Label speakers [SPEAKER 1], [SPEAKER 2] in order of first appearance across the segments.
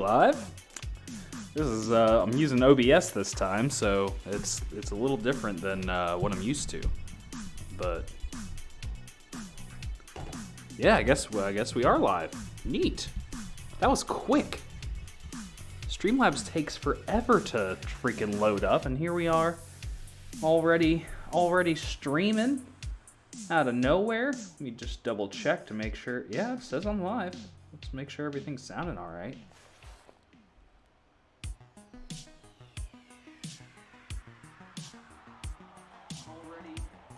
[SPEAKER 1] Live. This is I'm using OBS this time, so it's a little different than what I'm used to. But yeah, I guess we are live. Neat. That was quick. Streamlabs takes forever to freaking load up, and here we are, already streaming out of nowhere. Let me just double check to make sure. Yeah, it says I'm live. Let's make sure everything's sounding all right.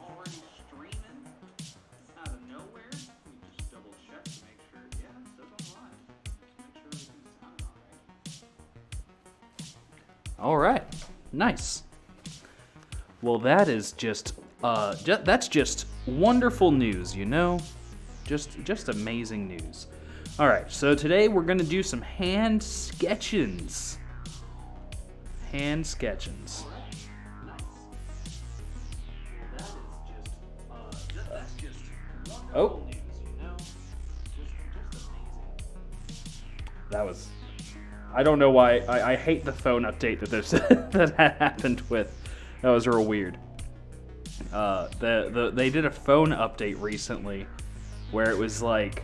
[SPEAKER 1] Already streaming out of nowhere. Let me just double check to make sure. Yeah, it says I'm live. Let's make sure everything's sounding all right. All right, nice. Well, that is just that's just wonderful news, you know? Just amazing news. All right, so today we're gonna do some hand sketchings. Hand sketchings. Oh. That was. I don't know why. I hate the phone update that there's that happened with. That was real weird. They did a phone update recently, where it was like,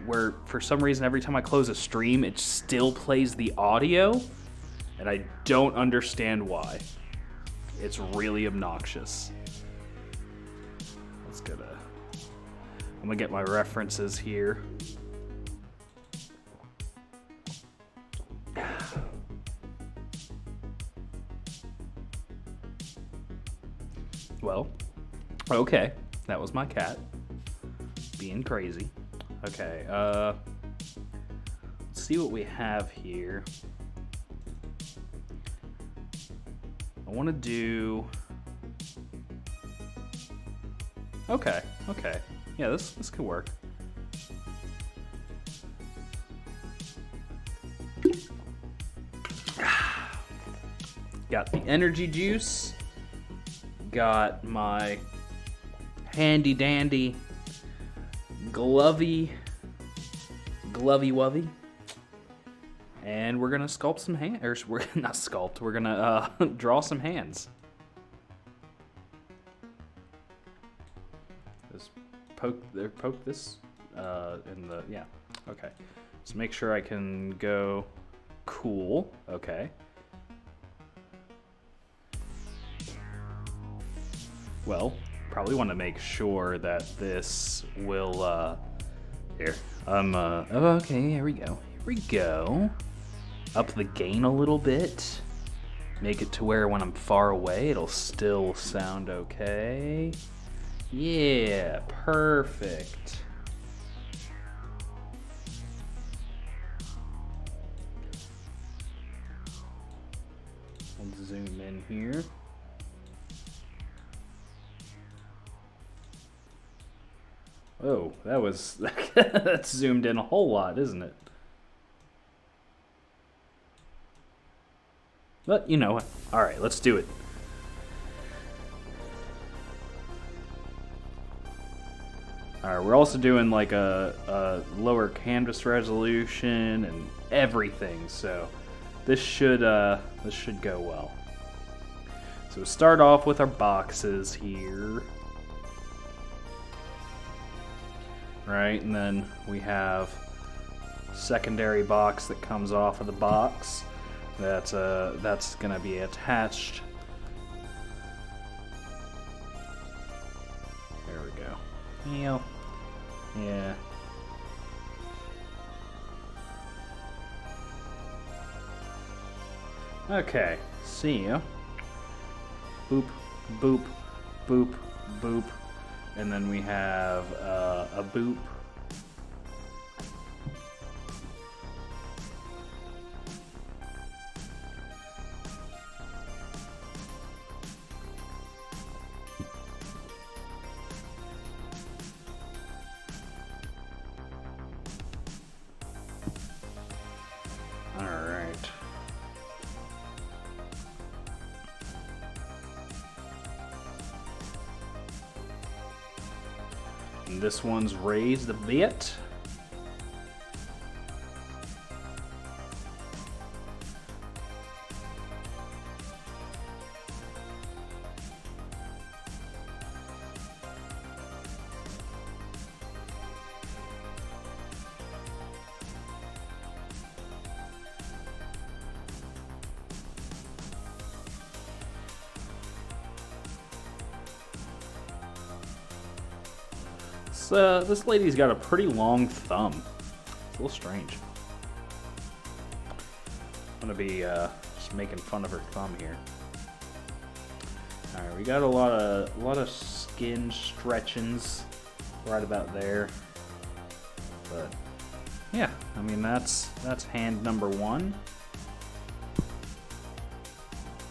[SPEAKER 1] where for some reason every time I close a stream, it still plays the audio, and I don't understand why. It's really obnoxious. I'm gonna get my references here. Well, okay, that was my cat being crazy. Okay, let's see what we have here. I want to do. Okay. Yeah, this could work. Got the energy juice. Got my handy dandy glovey wovey. And we're gonna sculpt some hands, or we're not sculpt, we're gonna draw some hands. Poke this in the, yeah, okay. So make sure I can go cool, okay. Well, probably want to make sure that this will, here, okay, here we go. Up the gain a little bit. Make it to where when I'm far away, it'll still sound okay. Yeah, perfect. I'll zoom in here. Oh, that was that's zoomed in a whole lot, isn't it? But you know what? All right, let's do it. All right, we're also doing like a lower canvas resolution and everything, so this should go well. So we'll start off with our boxes here. Right, and then we have secondary box that comes off of the box. That's gonna be attached. There we go. Yeah. Okay. See ya. Boop, boop, boop, boop. And then we have a boop. All right. And this one's raised a bit. This lady's got a pretty long thumb. It's a little strange. I'm gonna be just making fun of her thumb here. All right, we got a lot of skin stretchings right about there, but yeah, I mean that's hand number one.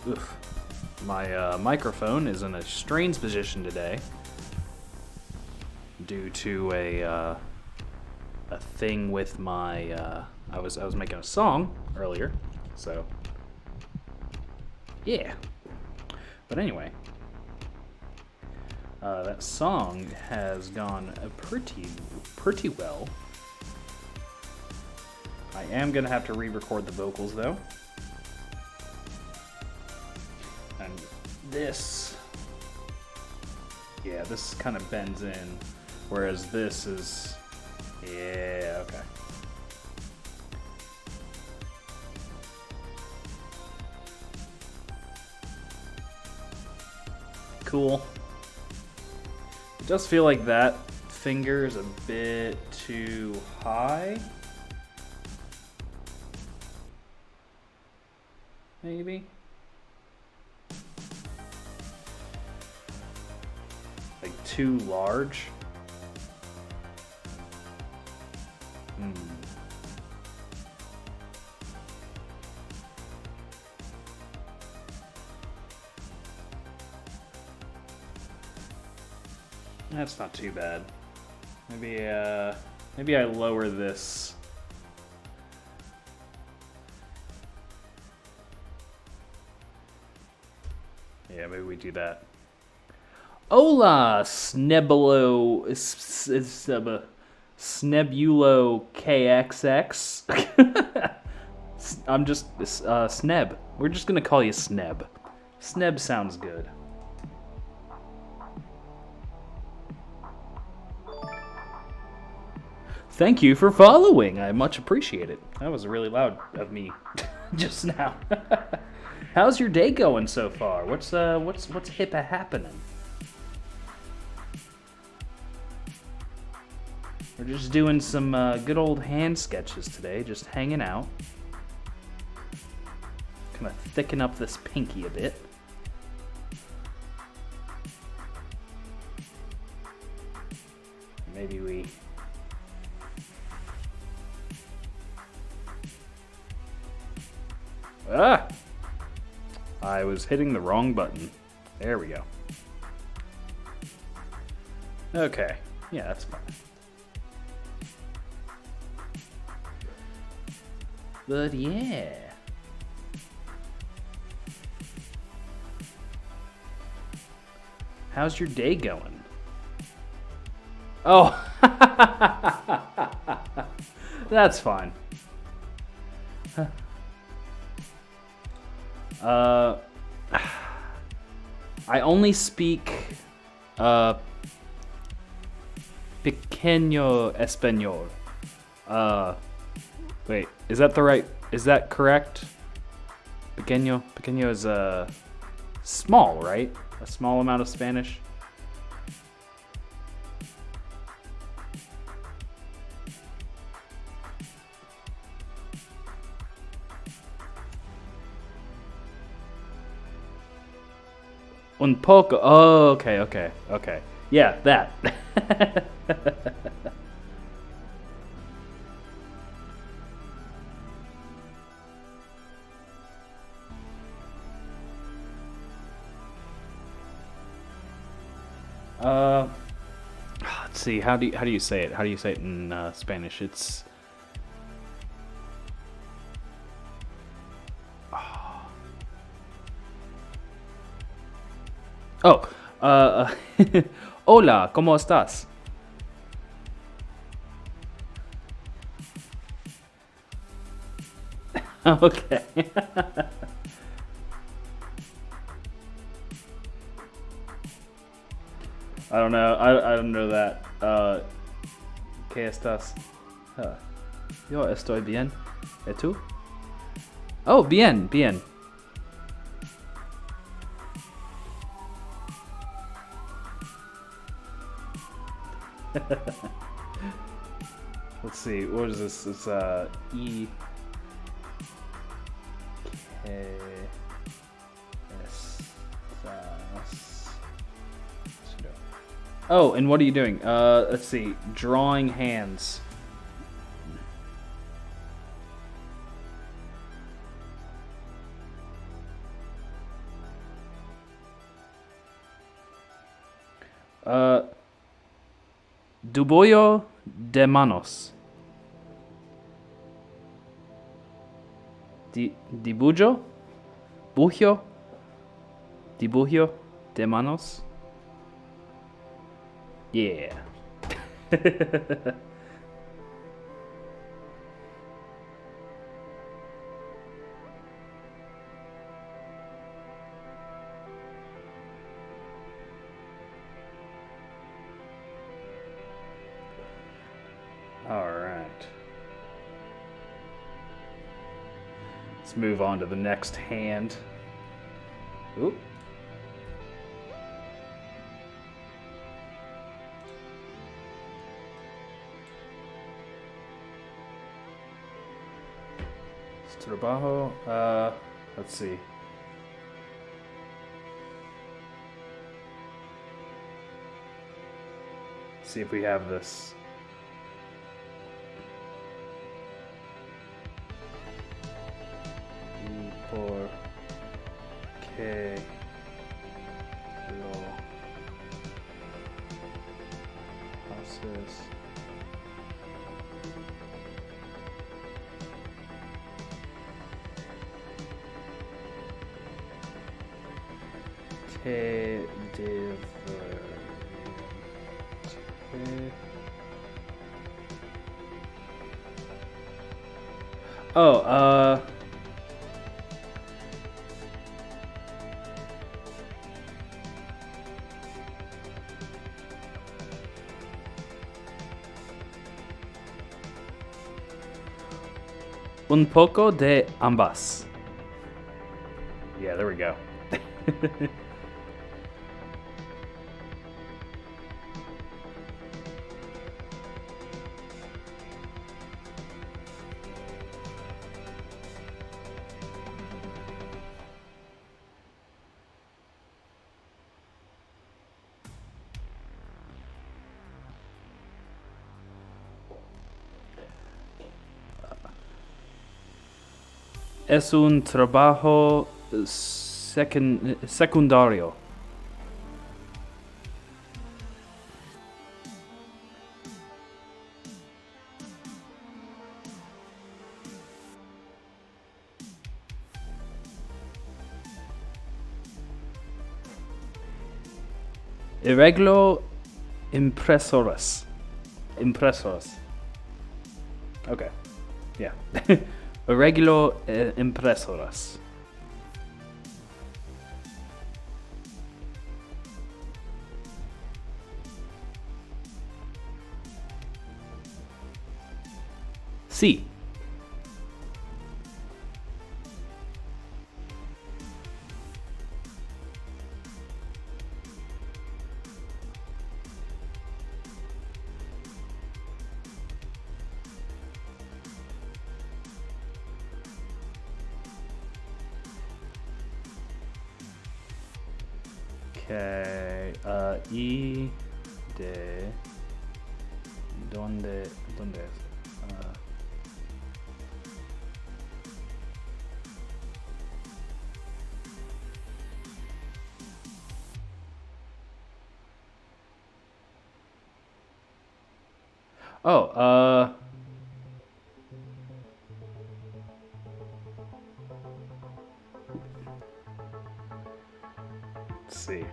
[SPEAKER 1] Oof. My microphone is in a strange position today due to a thing with my. I was making a song earlier, so yeah. But anyway, that song has gone pretty well. I am gonna have to re-record the vocals though. And this kind of bends in, whereas this is, yeah, okay. Cool. It does feel like that finger is a bit too high. Maybe. Like too large. That's not too bad. Maybe I lower this. Yeah, maybe we do that. Hola, Snebulo KXX. I'm just Sneb. We're just gonna call you Sneb. Sneb sounds good. Thank you for following. I much appreciate it. That was really loud of me just now. How's your day going so far? What's hippa happening? We're just doing some good old hand sketches today, just hanging out. Kind of thicken up this pinky a bit. Maybe we... Ah! I was hitting the wrong button. There we go. Okay. Yeah, that's fine. But yeah. How's your day going? Oh. That's fine. I only speak pequeño español. Wait, is that correct? Pequeño is small, right? A small amount of Spanish. Un poco. Oh, okay. Yeah, that. Let's see. How do you say it? How do you say it in Spanish? It's hola, ¿cómo estás? Okay. I don't know. I don't know that. ¿Qué estás? Yo estoy bien. ¿Y tú? Oh, bien. Let's see, what is this? It's E K S S. Oh, and what are you doing? Let's see, drawing hands. Duboyo de manos. Dibujo? Bujo? Dibujo de manos? Yeah. All right. Let's move on to the next hand. Oop. Trabajo. Let's see. See if we have this. Por qué lo haces? Qué divertido. Oh, un poco de ambas. Yeah, there we go. Es un trabajo secundario. Arreglo impresoras. Impresoras. Okay. Yeah. Arreglo impresoras. Sí. Okay. Y de dónde es? Oh, let's see.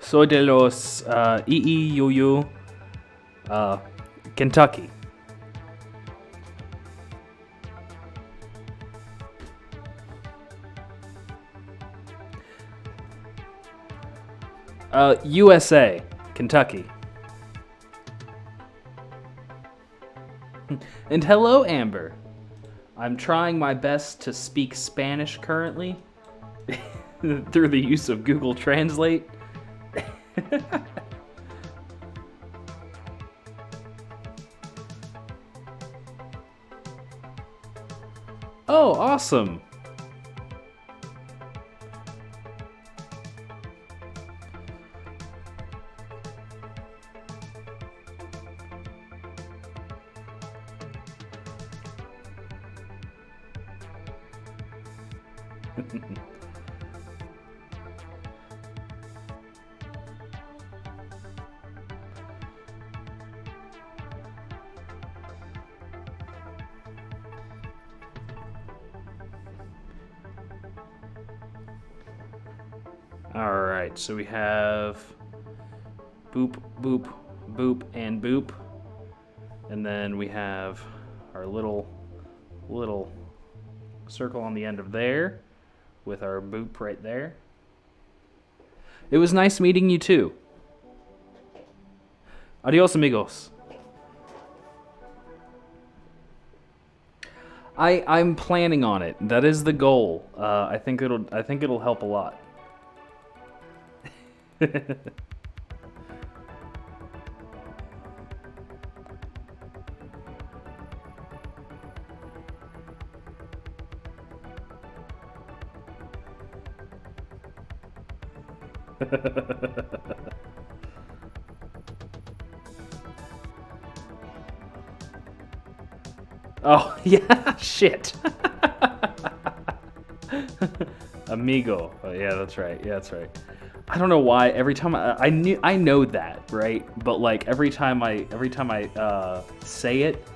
[SPEAKER 1] Soy de los IIUU, Kentucky. USA, Kentucky. And hello, Amber. I'm trying my best to speak Spanish currently through the use of Google Translate. Oh, awesome. All right, so we have boop, boop, boop, and boop. And then we have our little circle on the end of there with our boop right there. It was nice meeting you too. Adios, amigos. I'm planning on it. That is the goal. I think it'll help a lot. Oh, yeah, shit. Amigo. Oh, yeah, that's right. Yeah, that's right. I don't know why every time I know that, right? But like every time I say it,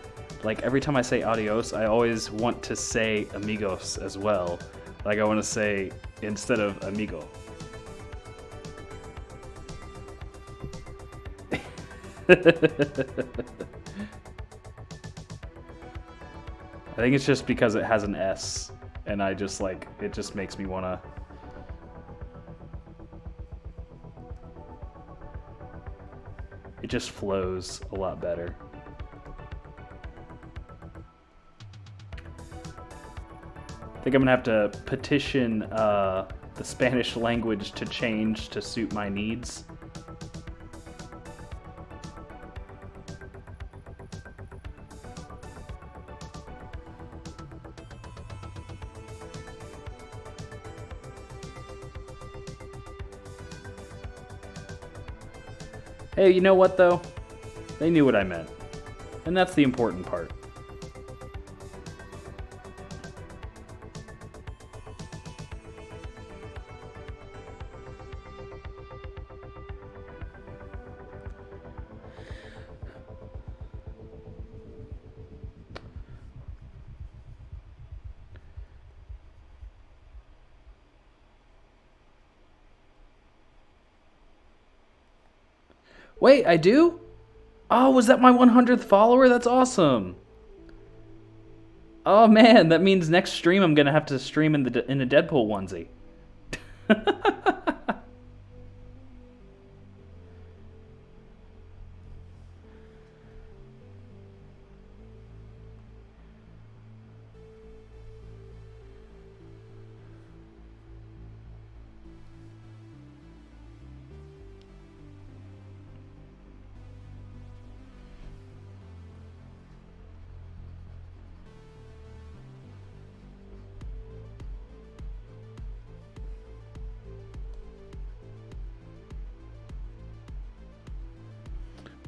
[SPEAKER 1] like every time I say adios, I always want to say amigos as well. Like I want to say instead of amigo. I think it's just because it has an S, and I just like it just makes me wanna. It just flows a lot better. I think I'm gonna have to petition the Spanish language to change to suit my needs. Hey, you know what though? They knew what I meant. And that's the important part. Wait, I do? Oh, was that my 100th follower? That's awesome. Oh man, that means next stream I'm gonna have to stream in a Deadpool onesie.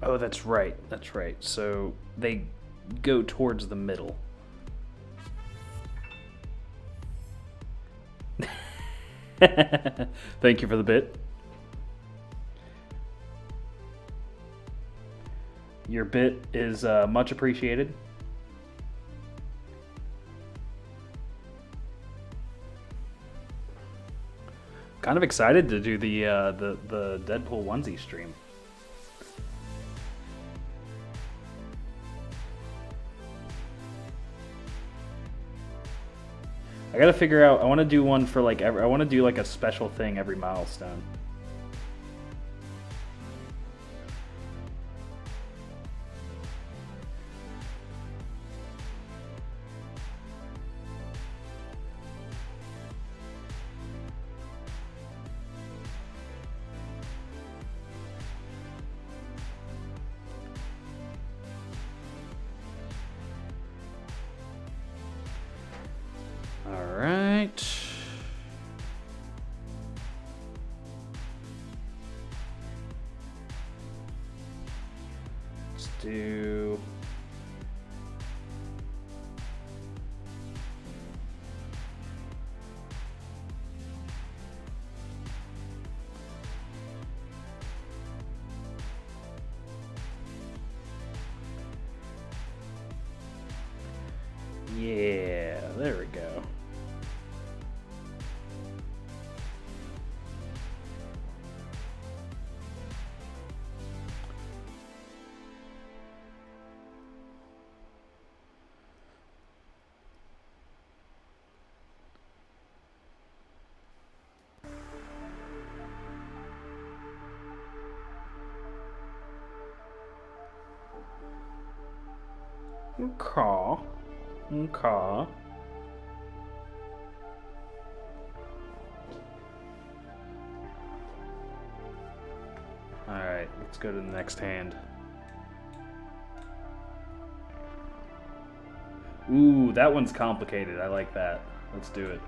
[SPEAKER 1] Oh, that's right. That's right. So they go towards the middle. Thank you for the bit. Your bit is much appreciated. Kind of excited to do the Deadpool onesie stream. I gotta figure out. I want to do one for like I want to do like a special thing every milestone. All right. Let's do... Yeah, there we go. Okay. Okay. Alright, let's go to the next hand. Ooh, that one's complicated. I like that. Let's do it.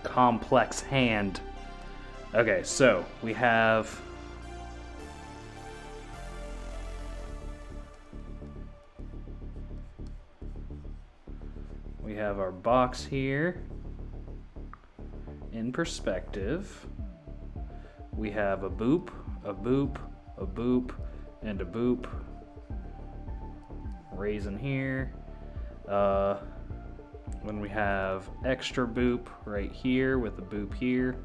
[SPEAKER 1] Complex hand. Okay, so we have... We have our box here in perspective. We have a boop, a boop, a boop, and a boop. Raisin here. When we have extra boop right here with a boop here.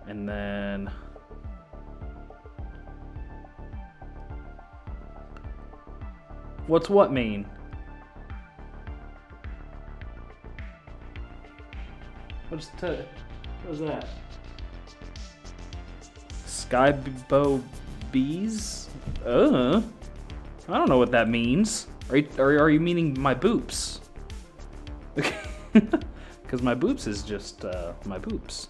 [SPEAKER 1] And then what's what mean? What was that? Skybow bees? I don't know what that means. Are you meaning my boops? Because my boops is just my boops.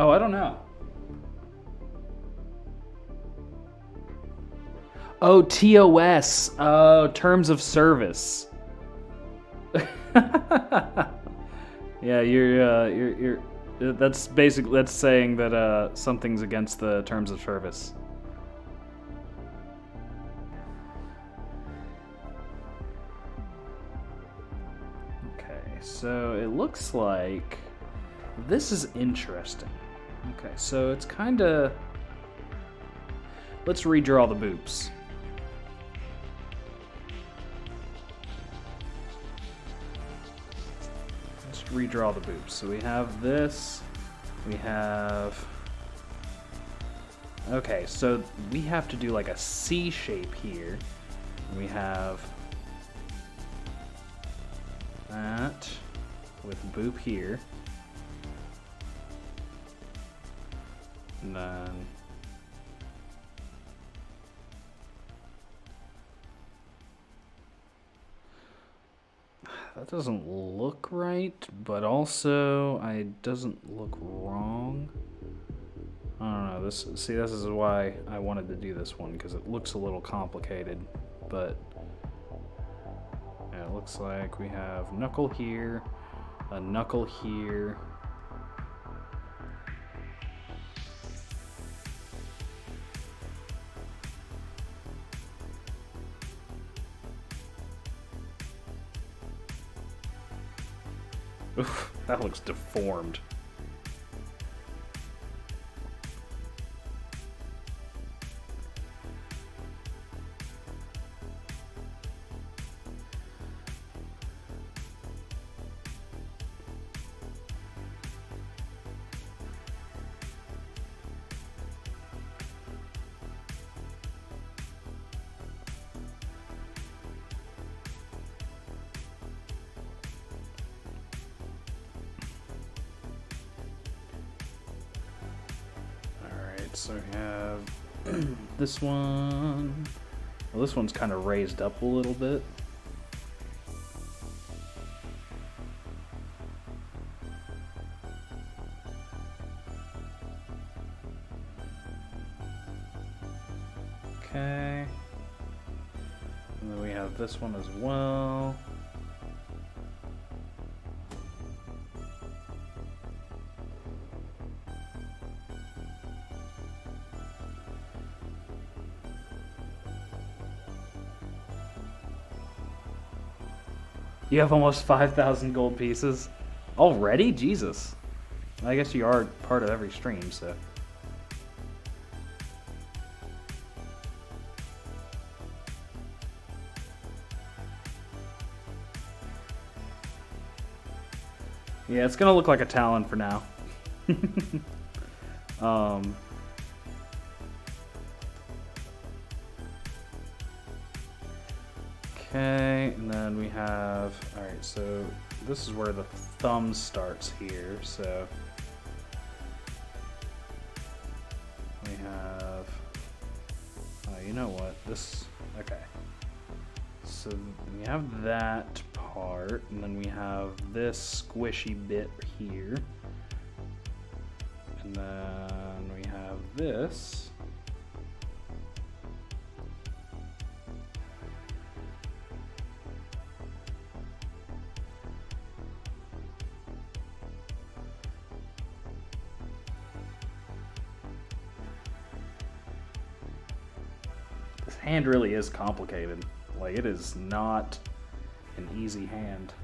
[SPEAKER 1] Oh, I don't know. Oh, TOS. Oh, terms of service. Yeah, you're. That's saying that something's against the terms of service. Okay, so it looks like this is interesting. Okay, so it's kind of... Let's redraw the boops. Let's redraw the boops. So we have this. We have... Okay, so we have to do like a C shape here. We have that with boop here. And then that doesn't look right, but also it doesn't look wrong. I don't know. This is why I wanted to do this one, because it looks a little complicated, but yeah, it looks like we have knuckle here, a knuckle here. Oof, that looks deformed. so we have this one. Well, this one's kind of raised up a little bit. Okay. And then we have this one as well. You have almost 5,000 gold pieces already? Jesus. I guess you are part of every stream, so. Yeah, it's gonna look like a Talon for now. Okay, and then we have, alright, so this is where the thumb starts here, so we have, you know what, okay. So we have that part, and then we have this squishy bit here. And then we have this. This hand really is complicated. Like, it is not an easy hand.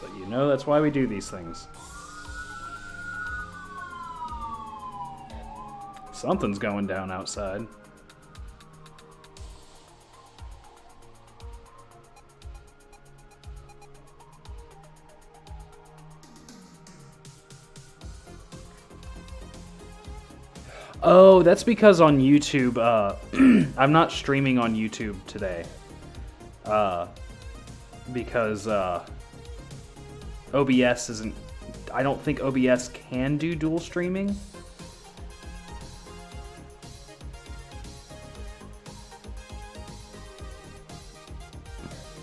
[SPEAKER 1] But you know that's why we do these things. Something's going down outside. Oh, that's because on YouTube, I'm not streaming on YouTube today. Because OBS isn't, I don't think OBS can do dual streaming.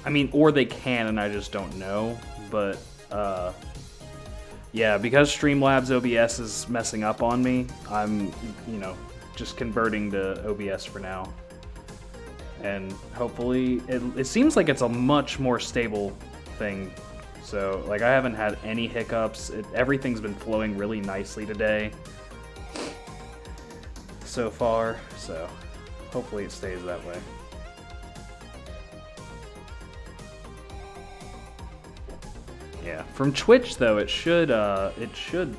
[SPEAKER 1] I mean, or they can and I just don't know, but yeah, because Streamlabs OBS is messing up on me, I'm, just converting to OBS for now. And hopefully, it seems like it's a much more stable thing. So, like, I haven't had any hiccups. Everything's been flowing really nicely today so far. So, hopefully it stays that way. Yeah, from Twitch though, it should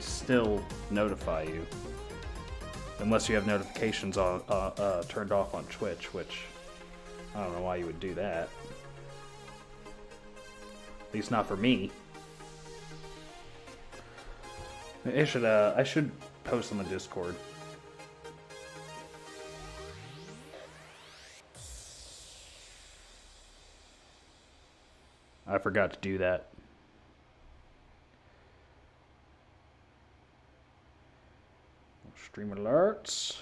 [SPEAKER 1] still notify you, unless you have notifications on turned off on Twitch, which I don't know why you would do that. At least not for me. I should post on the Discord. I forgot to do that. Stream alerts.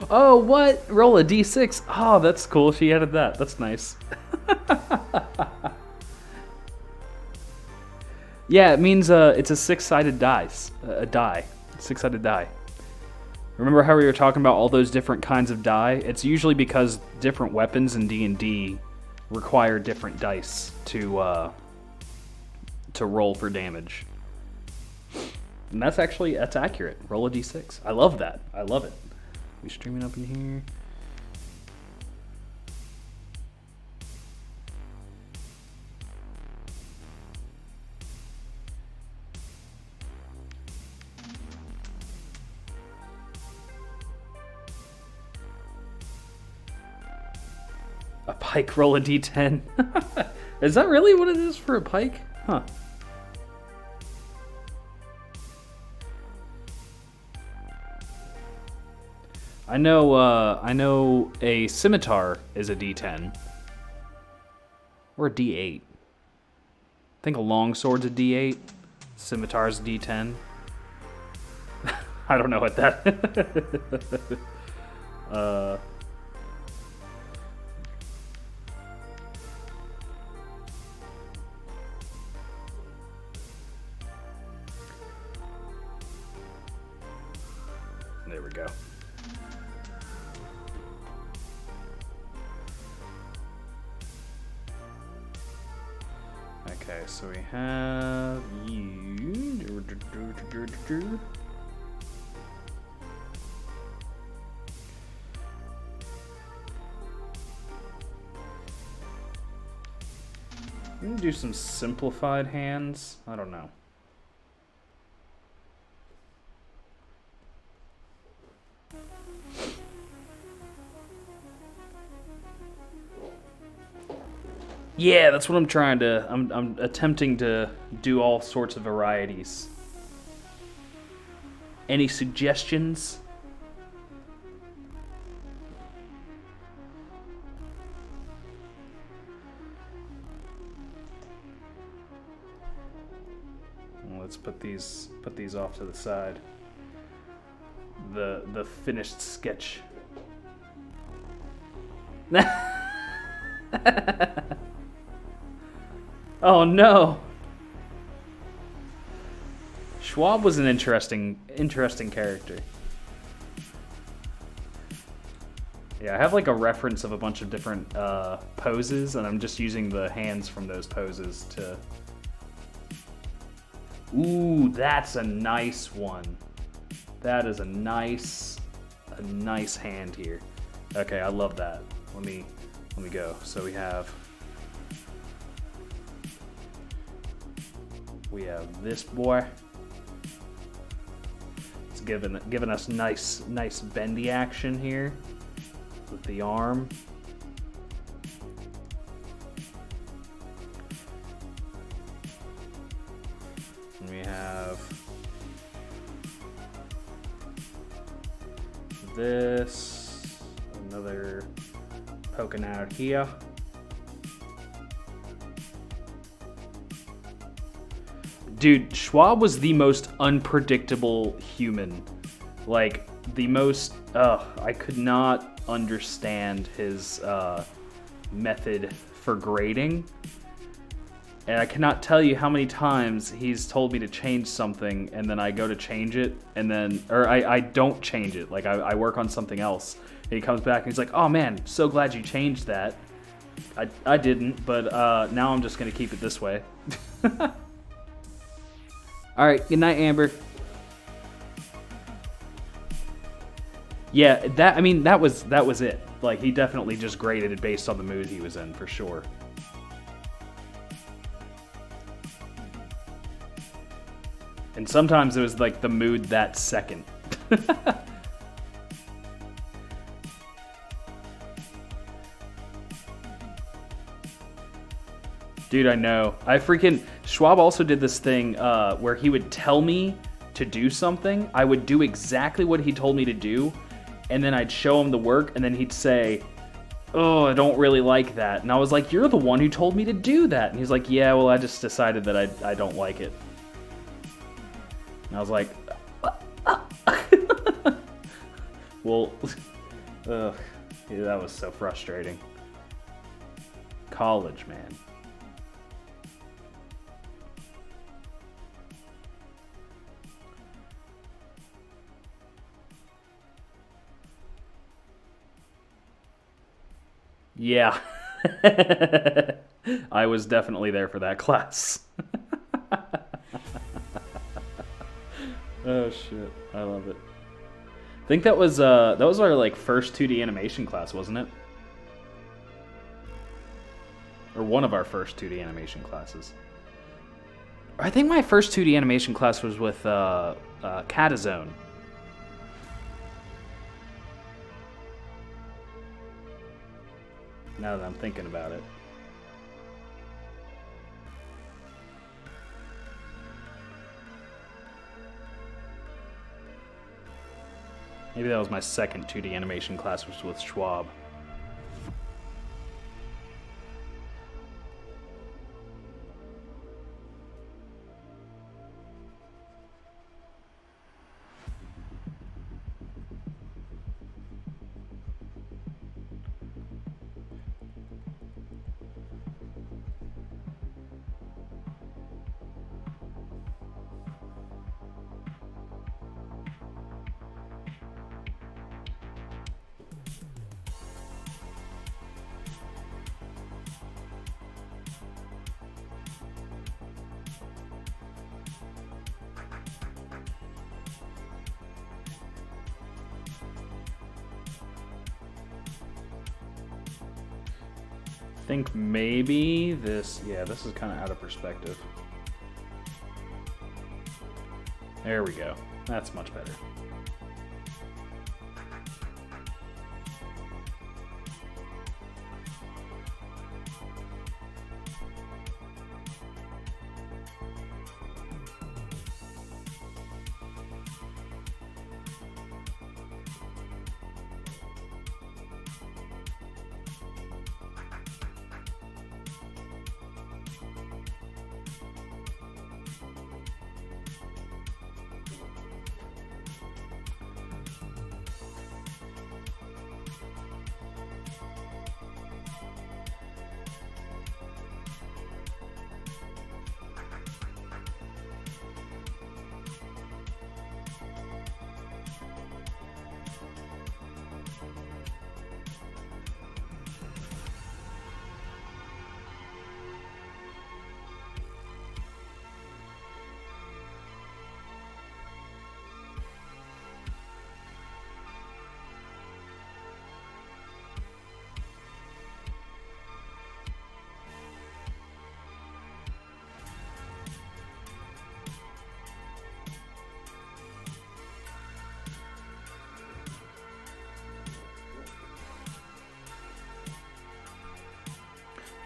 [SPEAKER 1] Oh, what? Roll a d6. Oh, that's cool. She added that. That's nice. Yeah, it means it's a six-sided dice. A die. Six-sided die. Remember how we were talking about all those different kinds of die? It's usually because different weapons in D&D require different dice to to roll for damage. And that's accurate. Roll a d6. I love that. I love it. We streaming up in here. A pike, roll a d10. Is that really what it is for a pike? Huh. I know a scimitar is a d10. Or a d8. I think a longsword's a d8. Scimitar's a d10. I don't know what that... There we go. Okay, so we have you. I'm gonna do some simplified hands. I don't know. Yeah, that's what I'm trying to... I'm attempting to do all sorts of varieties. Any suggestions? Well, let's put these off to the side. The finished sketch. Oh no! Schwab was an interesting character. Yeah, I have like a reference of a bunch of different poses, and I'm just using the hands from those poses to... Ooh, that's a nice one. That is a nice hand here. Okay, I love that. Let me go. So we have this boy. It's giving us nice bendy action here with the arm. And we have this, another poking out here. Dude, Schwab was the most unpredictable human. Like, the most... I could not understand his method for grading. And I cannot tell you how many times he's told me to change something, and then I go to change it, and then... Or I don't change it. Like, I work on something else. And he comes back and he's like, oh man, so glad you changed that. I didn't, but now I'm just going to keep it this way. All right, good night, Amber. Yeah, that was it. Like, he definitely just graded it based on the mood he was in, for sure. And sometimes it was like the mood that second. Dude, I know. Schwab also did this thing where he would tell me to do something. I would do exactly what he told me to do, and then I'd show him the work, and then he'd say, oh, I don't really like that. And I was like, you're the one who told me to do that. And he's like, yeah, well, I just decided that I don't like it. And I was like, well, ugh, yeah, that was so frustrating. College, man. Yeah. I was definitely there for that class. Oh shit, I love it. I think that was our like first 2D animation class, wasn't it? Or one of our first 2D animation classes. I think my first 2D animation class was with Catazone. Now that I'm thinking about it. Maybe that was my second 2D animation class, was with Schwab. I think maybe this, yeah, this is kind of out of perspective. There we go. That's much better.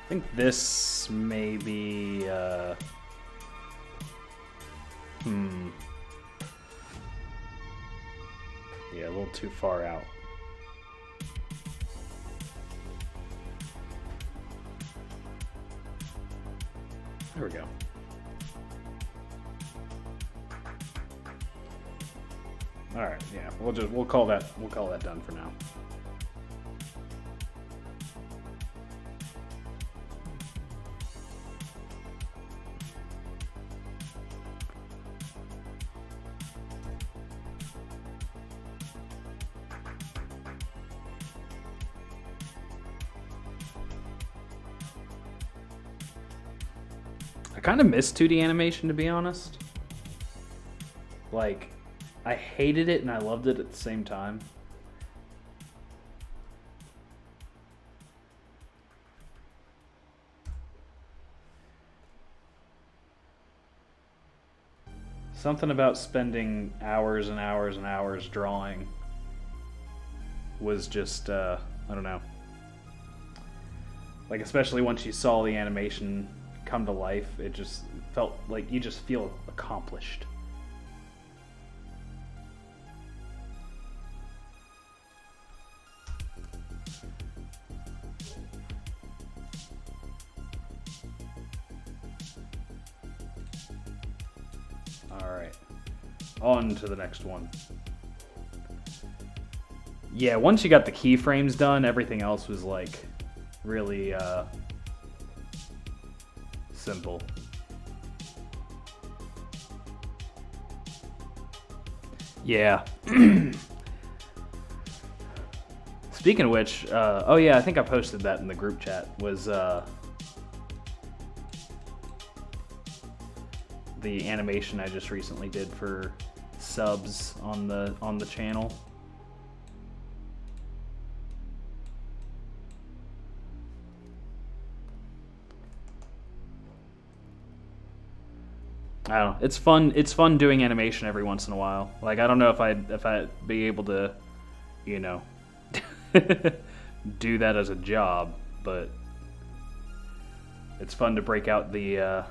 [SPEAKER 1] I think this may be, yeah, a little too far out. There we go. All right, yeah, we'll call that done for now. I kind of miss 2D animation, to be honest. Like, I hated it and I loved it at the same time. Something about spending hours and hours and hours drawing was just, I don't know. Like, especially once you saw the animation come to life, it just felt like you just feel accomplished. Alright, on to the next one. Yeah, once you got the keyframes done, everything else was like really simple. Yeah. Speaking of which, oh yeah, I think I posted that in the group chat, was the animation I just recently did for subs on the channel. I don't know. It's fun. It's fun doing animation every once in a while. Like, I don't know if I'd be able to, you know, do that as a job, but it's fun to break out the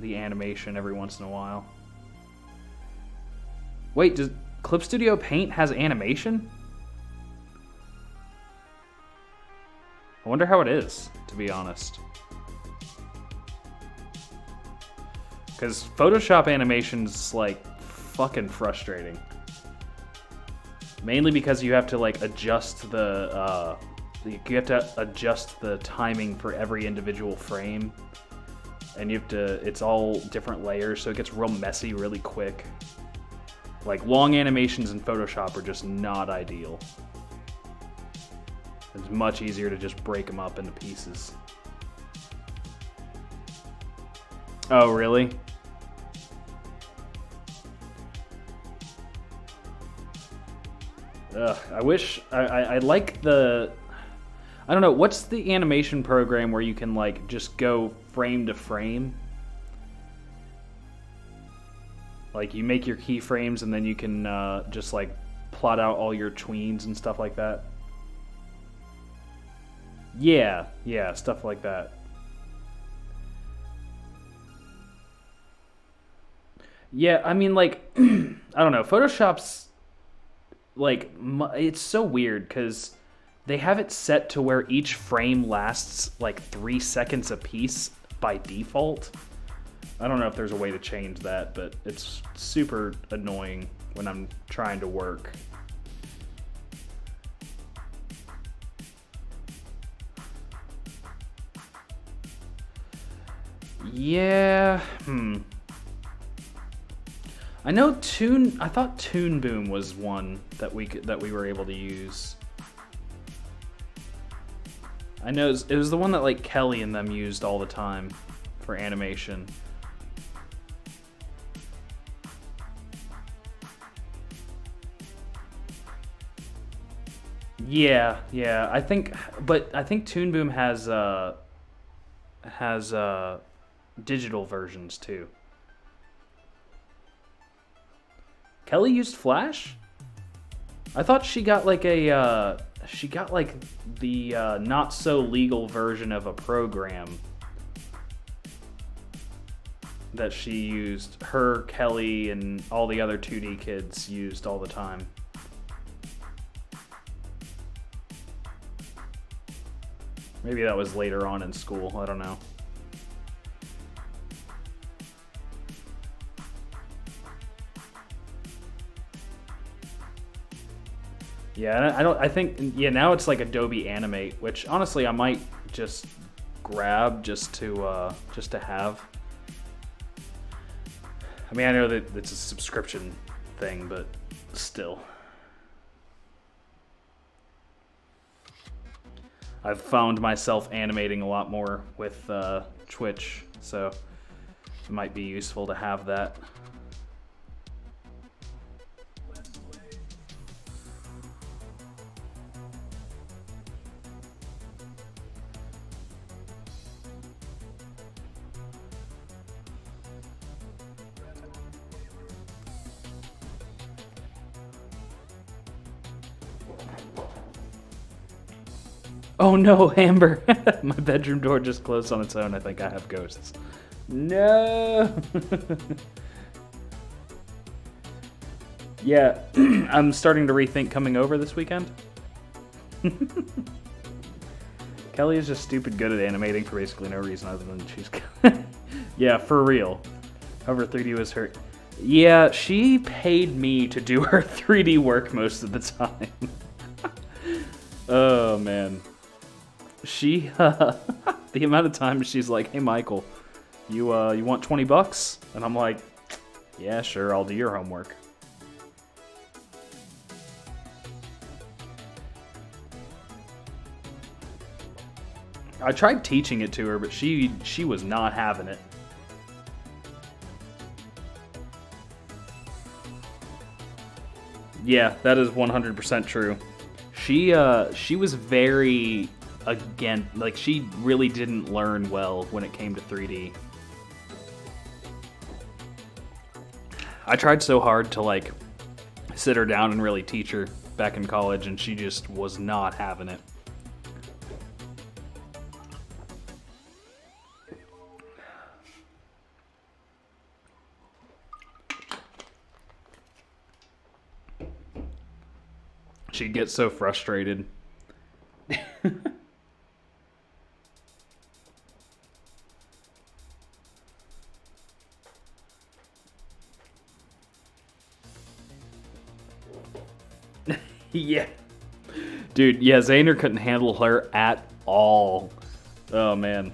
[SPEAKER 1] animation every once in a while. Wait, does Clip Studio Paint has animation? I wonder how it is, to be honest. Because Photoshop animation's, like, fucking frustrating. Mainly because you have to, like, adjust the, you have to adjust the timing for every individual frame. And you have to, it's all different layers, so it gets real messy really quick. Like, long animations in Photoshop are just not ideal. It's much easier to just break them up into pieces. Oh, really? Ugh, I wish I like the, I don't know, what's the animation program where you can like just go frame to frame? Like you make your keyframes and then you can just like plot out all your tweens and stuff like that. Yeah, stuff like that. Yeah, I mean like, I don't know, Photoshop's like, it's so weird because they have it set to where each frame lasts like 3 seconds a piece by default. I don't know if there's a way to change that, but it's super annoying when I'm trying to work. Yeah, I know I thought Toon Boom was one that we were able to use. I know it was the one that like Kelly and them used all the time for animation. Yeah, I think Toon Boom has digital versions too. Kelly used Flash? I thought she got like the not so legal version of a program that she used. Her, Kelly, and all the other 2D kids used all the time. Maybe that was later on in school, I don't know. Yeah, I think now it's like Adobe Animate, which honestly I might just grab just to have. I mean, I know that it's a subscription thing, but still. I've found myself animating a lot more with Twitch, so it might be useful to have that. Oh no, Amber! My bedroom door just closed on its own. I think I have ghosts. No! Yeah, I'm starting to rethink coming over this weekend. Kelly is just stupid good at animating for basically no reason other than she's... Yeah, for real. However, 3D was her... Yeah, she paid me to do her 3D work most of the time. Oh, man. She, the amount of times she's like, "Hey, Michael, you want $20?" And I'm like, "Yeah, sure, I'll do your homework." I tried teaching it to her, but she was not having it. Yeah, that is 100% true. She was very again, like she really didn't learn well when it came to 3D. I tried so hard to like sit her down and really teach her back in college, and she just was not having it. She'd get so frustrated. Yeah. Dude, yeah, Zayner couldn't handle her at all. Oh, man.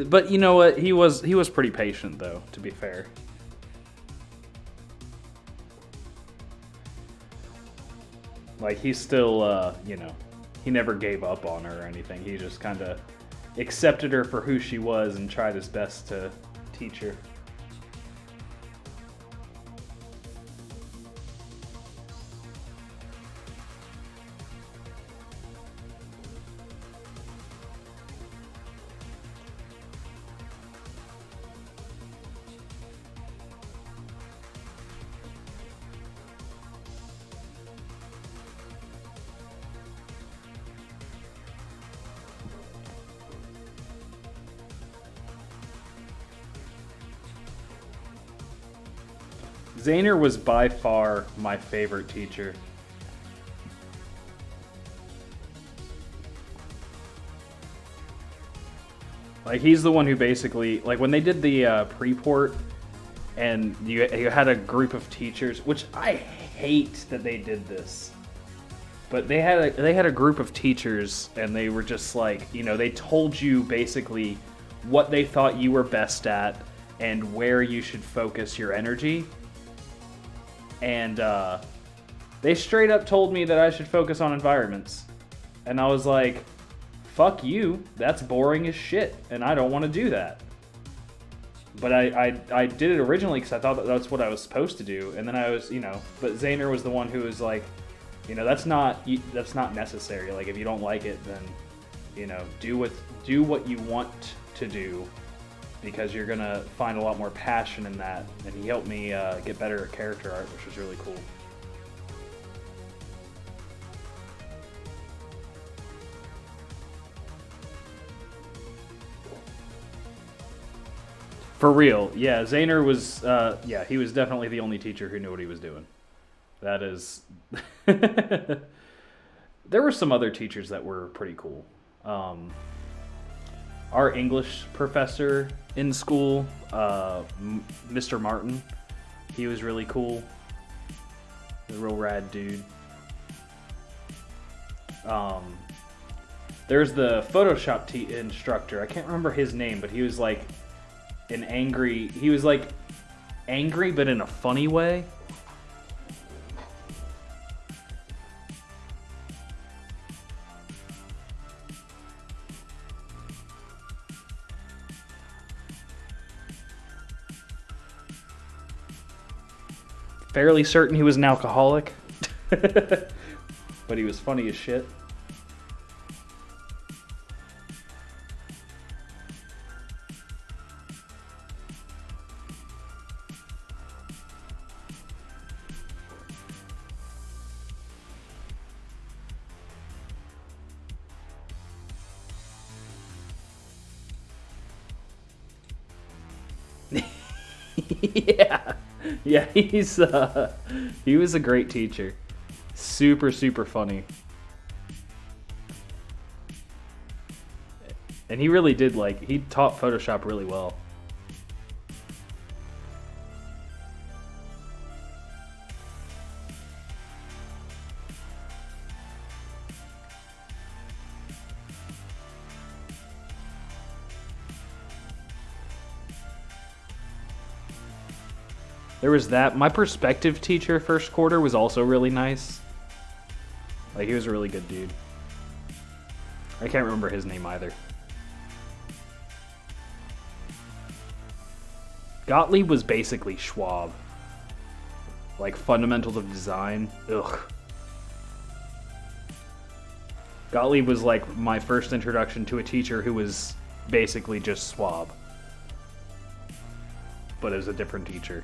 [SPEAKER 1] But you know what? He was pretty patient, though, to be fair. Like, he still, you know, he never gave up on her or anything. He just kind of accepted her for who she was and tried his best to teach her. Zayner was by far my favorite teacher. Like, he's the one who basically, like, when they did the pre-port and you had a group of teachers, which I hate that they did this, but they had a group of teachers and they were just like, you know, they told you basically what they thought you were best at and where you should focus your energy. And they straight up told me that I should focus on environments. And I was like, fuck you, that's boring as shit, and I don't want to do that. But I did it originally because I thought that that's what I was supposed to do. And then I was, you know, but Zayner was the one who was like, you know, that's not necessary. Like, if you don't like it, then, you know, do what you want to do, because you're gonna find a lot more passion in that. And he helped me get better at character art, which was really cool. For real, yeah. Zayner was, yeah, he was definitely the only teacher who knew what he was doing. That is, there were some other teachers that were pretty cool. Our English professor in school, Mr. Martin, he was really cool. A real rad dude. There's the Photoshop instructor. I can't remember his name, but he was like he was like angry, but in a funny way. Fairly certain he was an alcoholic, but he was funny as shit. Yeah. Yeah, he was a great teacher. Super, super funny. And he really did, like, he taught Photoshop really well. There was that. My perspective teacher first quarter was also really nice. Like, he was a really good dude. I can't remember his name either. Gottlieb was basically Schwab. Like, fundamentals of design. Ugh. Gottlieb was like my first introduction to a teacher who was basically just Schwab. But as a different teacher.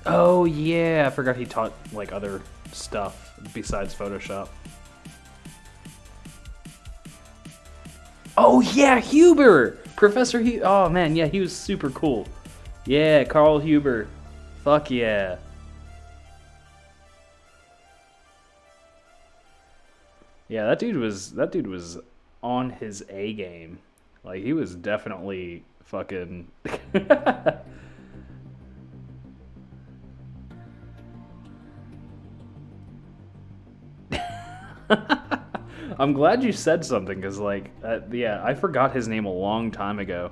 [SPEAKER 1] Oh yeah, I forgot he taught like other stuff besides Photoshop. Oh yeah, Huber! Professor Huber. Oh man, yeah, he was super cool. Yeah, Carl Huber. Fuck yeah. Yeah, that dude was on his A game. Like he was definitely fucking I'm glad you said something, because, like, yeah, I forgot his name a long time ago.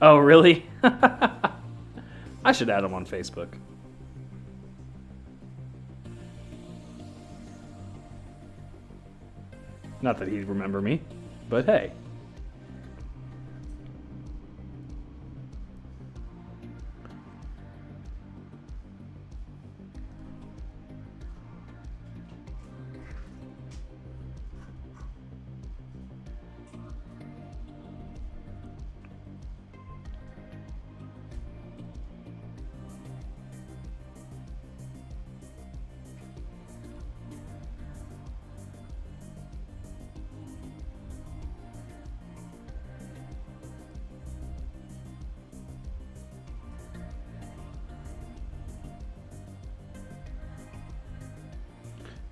[SPEAKER 1] Oh, really? I should add him on Facebook. Not that he'd remember me, but hey.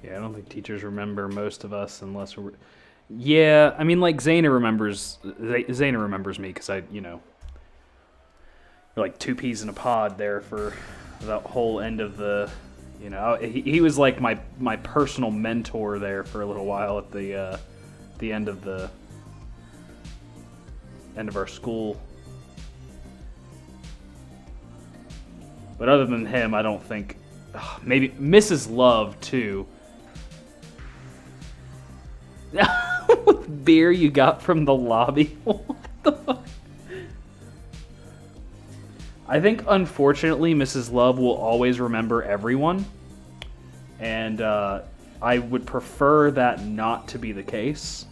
[SPEAKER 1] Yeah, I don't think teachers remember most of us unless we're... Yeah, I mean, like, Zaina remembers me because we're like two peas in a pod there for the whole end of the, he was like my personal mentor there for a little while at the end of our school. But other than him, I don't think... maybe Mrs. Love, too. Beer you got from the lobby? What the fuck? I think, unfortunately, Mrs. Love will always remember everyone. And I would prefer that not to be the case.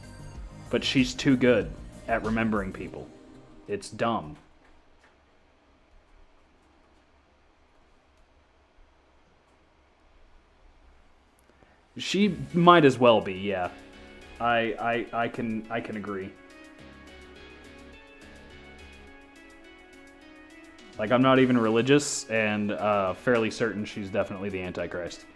[SPEAKER 1] But she's too good at remembering people. It's dumb. She might as well be, yeah. I can agree. Like, I'm not even religious, and fairly certain she's definitely the Antichrist.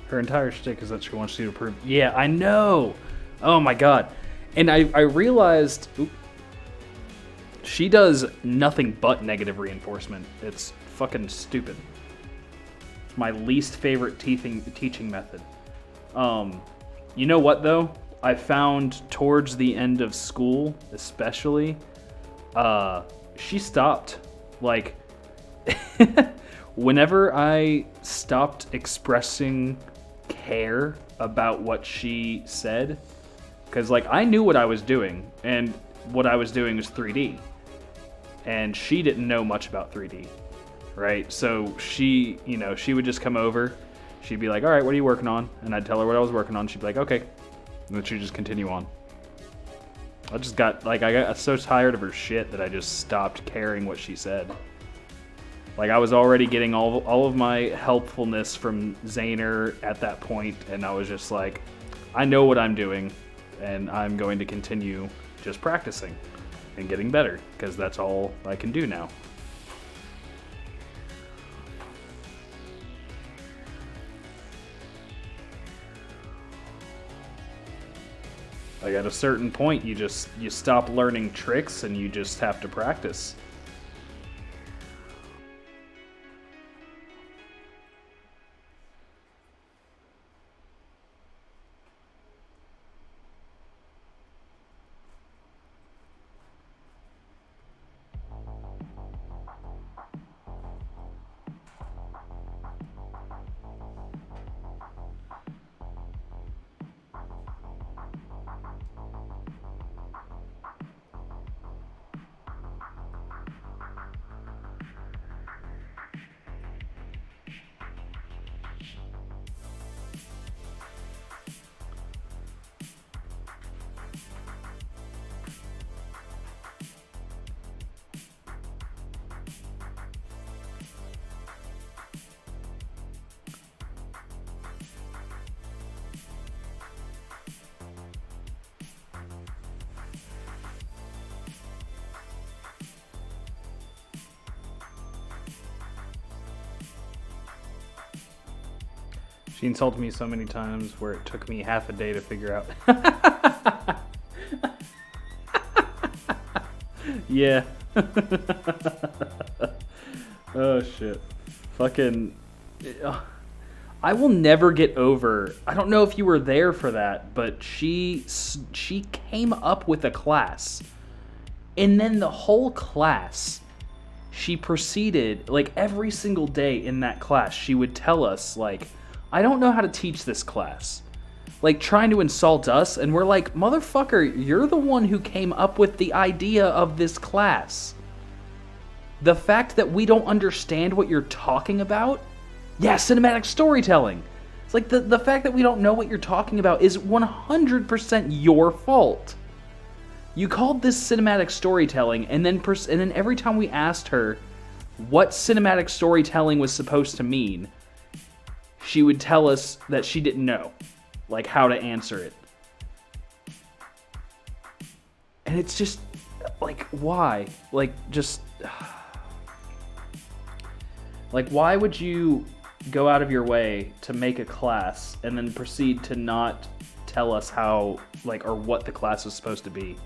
[SPEAKER 1] Her entire shtick is that she wants you to prove... Yeah, I know! Oh my god. And I realized... she does nothing but negative reinforcement. It's fucking stupid. It's my least favorite teaching method. You know what, though? I found towards the end of school, especially, she stopped. Like... whenever I stopped expressing care about what she said, because like I knew what I was doing, and what I was doing was 3D, and she didn't know much about 3D, right? So she, you know, she would just come over, she'd be like, all right, what are you working on? And I'd tell her what I was working on. She'd be like, okay, and then she'd just continue on. I got so tired of her shit that I just stopped caring what she said. Like, I was already getting all of my helpfulness from Zaner at that point, and I was just like, I know what I'm doing, and I'm going to continue just practicing and getting better, because that's all I can do now. Like, at a certain point, you stop learning tricks and you just have to practice. She insulted me so many times where it took me half a day to figure out. Yeah. Oh shit. Fucking. I will never get over. I don't know if you were there for that, but she came up with a class, and then the whole class, she proceeded, like every single day in that class, she would tell us like, I don't know how to teach this class. Like, trying to insult us, and we're like, motherfucker, you're the one who came up with the idea of this class. The fact that we don't understand what you're talking about? Yeah, cinematic storytelling. It's like, the fact that we don't know what you're talking about is 100% your fault. You called this cinematic storytelling, and then every time we asked her what cinematic storytelling was supposed to mean, she would tell us that she didn't know, like, how to answer it. And it's just, like, why? Like, just... Like, why would you go out of your way to make a class and then proceed to not tell us how, like, or what the class is supposed to be?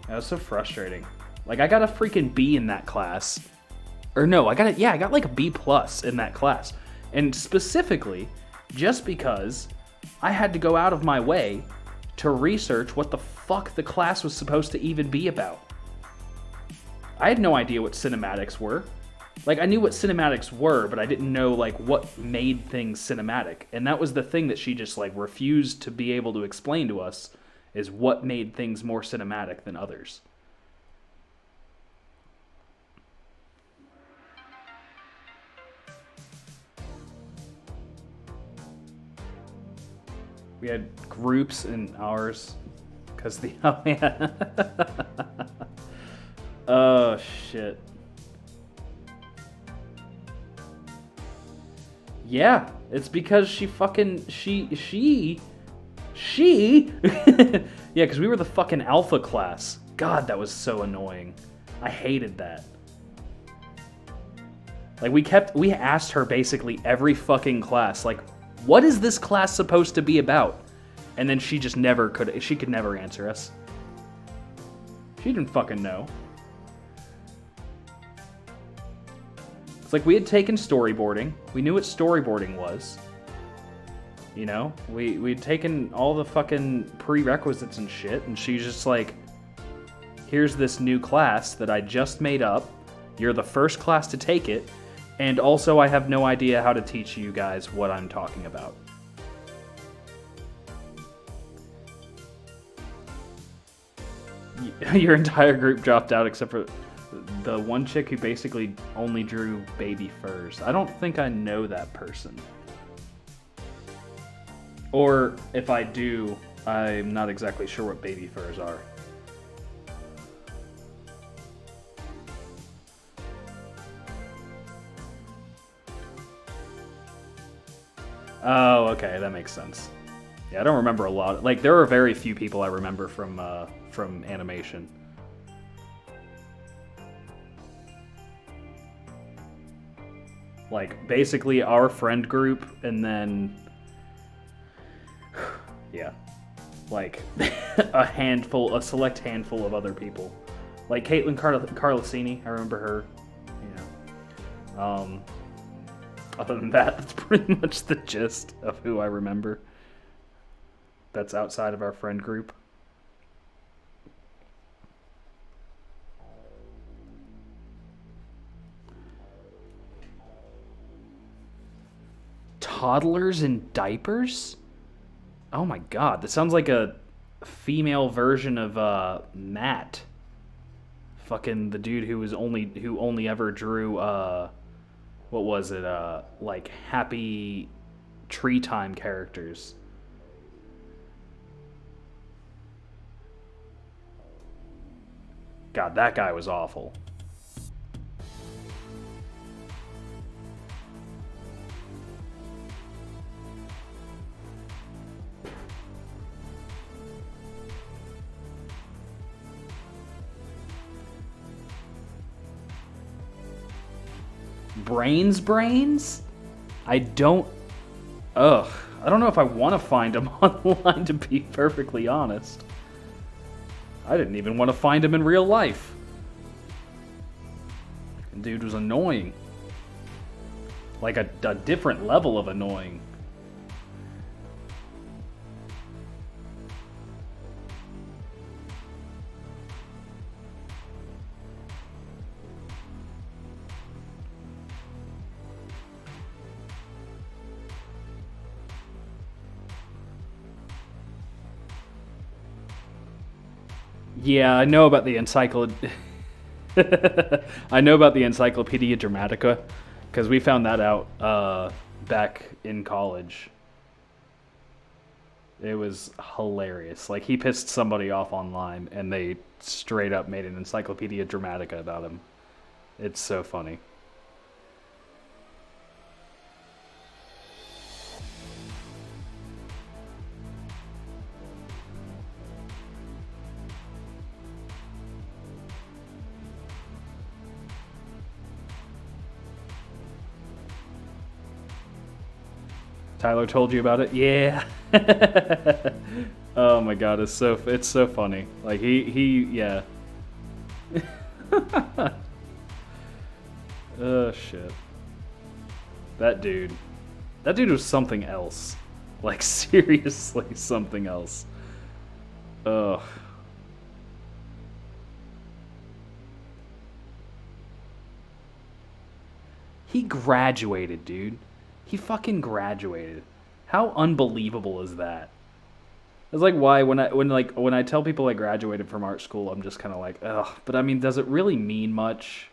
[SPEAKER 1] That was so frustrating. Like, I got a freaking B in that class. Or no, I got like a B+ in that class. And specifically, just because I had to go out of my way to research what the fuck the class was supposed to even be about. I had no idea what cinematics were. Like, I knew what cinematics were, but I didn't know, like, what made things cinematic. And that was the thing that she just, like, refused to be able to explain to us, is what made things more cinematic than others. We had groups in ours, because the... Oh, yeah. Oh, shit. Yeah, it's because she fucking... She... Yeah, because we were the fucking alpha class. God, that was so annoying. I hated that. Like, we asked her basically every fucking class, like, what is this class supposed to be about? And then she just she could never answer us. She didn't fucking know. It's like, we had taken storyboarding. We knew what storyboarding was. You know? We'd taken all the fucking prerequisites and shit, and she's just like, here's this new class that I just made up. You're the first class to take it. And also, I have no idea how to teach you guys what I'm talking about. Your entire group dropped out except for the one chick who basically only drew baby furs. I don't think I know that person. Or if I do, I'm not exactly sure what baby furs are. Oh, okay, that makes sense. Yeah, I don't remember a lot. Like, there are very few people I remember from animation. Like, basically our friend group, and then... yeah. Like, a select handful of other people. Like, Caitlin Carlosini, I remember her. You know. Other than that, that's pretty much the gist of who I remember. That's outside of our friend group. Toddlers in diapers? Oh my god, that sounds like a female version of Matt. Fucking the dude who only ever drew what was it? Like Happy Tree Time characters. God, that guy was awful. Brains? I don't know if I want to find him online, to be perfectly honest. I didn't even want to find him in real life. The dude was annoying. Like a different level of annoying. Yeah, I know about the I know about the Encyclopedia Dramatica, because we found that out back in college. It was hilarious. Like, he pissed somebody off online, and they straight up made an Encyclopedia Dramatica about him. It's so funny. Tyler told you about it? Yeah. Oh my god, it's so funny. Like he yeah. Oh shit. That dude was something else. Like, seriously something else. Ugh. He graduated, dude. He fucking graduated. How unbelievable is that? It's like, why when I tell people I graduated from art school, I'm just kind of like, ugh. But I mean, does it really mean much?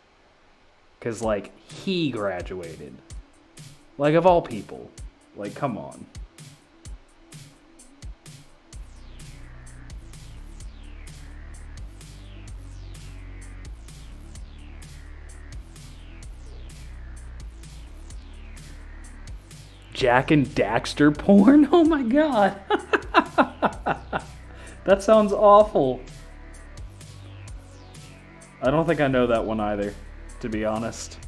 [SPEAKER 1] Because, like, he graduated. Like, of all people. Like, come on. Jack and Daxter porn? Oh my god. That sounds awful. I don't think I know that one either, to be honest.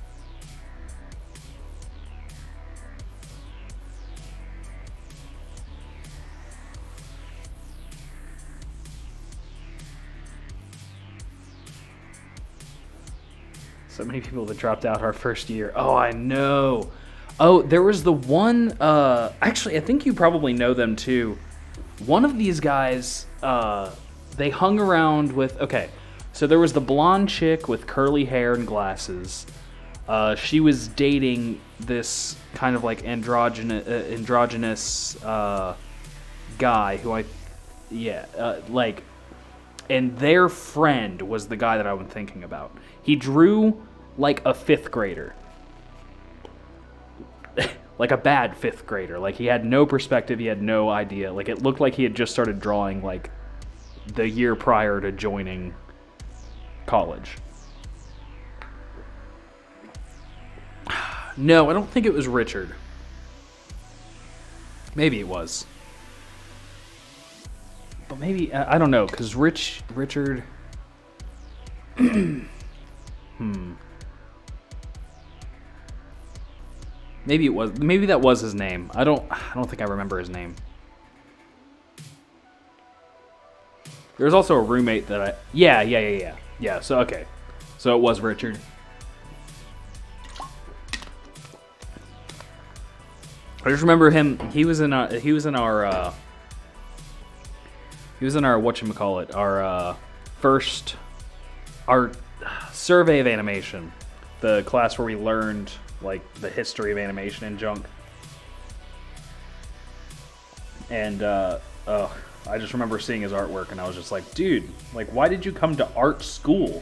[SPEAKER 1] So many people that dropped out our first year. Oh, I know. Oh, there was the one, actually, I think you probably know them too. One of these guys, they hung around with, okay, So there was the blonde chick with curly hair and glasses. She was dating this kind of like androgynous guy who and their friend was the guy that I was thinking about. He drew like a 5th grader. Like a bad 5th grader. Like he had no perspective, he had no idea. Like it looked like he had just started drawing like the year prior to joining college. No, I don't think it was Richard. Maybe it was. But maybe, I don't know, because Richard... Maybe it was, maybe that was his name. I don't think I remember his name. There was also a roommate that I... Yeah, so okay. So it was Richard. I just remember him, he was in our whatchamacallit, our survey of animation. The class where we learned like the history of animation and junk. And I just remember seeing his artwork and I was just like, dude, like why did you come to art school?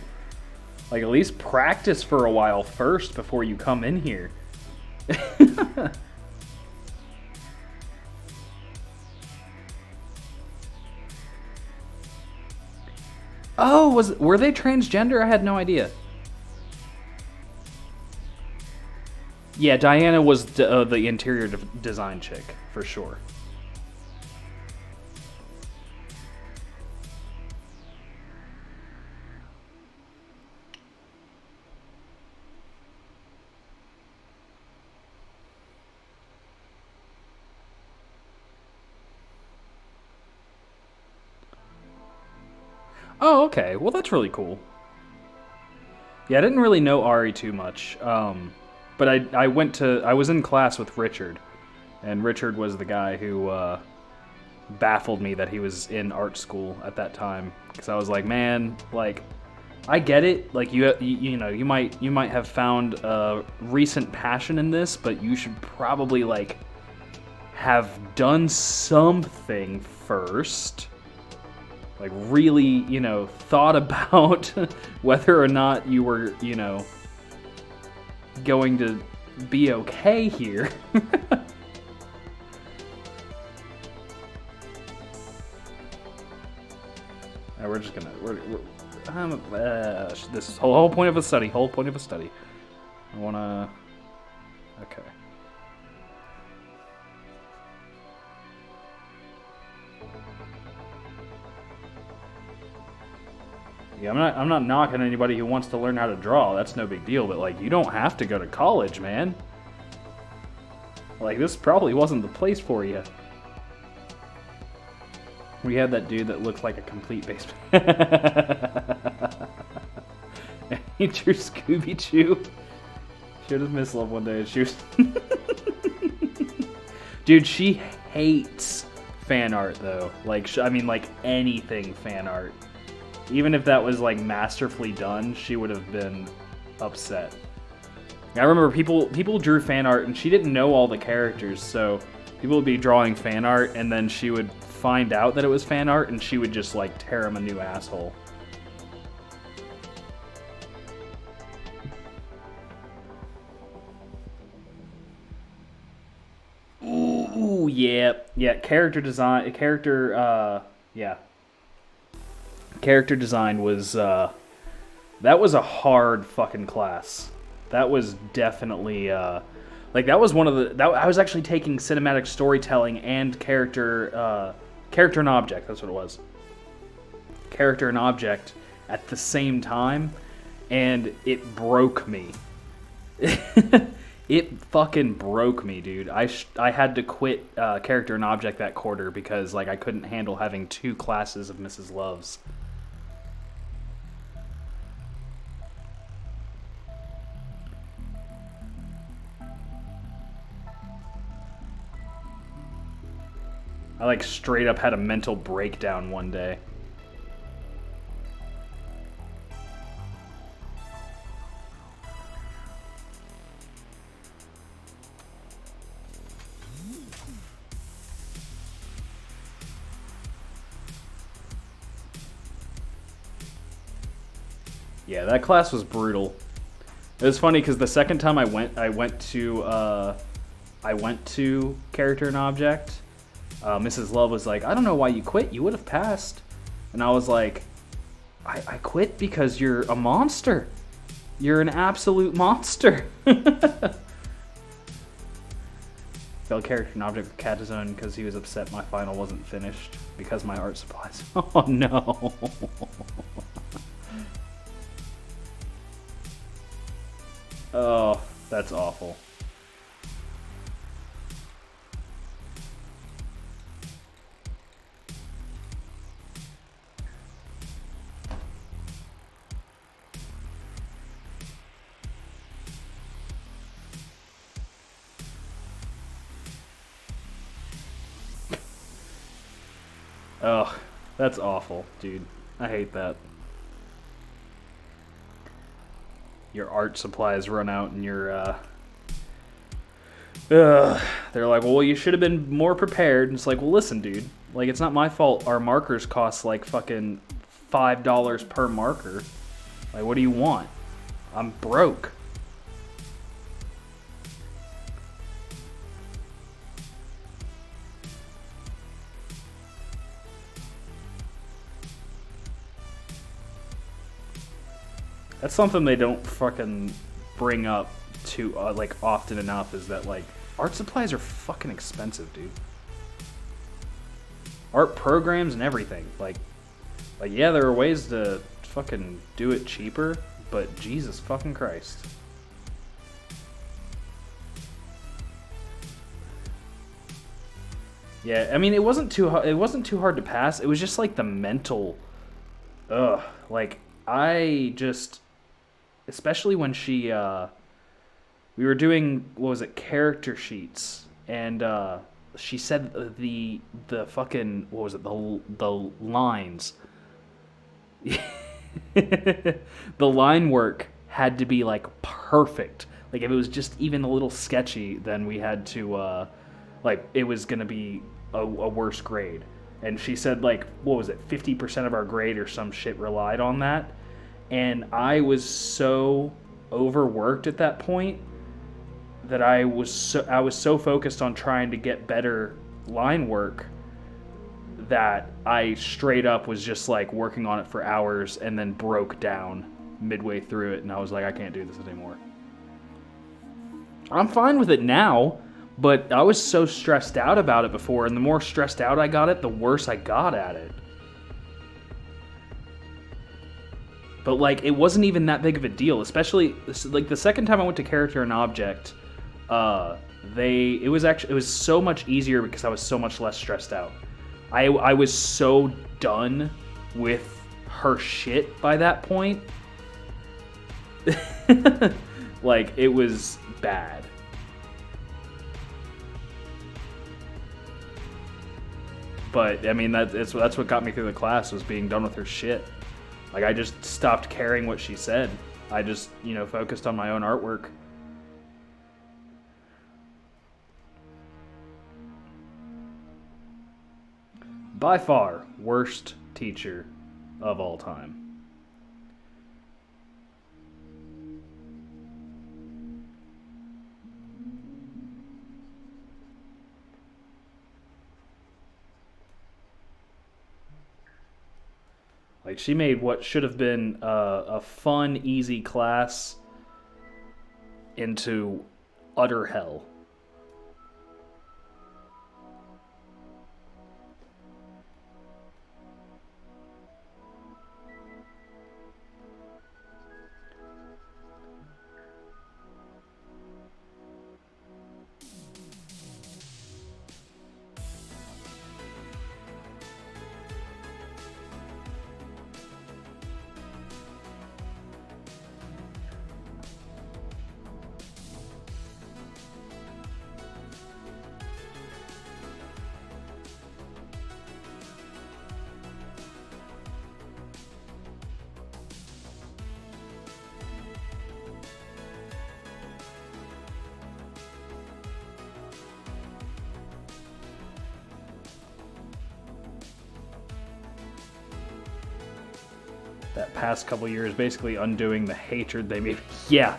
[SPEAKER 1] Like at least practice for a while first before you come in here. Oh, were they transgender? I had no idea. Yeah, Diana was the interior design chick, for sure. Oh, okay. Well, that's really cool. Yeah, I didn't really know Ari too much. But I was in class with Richard, and Richard was the guy who baffled me that he was in art school at that time, because I was like, man, like, I get it, like you know, you might have found a recent passion in this, but you should probably like have done something first, like really, you know, thought about whether or not you were, you know, going to be okay here. We're just gonna this is the whole point of a study. I wanna. Okay. Yeah, I'm not knocking anybody who wants to learn how to draw. That's no big deal. But like, you don't have to go to college, man. Like, this probably wasn't the place for you. We had that dude that looked like a complete basement. Ain't your Scooby-Choo? She had a Miss Love one day and she was... Dude, she hates fan art, though. Like, I mean, like, anything fan art. Even if that was, like, masterfully done, she would have been upset. I remember people drew fan art, and she didn't know all the characters, so people would be drawing fan art, and then she would find out that it was fan art, and she would just, like, tear him a new asshole. Ooh, yeah. Yeah, character design, yeah. Character design was, that was a hard fucking class. That was definitely, like, that was one of the, I was actually taking cinematic storytelling and character and object, that's what it was. Character and object at the same time, and it broke me. It fucking broke me, dude. I had to quit character and object that quarter because, like, I couldn't handle having 2 classes of Mrs. Loves. I, like, straight up had a mental breakdown one day. Yeah, that class was brutal. It was funny because the second time I went to character and object. Mrs. Love was like, I don't know why you quit. You would have passed. And I was like, I quit because you're a monster. You're an absolute monster. Failed character and object with Catazone because he was upset my final wasn't finished because my art supplies. Oh no. Oh, that's awful. Oh, that's awful, dude. I hate that. Your art supplies run out and they're like, well, you should have been more prepared. And it's like, well, listen, dude. Like, it's not my fault our markers cost like fucking $5 per marker. Like, what do you want? I'm broke. That's something they don't fucking bring up too like often enough, is that like art supplies are fucking expensive, dude. Art programs and everything. Like yeah, there are ways to fucking do it cheaper, but Jesus fucking Christ. Yeah, I mean it wasn't too hard to pass. It was just like the mental like I just, especially when we were doing, what was it, character sheets, and she said the fucking, what was it, the lines. The line work had to be like perfect. Like if it was just even a little sketchy, then we had to like it was gonna be a worse grade. And she said like, what was it, 50% of our grade or some shit relied on that. And I was so overworked at that point that I was so focused on trying to get better line work that I straight up was just like working on it for hours and then broke down midway through it, and I was like, I can't do this anymore. I'm fine with it now, but I was so stressed out about it before, and the more stressed out I got it, the worse I got at it. But like it wasn't even that big of a deal, especially like the second time I went to character and object, it was so much easier because I was so much less stressed out. I was so done with her shit by that point. Like it was bad. But I mean that's what got me through the class, was being done with her shit. Like I just stopped caring what she said. I just, focused on my own artwork. By far, worst teacher of all time. Like, she made what should have been a fun, easy class into utter hell. that past couple years, basically undoing the hatred they made. Yeah,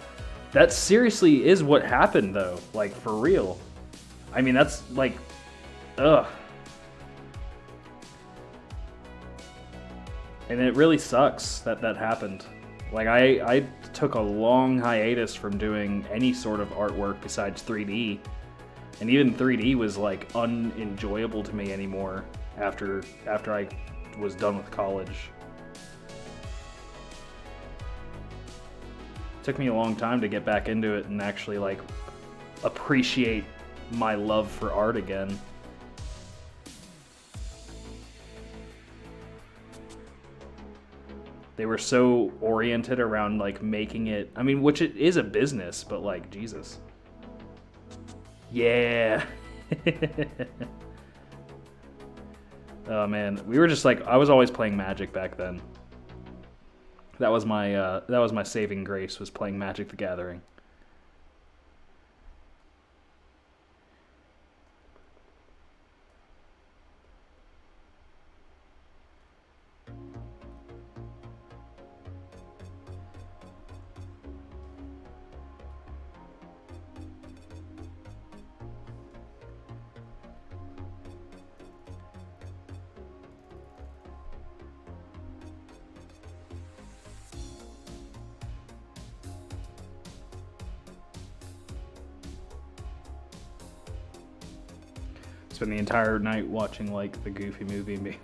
[SPEAKER 1] that seriously is what happened, though. Like, for real. I mean, that's like, ugh. And it really sucks that that happened. Like, I took a long hiatus from doing any sort of artwork besides 3D. And even 3D was, like, unenjoyable to me anymore after I was done with college. It took me a long time to get back into it and actually, like, appreciate my love for art again. They were so oriented around, like, making it, I mean, which it is a business, but, like, Jesus. Yeah. Oh man, we were just like, I was always playing Magic back then. That was my saving grace, was playing Magic the Gathering. Spend the entire night watching, like, the Goofy movie.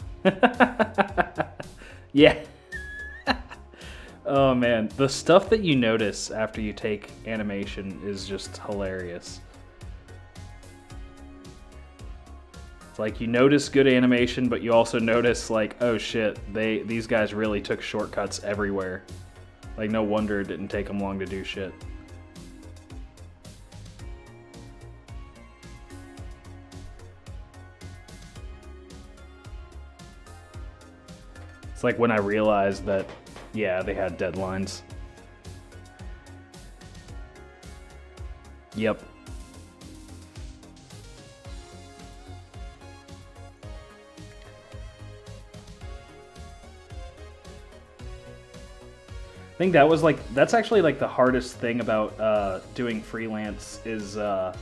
[SPEAKER 1] Yeah. Oh man, the stuff that you notice after you take animation is just hilarious. It's like you notice good animation, but you also notice, like, oh shit, these guys really took shortcuts everywhere. Like, no wonder it didn't take them long to do shit. It's like when I realized that, yeah, they had deadlines. Yep. I think that was like, that's actually like the hardest thing about doing freelance is, or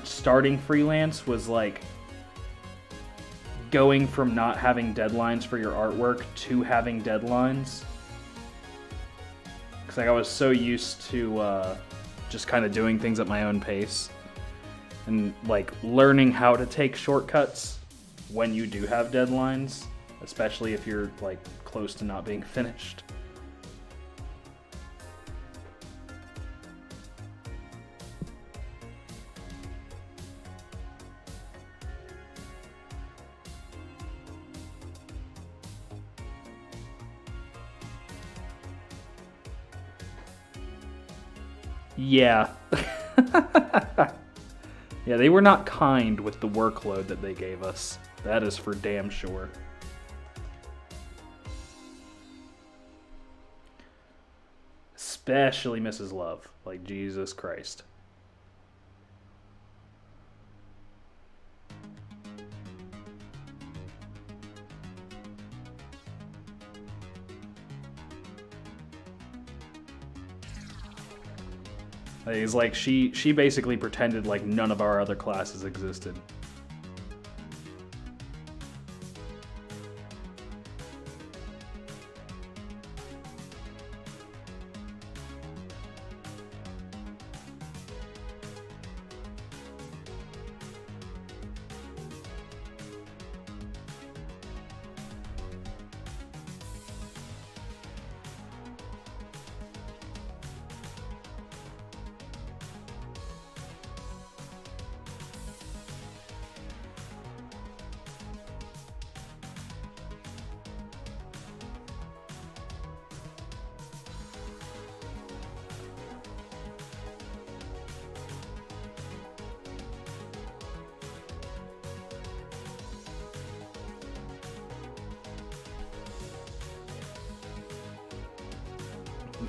[SPEAKER 1] starting freelance was like going from not having deadlines for your artwork to having deadlines. Because like I was so used to just kind of doing things at my own pace and like learning how to take shortcuts when you do have deadlines, especially if you're like close to not being finished. Yeah. Yeah, they were not kind with the workload that they gave us. That is for damn sure. Especially Mrs. Love. Like, Jesus Christ. It's like she basically pretended like none of our other classes existed.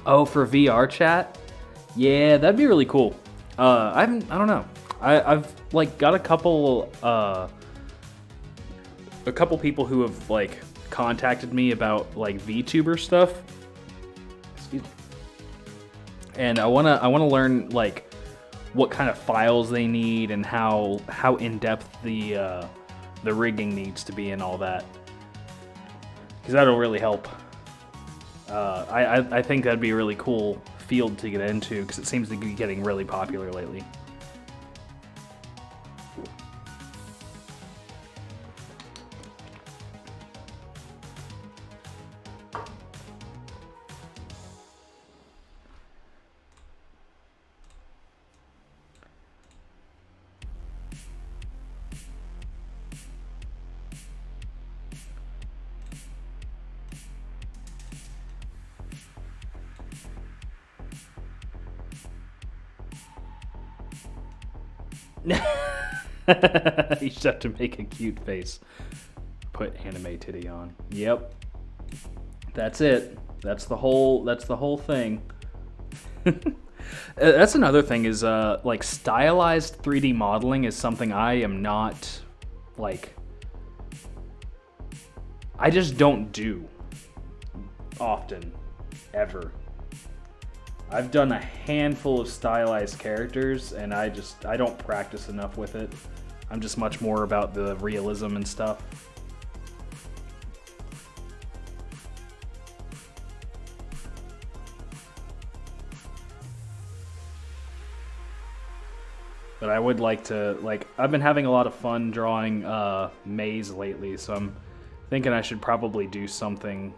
[SPEAKER 1] Oh, for VR chat? Yeah, that'd be really cool. I don't know. I've like got a couple people who have like contacted me about like VTuber stuff. Excuse me. And I wanna learn like what kind of files they need and how in depth the rigging needs to be and all that, because that'll really help. I think that'd be a really cool field to get into because it seems to be getting really popular lately. You just have to make a cute face. Put anime titty on. Yep. That's it. That's the whole thing. That's another thing is like stylized 3D modeling is something I am not like, I just don't do often, ever. I've done a handful of stylized characters and I don't practice enough with it. I'm just much more about the realism and stuff. But I would like to, like, I've been having a lot of fun drawing Maze lately, so I'm thinking I should probably do something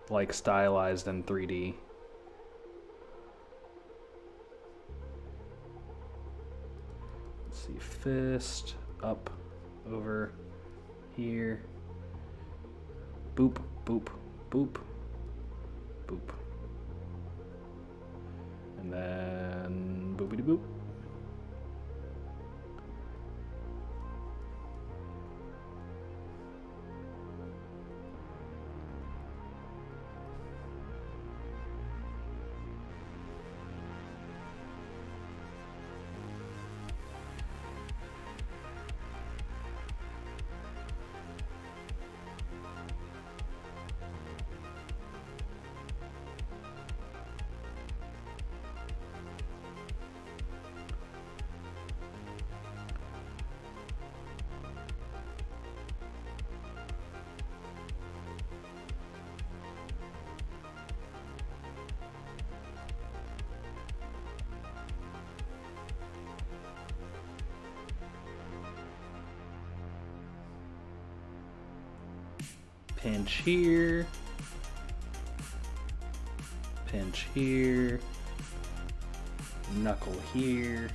[SPEAKER 1] like stylized in 3D. Let's see, fist, up, over, here, boop, boop, boop, boop. And then boopity boop. Pinch here, pinch here, knuckle here.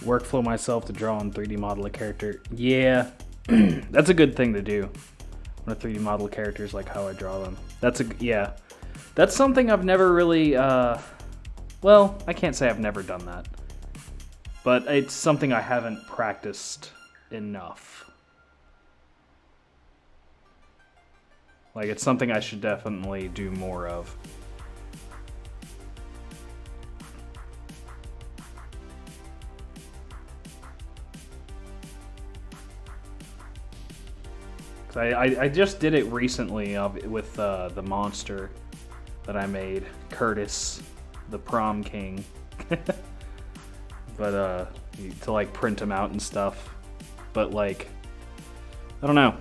[SPEAKER 1] Workflow myself to draw and 3D model a character. Yeah, that's a good thing to do. When a 3D model characters, like how I draw them. Yeah. That's something I've never really, well, I can't say I've never done that. But it's something I haven't practiced enough. Like, it's something I should definitely do more of. I just did it recently with the monster that I made, Curtis, the prom king. But to like print him out and stuff. But like, I don't know.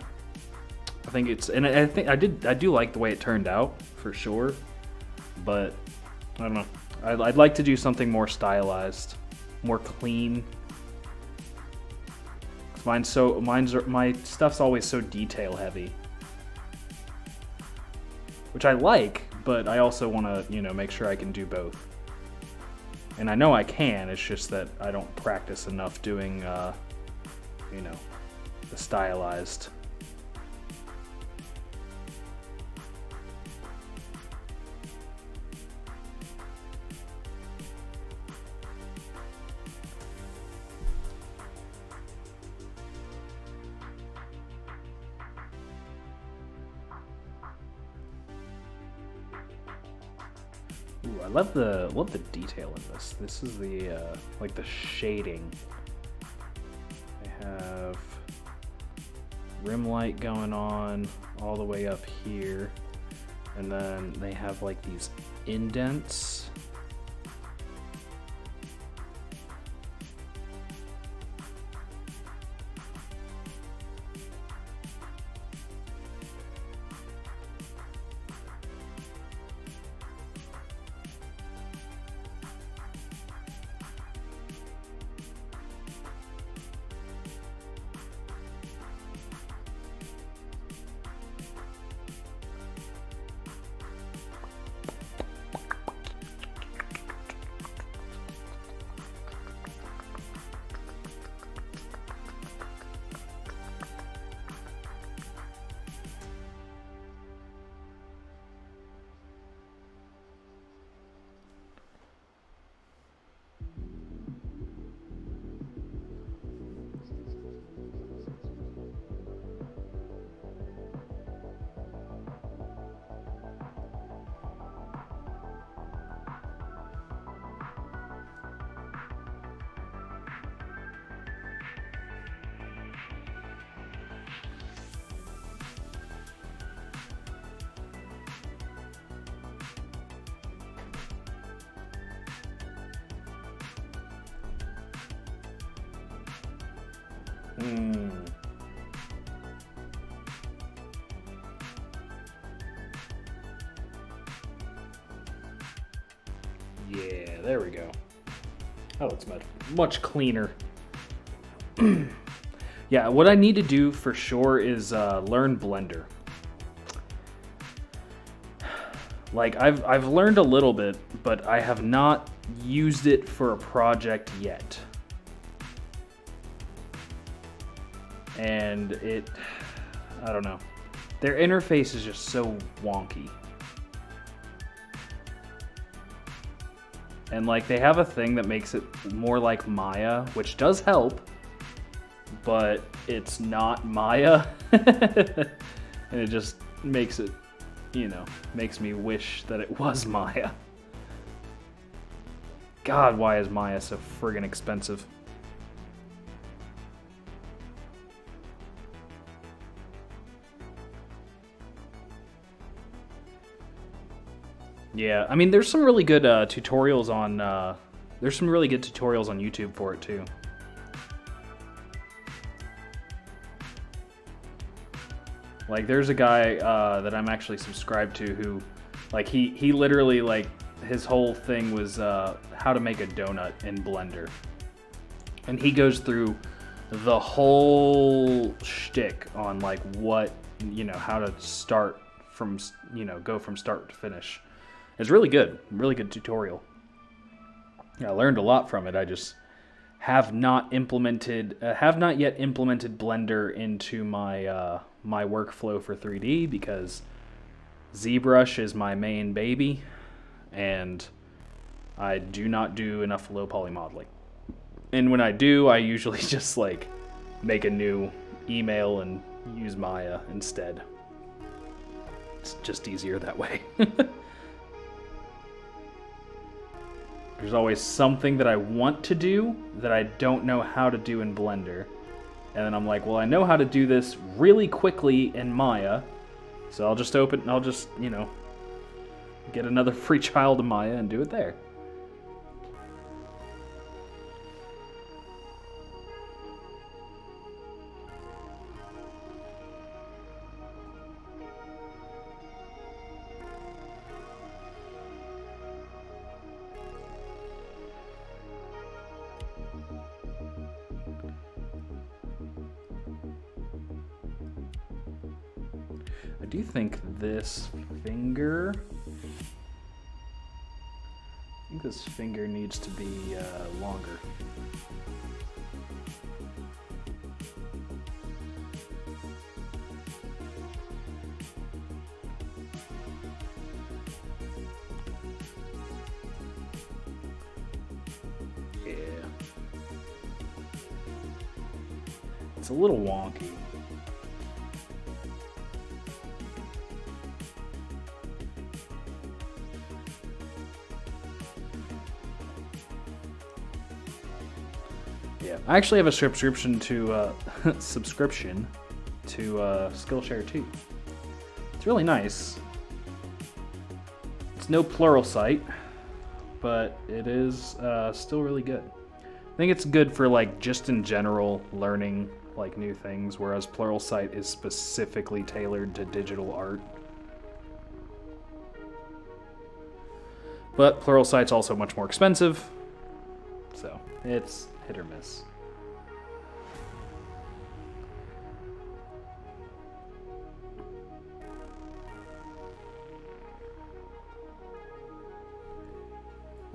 [SPEAKER 1] I think it's, and I think I do like the way it turned out for sure. But I don't know. I'd like to do something more stylized, more clean. My stuff's always so detail heavy, which I like, but I also want to, make sure I can do both. And I know I can. It's just that I don't practice enough doing, the stylized. Ooh, I love the detail in this. This is the like the shading. They have rim light going on all the way up here, and then they have like these indents. Yeah, there we go. That looks much cleaner. Yeah, what I need to do for sure is learn Blender. Like I've learned a little bit, but I have not used it for a project yet. And I don't know. Their interface is just so wonky. And like they have a thing that makes it more like Maya, which does help, but it's not Maya. And it just makes it, makes me wish that it was Maya. God, why is Maya so friggin' expensive? Yeah, I mean, there's some really good tutorials on. There's some really good tutorials on YouTube for it too. Like, there's a guy that I'm actually subscribed to who, like, he literally, like, his whole thing was how to make a donut in Blender, and he goes through the whole shtick on like what how to start from go from start to finish. It's really good tutorial. Yeah, I learned a lot from it. I just have not yet implemented Blender into my my workflow for 3D because ZBrush is my main baby, and I do not do enough low poly modeling. And when I do, I usually just like make a new email and use Maya instead. It's just easier that way. There's always something that I want to do that I don't know how to do in Blender. And then I'm like, well, I know how to do this really quickly in Maya. So I'll just get another free trial to Maya and do it there. I do think this finger needs to be longer. Yeah. It's a little wonky. Yeah, I actually have a subscription to Skillshare too. It's really nice. It's no Pluralsight, but it is still really good. I think it's good for like just in general learning like new things, whereas Pluralsight is specifically tailored to digital art. But Pluralsight's also much more expensive, so it's hit or miss.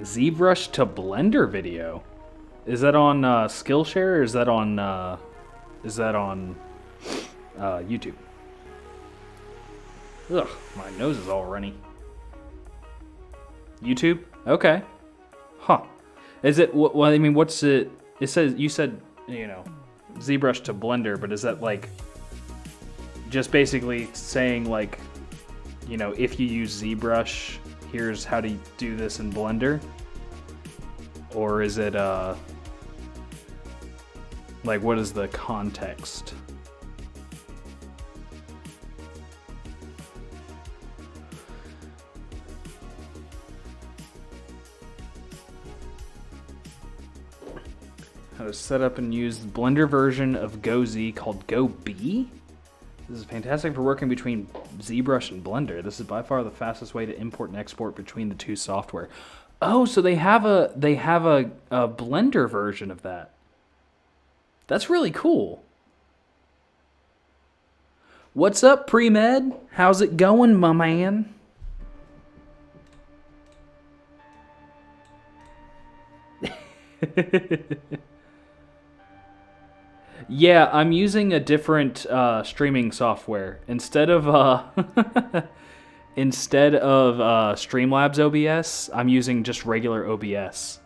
[SPEAKER 1] ZBrush to Blender video. Is that on Skillshare or is that on YouTube? Ugh, my nose is all runny. YouTube? Okay. Huh. Is it, well, I mean, what's it, it says, you said, you know, ZBrush to Blender, but is that like, just basically saying like, you know, if you use ZBrush, here's how to do this in Blender? Or is it, like, what is the context? How to set up and use the Blender version of GoZ called GoB? This is fantastic for working between ZBrush and Blender. This is by far the fastest way to import and export between the two software. Oh, so they have a Blender version of that. That's really cool. What's up, Pre-Med? How's it going, my man? Yeah, I'm using a different streaming software. Instead of Streamlabs OBS, I'm using just regular OBS.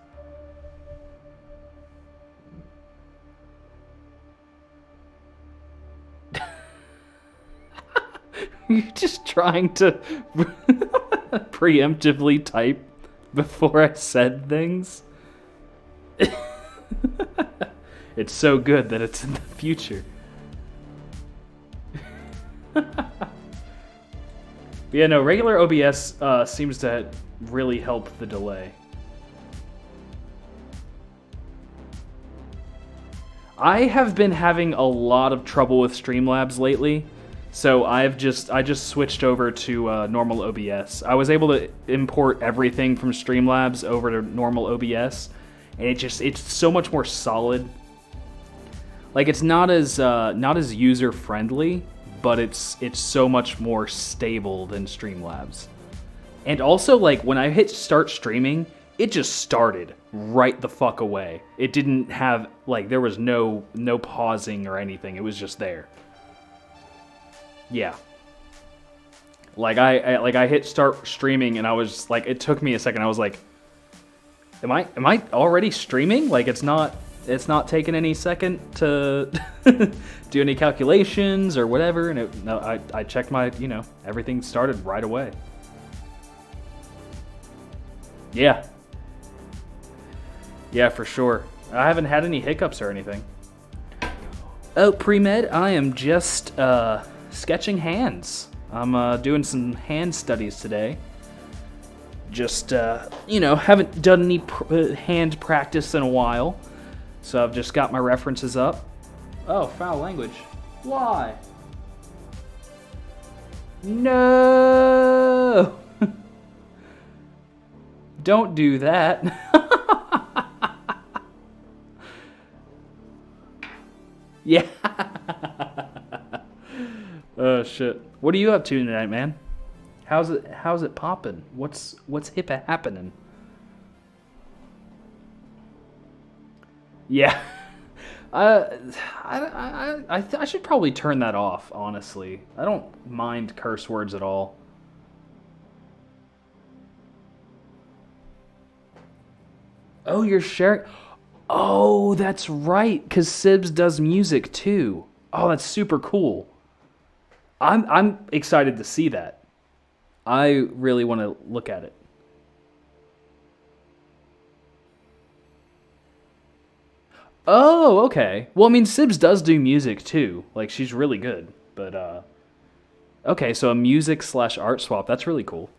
[SPEAKER 1] You're just trying to preemptively type before I said things. It's so good that it's in the future. Yeah, no, regular OBS seems to really help the delay. I have been having a lot of trouble with Streamlabs lately, so I just switched over to normal OBS. I was able to import everything from Streamlabs over to normal OBS, and it's so much more solid. Like, it's not as user friendly, but it's so much more stable than Streamlabs. And also, like, when I hit start streaming, it just started right the fuck away. It didn't have, like, there was no pausing or anything. It was just there. Yeah. Like, I hit start streaming and I was like, it took me a second. I was like, am I already streaming? Like, it's not taking any second to do any calculations or whatever. And I checked my, everything started right away. Yeah. Yeah, for sure. I haven't had any hiccups or anything. Oh, Pre-Med, I am just sketching hands. I'm doing some hand studies today. Just, haven't done any hand practice in a while. So I've just got my references up. Oh, foul language. Why? No! Don't do that. Yeah. Oh shit. What are you up to tonight, man? How's it poppin'? What's hippa happening? Yeah. I should probably turn that off, honestly. I don't mind curse words at all. Oh, you're sharing. Oh, that's right, because Sibs does music too. Oh, that's super cool. I'm excited to see that. I really want to look at it. Oh, okay. Well, I mean, Sibs does do music too. Like, she's really good. But okay, so a music slash art swap. That's really cool.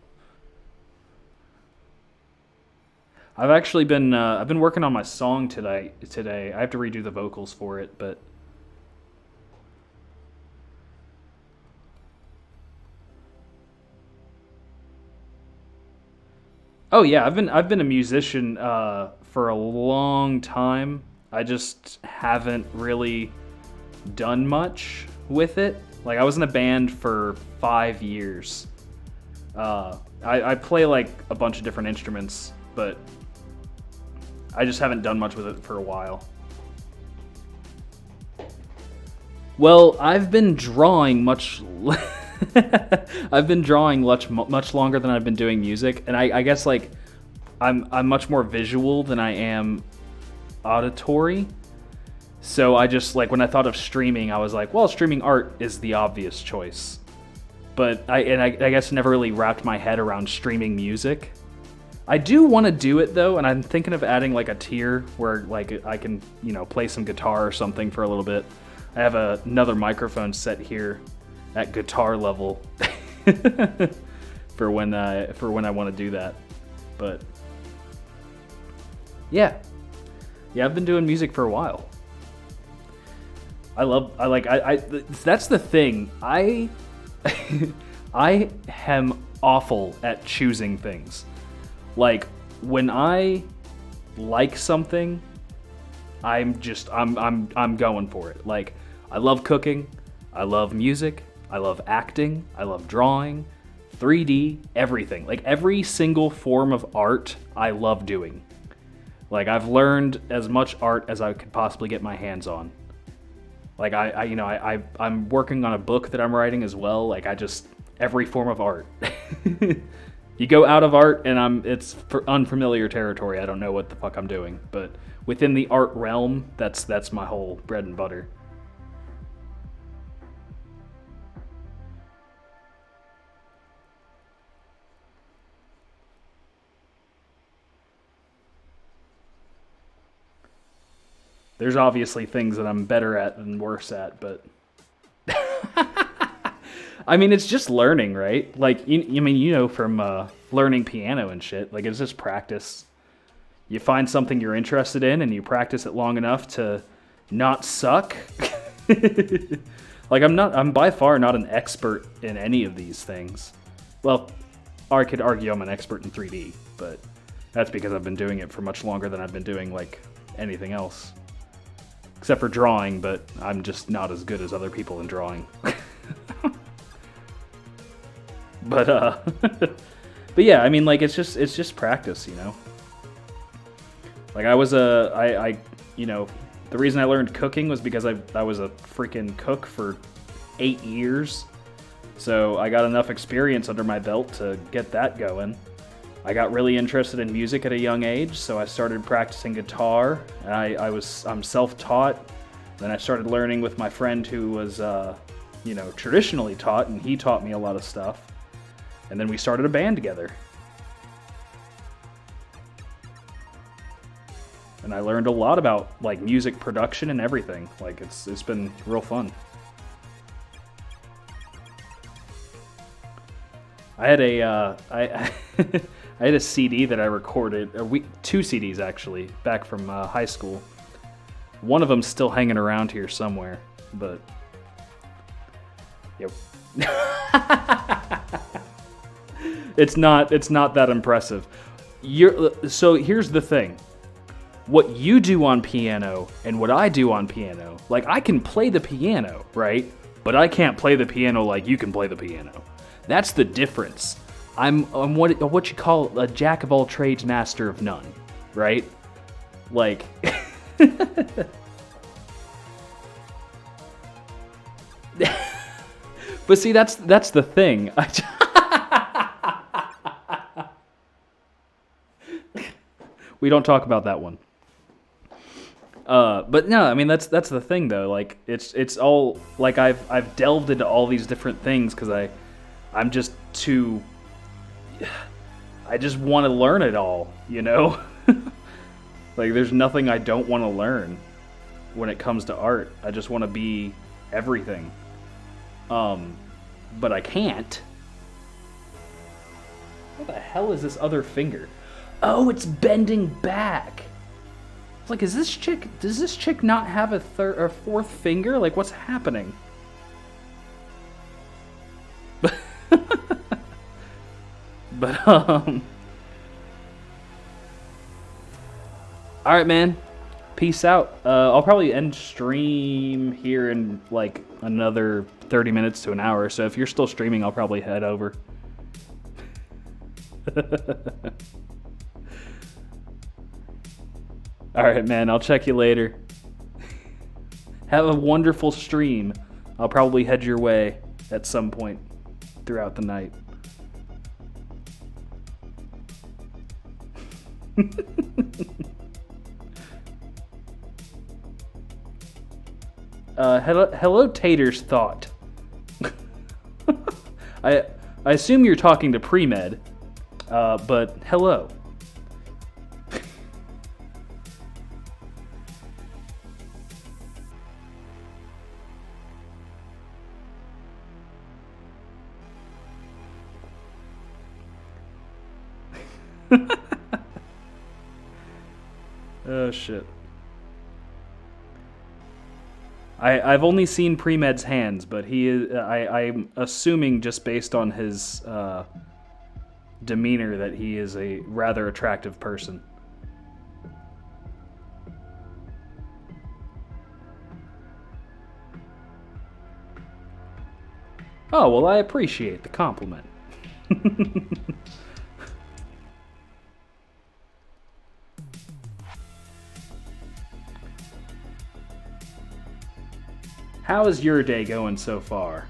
[SPEAKER 1] I've been working on my song today. Today, I have to redo the vocals for it, but oh yeah, I've been a musician for a long time. I just haven't really done much with it. Like, I was in a band for 5 years. I play like a bunch of different instruments, but I just haven't done much with it for a while. Well, I've been drawing much. I've been drawing much longer than I've been doing music, and I guess like I'm much more visual than I am auditory. So I just like when I thought of streaming, I was like, well, streaming art is the obvious choice. But I guess never really wrapped my head around streaming music. I do want to do it though, and I'm thinking of adding like a tier where like I can play some guitar or something for a little bit. I have another microphone set here at guitar level for when I want to do that. But yeah, yeah, I've been doing music for a while. That's the thing. I am awful at choosing things. Like when I like something, I'm going for it. Like I love cooking, I love music, I love acting, I love drawing, 3D, everything. Like every single form of art I love doing. Like I've learned as much art as I could possibly get my hands on. Like I'm working on a book that I'm writing as well. Like every form of art. You go out of art and it's for unfamiliar territory. I don't know what the fuck I'm doing, but within the art realm, that's my whole bread and butter. There's obviously things that I'm better at than worse at, but I mean, it's just learning, right? Like, I mean, from learning piano and shit. Like, it's just practice. You find something you're interested in, and you practice it long enough to not suck. Like, I'm by far not an expert in any of these things. Well, I could argue I'm an expert in 3D, but that's because I've been doing it for much longer than I've been doing, like, anything else. Except for drawing, but I'm just not as good as other people in drawing. But but yeah, I mean, like it's just practice, Like the reason I learned cooking was because I was a freaking cook for 8 years, so I got enough experience under my belt to get that going. I got really interested in music at a young age, so I started practicing guitar. And I'm self-taught. Then I started learning with my friend who was traditionally taught, and he taught me a lot of stuff. And then we started a band together. And I learned a lot about like music production and everything. Like it's been real fun. I had I I had a CD that I recorded, two CDs actually, back from high school. One of them's still hanging around here somewhere, but yep. It's not that impressive. So here's the thing. What you do on piano and what I do on piano, like I can play the piano, right? But I can't play the piano like you can play the piano. That's the difference. I'm what you call a jack of all trades, master of none, right? Like But see, that's the thing. We don't talk about that one. But no, I mean that's the thing though. Like it's all like I've delved into all these different things because I'm just too. I just want to learn it all, Like there's nothing I don't want to learn. when it comes to art. I just want to be everything. But I can't. What the hell is this other finger? Oh, it's bending back. It's like, does this chick not have a third or fourth finger? Like, what's happening? But, alright, man. Peace out. I'll probably end stream here in, like, another 30 minutes to an hour. So if you're still streaming, I'll probably head over. Alright, man. I'll check you later. Have a wonderful stream. I'll probably head your way at some point throughout the night. Hello, Tater's thought. I assume you're talking to Pre-Med, but hello. Oh shit. I've only seen Pre-Med's hands, but he is. I'm assuming just based on his demeanor that he is a rather attractive person. Oh, well, I appreciate the compliment. How is your day going so far?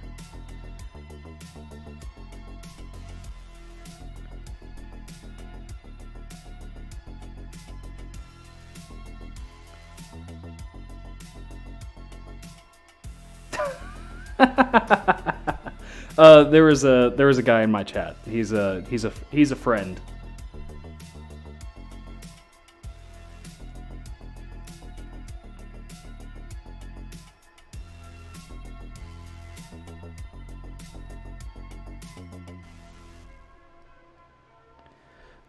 [SPEAKER 1] There was a guy in my chat. He's a friend.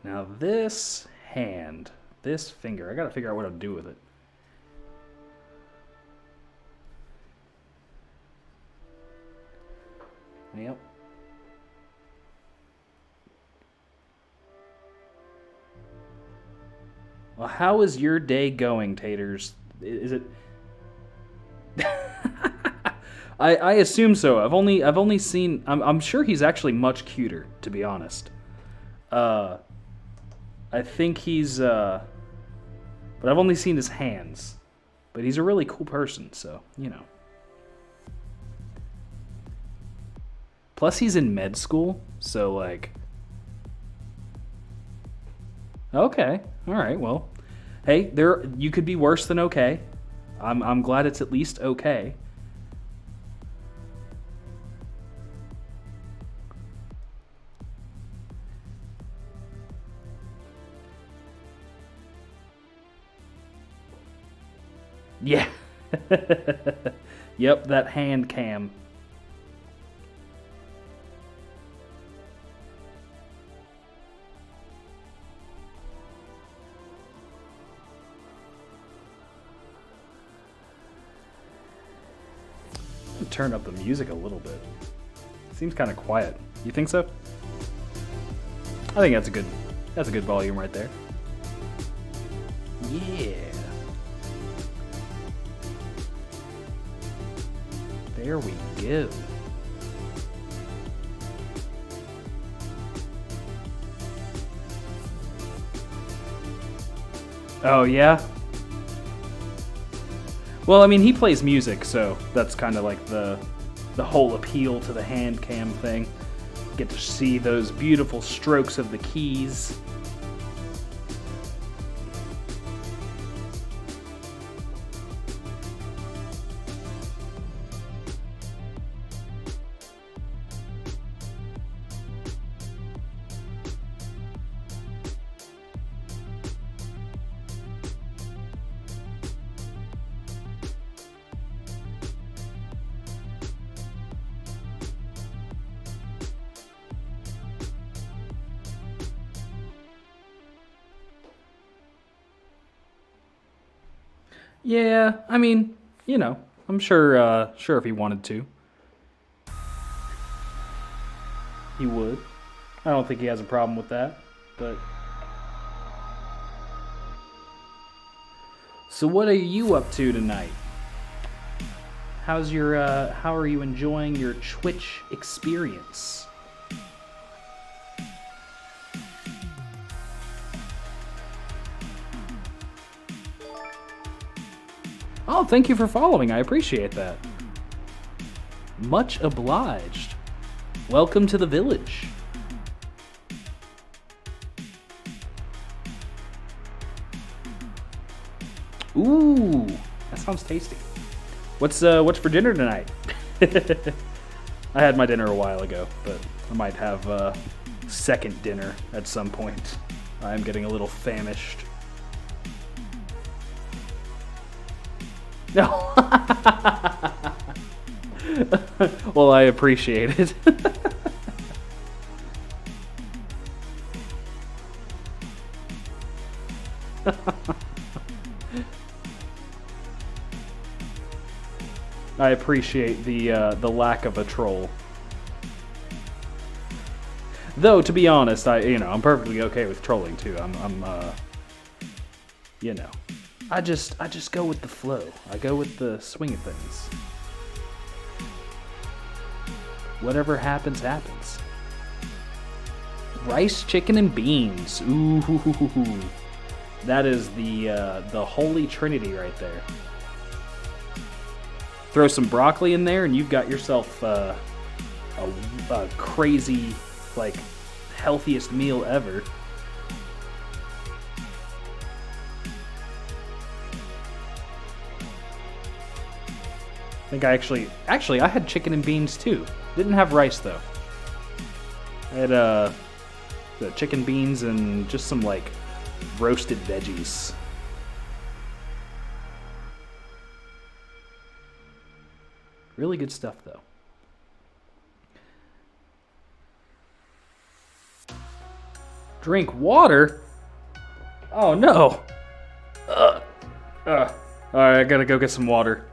[SPEAKER 1] Now this hand, this finger, I gotta figure out what to do with it. Yep. Well, how is your day going, Taters? Is it? I assume so. I've only seen. I'm sure he's actually much cuter, to be honest. I think he's. But I've only seen his hands. But he's a really cool person, so you know. Plus, he's in med school, so like. Okay, all right. Well, hey, you could be worse than okay. I'm glad it's at least okay. Yeah. Yep, that hand cam. Turn up the music a little bit. Seems kind of quiet. You think so? I think that's a good volume right there. Yeah. There we go. Oh yeah? Well, I mean, he plays music, so that's kind of like the whole appeal to the hand cam thing. Get to see those beautiful strokes of the keys. Yeah, I mean, you know, I'm sure if he wanted to, he would. I don't think he has a problem with that, but. So what are you up to tonight? How are you enjoying your Twitch experience? Oh, thank you for following. I appreciate that. Much obliged. Welcome to the village. Ooh, that sounds tasty. What's for dinner tonight? I had my dinner a while ago, but I might have second dinner at some point. I'm getting a little famished. No. Well, I appreciate it. I appreciate the lack of a troll. Though, to be honest, I'm perfectly okay with trolling too. I just go with the flow. I go with the swing of things. Whatever happens, happens. Rice, chicken, and beans. Ooh, that is the holy trinity right there. Throw some broccoli in there, and you've got yourself a crazy, like, healthiest meal ever. I think I actually I had chicken and beans too. Didn't have rice though. I had the chicken, beans, and just some like roasted veggies. Really good stuff though. Drink water? Oh no. Alright, I gotta go get some water.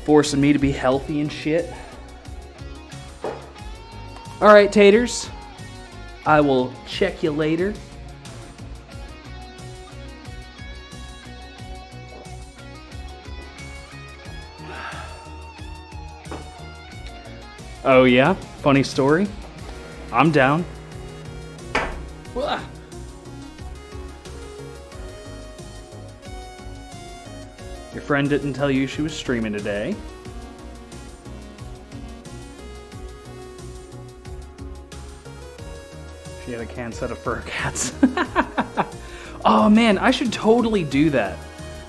[SPEAKER 1] Forcing me to be healthy and shit. Alright, taters. I will check you later. Oh yeah? Funny story? I'm down. Your friend didn't tell you she was streaming today. She had a can set of fur cats. Oh man, I should totally do that.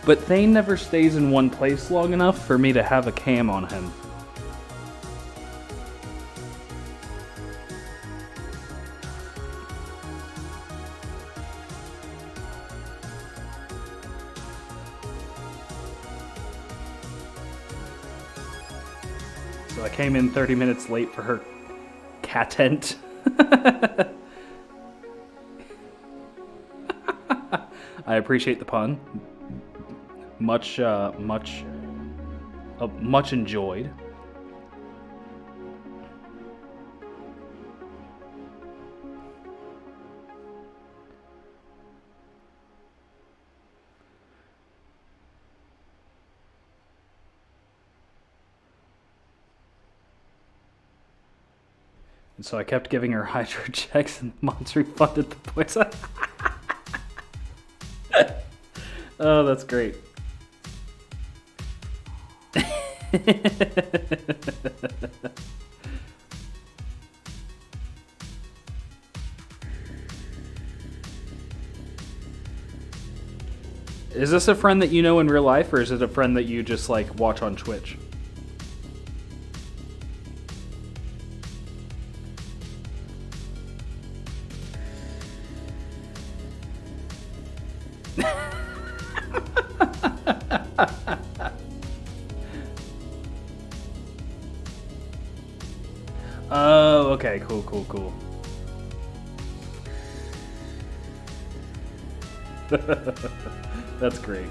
[SPEAKER 1] But Thane never stays in one place long enough for me to have a cam on him. So I came in 30 minutes late for her cat tent. I appreciate the pun. Much enjoyed. And so I kept giving her hydro checks, and the mods refunded the points. Oh, that's great. Is this a friend that you know in real life, or is it a friend that you just, like, watch on Twitch? Oh, okay, cool. That's great.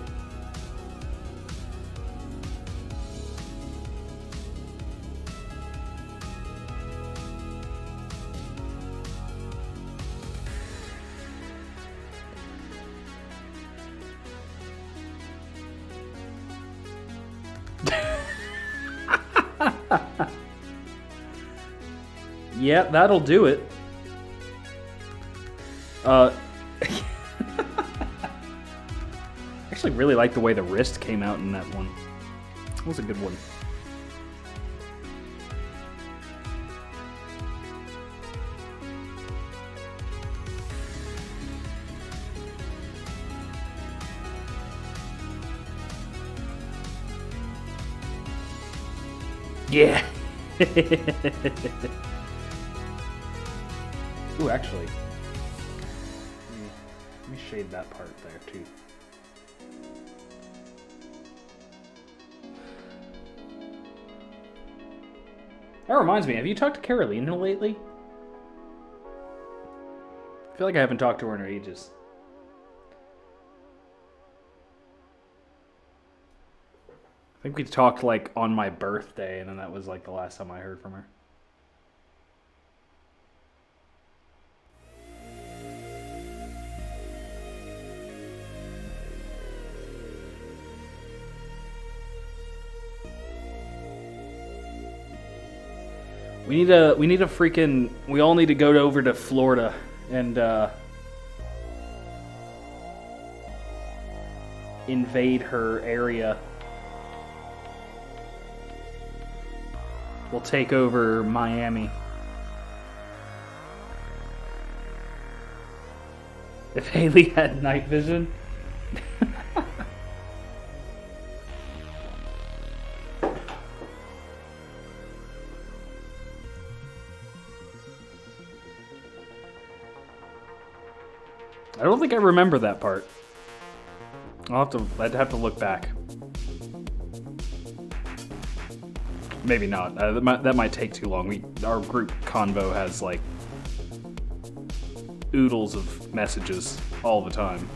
[SPEAKER 1] Yeah, that'll do it. Actually really like the way the wrist came out in that one. That was a good one. Yeah. Ooh, actually. Let me shade that part there, too. That reminds me, have you talked to Carolina lately? I feel like I haven't talked to her in ages. I think we talked, like, on my birthday, and then that was, like, the last time I heard from her. We need a freaking, we all need to go over to Florida and invade her area. We'll take over Miami. If Haley had night vision. I don't think I remember that part. I'd have to look back. Maybe not. That might take too long. Our group convo has like oodles of messages all the time.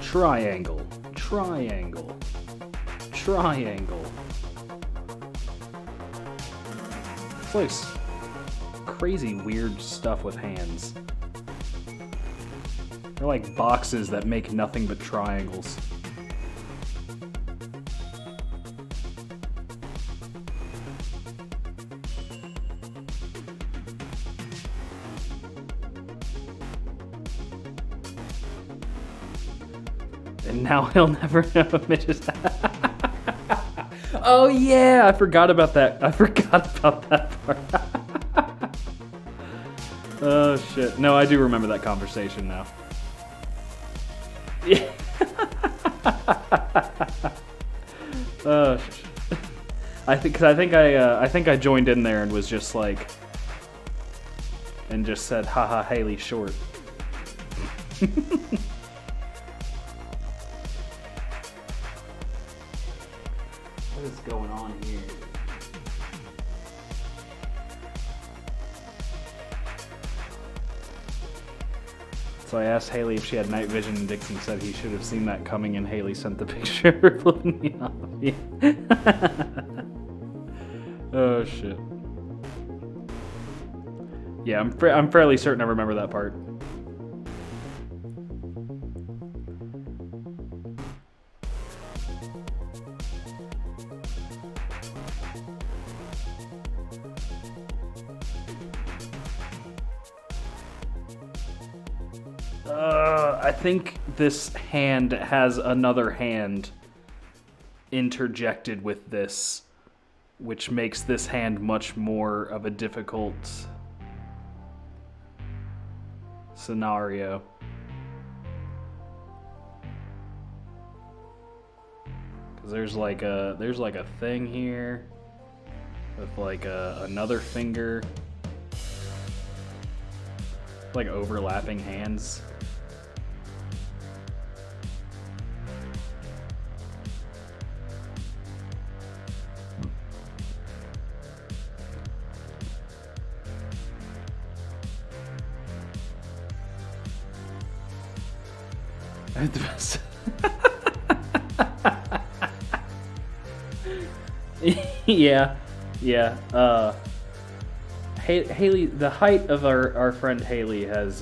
[SPEAKER 1] Triangle. Triangle. Triangle. It's like crazy weird stuff with hands. They're like boxes that make nothing but triangles. And now he'll never know if Mitch is... Oh yeah, I forgot about that. I forgot about that part. Oh shit. No, I do remember that conversation now. Yeah. Oh shit. I think I joined in there and was just like, and just said, haha, Haley short. What is going on here? So I asked Haley if she had night vision, and Dixon said he should have seen that coming, and Haley sent the picture flipping me off. Yeah. Oh shit. Yeah, I'm fairly certain I remember that part. I think this hand has another hand interjected with this, which makes this hand much more of a difficult scenario. Because there's like a thing here with like another finger, like overlapping hands. Yeah. Haley, the height of our friend Haley has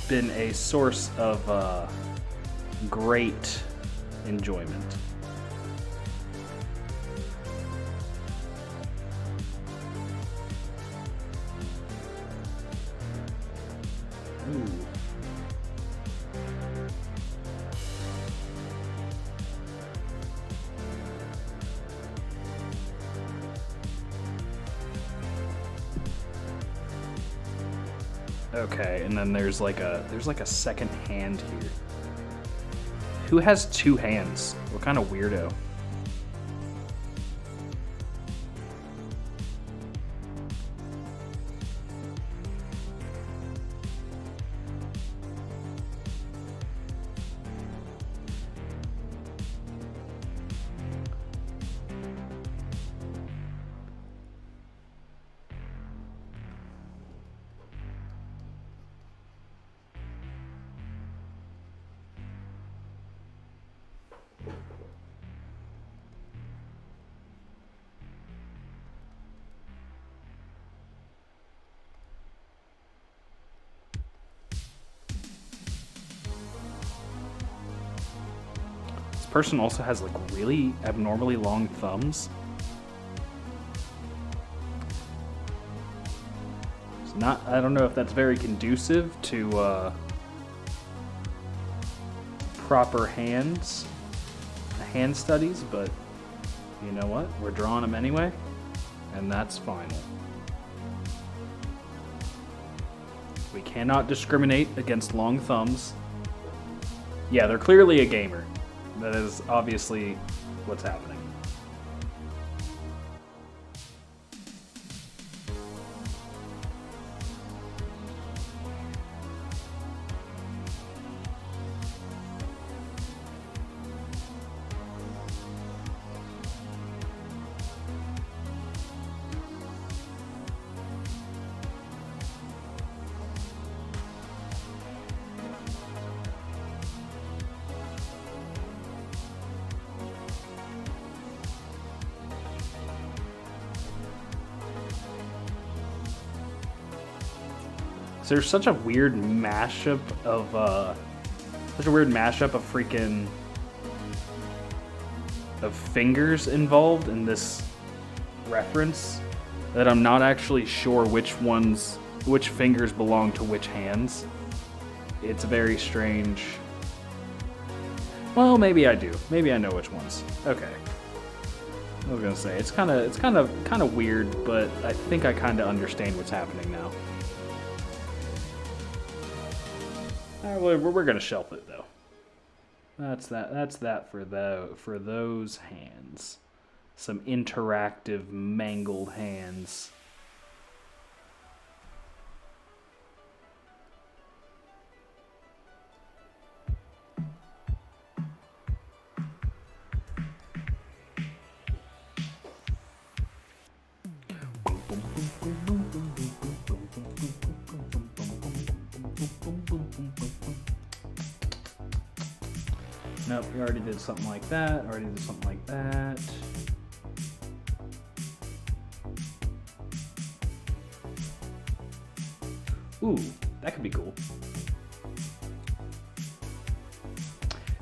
[SPEAKER 1] been a source of great enjoyment. Ooh. Okay, and then there's like a second hand here. Who has two hands? What kind of weirdo? Person also has like really abnormally long thumbs. It's not, I don't know if that's very conducive to proper hand studies, but you know what? We're drawing them anyway, and that's final. We cannot discriminate against long thumbs. Yeah, they're clearly a gamer. That is obviously what's happening. There's such a weird mashup of freaking fingers involved in this reference that I'm not actually sure which fingers belong to which hands. It's very strange. Well, maybe I do. Maybe I know which ones. Okay. I was gonna say it's kind of weird, but I think I kind of understand what's happening now. We're gonna shelf it though. That's that for those hands. Some interactive mangled hands. Nope, we already did something like that. Ooh, that could be cool.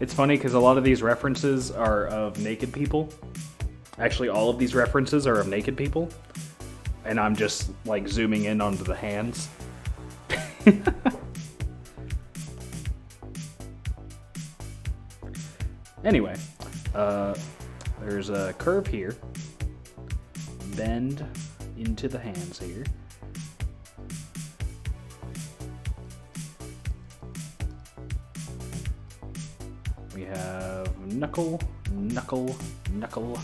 [SPEAKER 1] It's funny because a lot of these references are of naked people. Actually, all of these references are of naked people. And I'm just like zooming in onto the hands. Anyway, there's a curve here. Bend into the hands here. We have knuckle, knuckle, knuckle,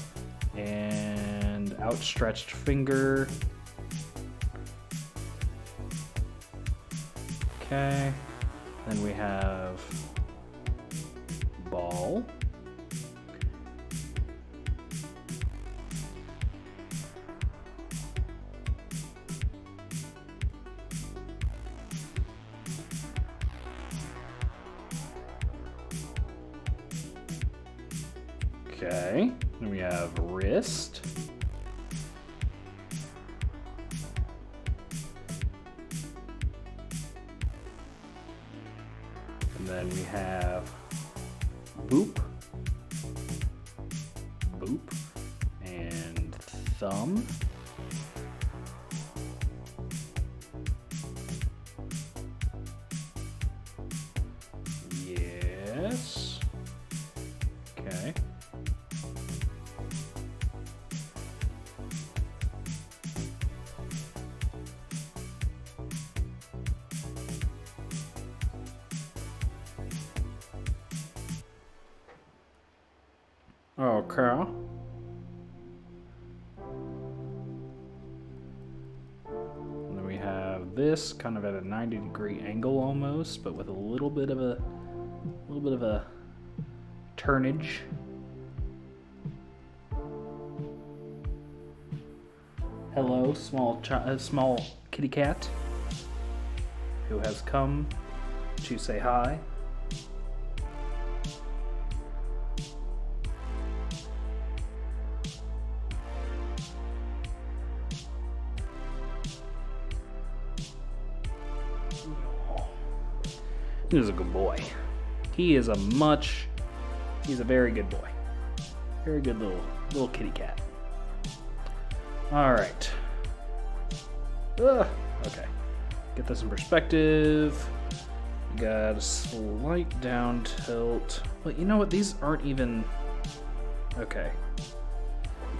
[SPEAKER 1] and outstretched finger. Okay. Then we have ball. Okay, then we have wrist. And then we have boop, boop, and thumb. Yes. Okay. Okay. And then we have this kind of at a 90-degree angle almost, but with a little bit of a turnage. Hello, small kitty cat who has come to say hi. He is a good boy. He's a very good boy. Very good little kitty cat. All right. Okay. Get this in perspective. Got a slight down tilt. But you know what? These aren't even... Okay.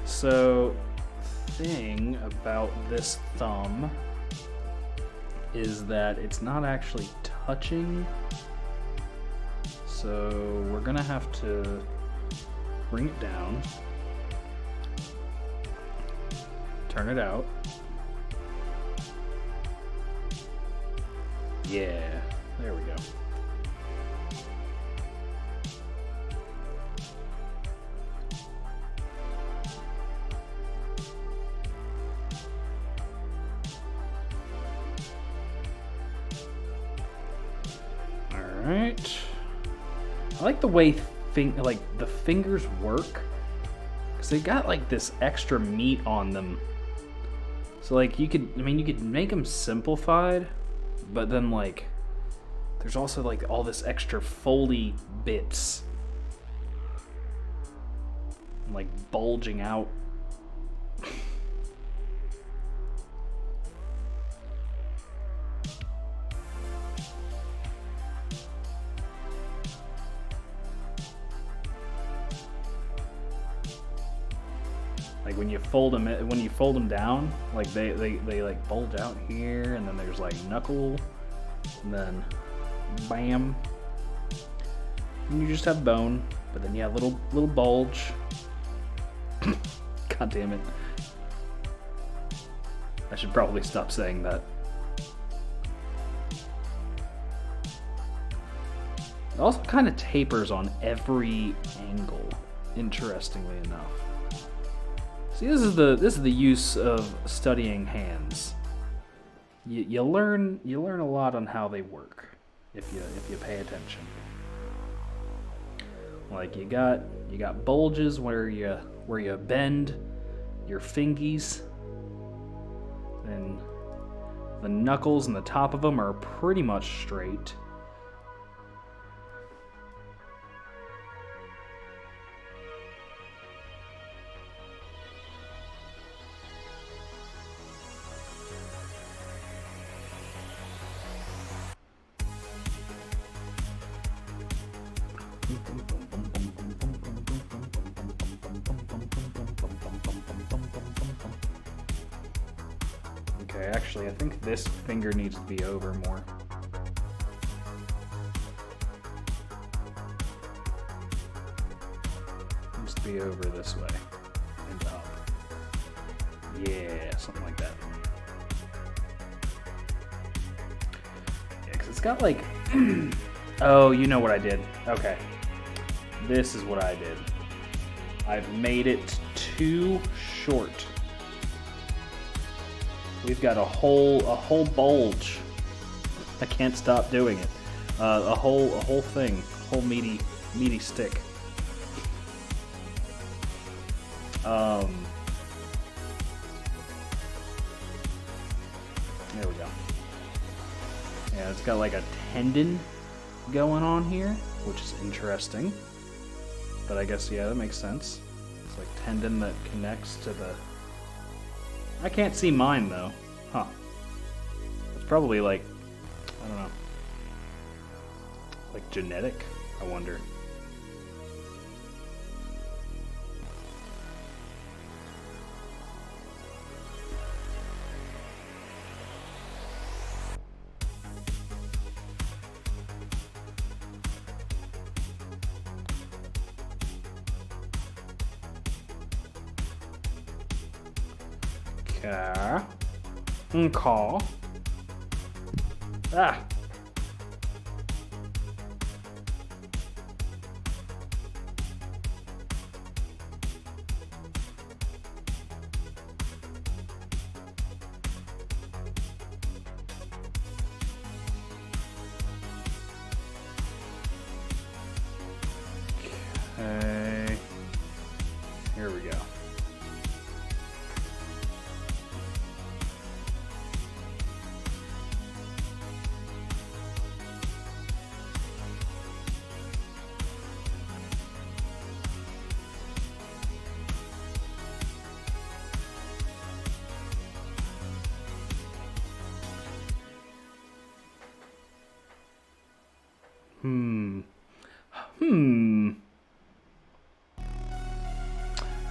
[SPEAKER 1] So, thing about this thumb is that it's not actually touching. So we're gonna have to bring it down, turn it out. Yeah, there we go. All right. I like the way the fingers work, because they got like this extra meat on them. So like you could make them simplified, but then like there's also like all this extra foldy bits, like bulging out. Like when you fold them down, like they like bulge out here, and then there's like knuckle, and then bam, and you just have bone, but then you have little bulge. God damn it! I should probably stop saying that. It also kind of tapers on every angle, interestingly enough. See, this is the use of studying hands. You learn a lot on how they work if you pay attention. Like you got bulges where you bend your fingies, and the knuckles and the top of them are pretty much straight. Okay, actually, I think this finger needs to be over more. Needs to be over this way and up. Yeah, something like that. Yeah, because it's got like... Oh, you know what I did. Okay. This is what I did. I've made it too short. We've got a whole bulge. I can't stop doing it. A whole thing, whole meaty stick. There we go. Yeah, it's got like a tendon going on here, which is interesting. But I guess, yeah, that makes sense. It's like tendon that connects to the... I can't see mine, though. Huh. It's probably like, I don't know. Like genetic, I wonder. Call. Ah. Okay. Here we go.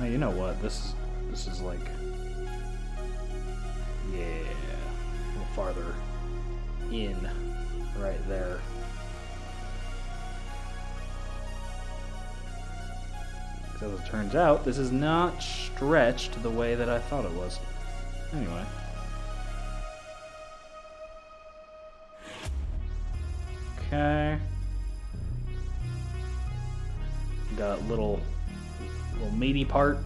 [SPEAKER 1] Oh, you know what? This is like, yeah, a little farther in, right there. Because as it turns out, this is not stretched the way that I thought it was. Anyway. Okay. Got a little meaty part.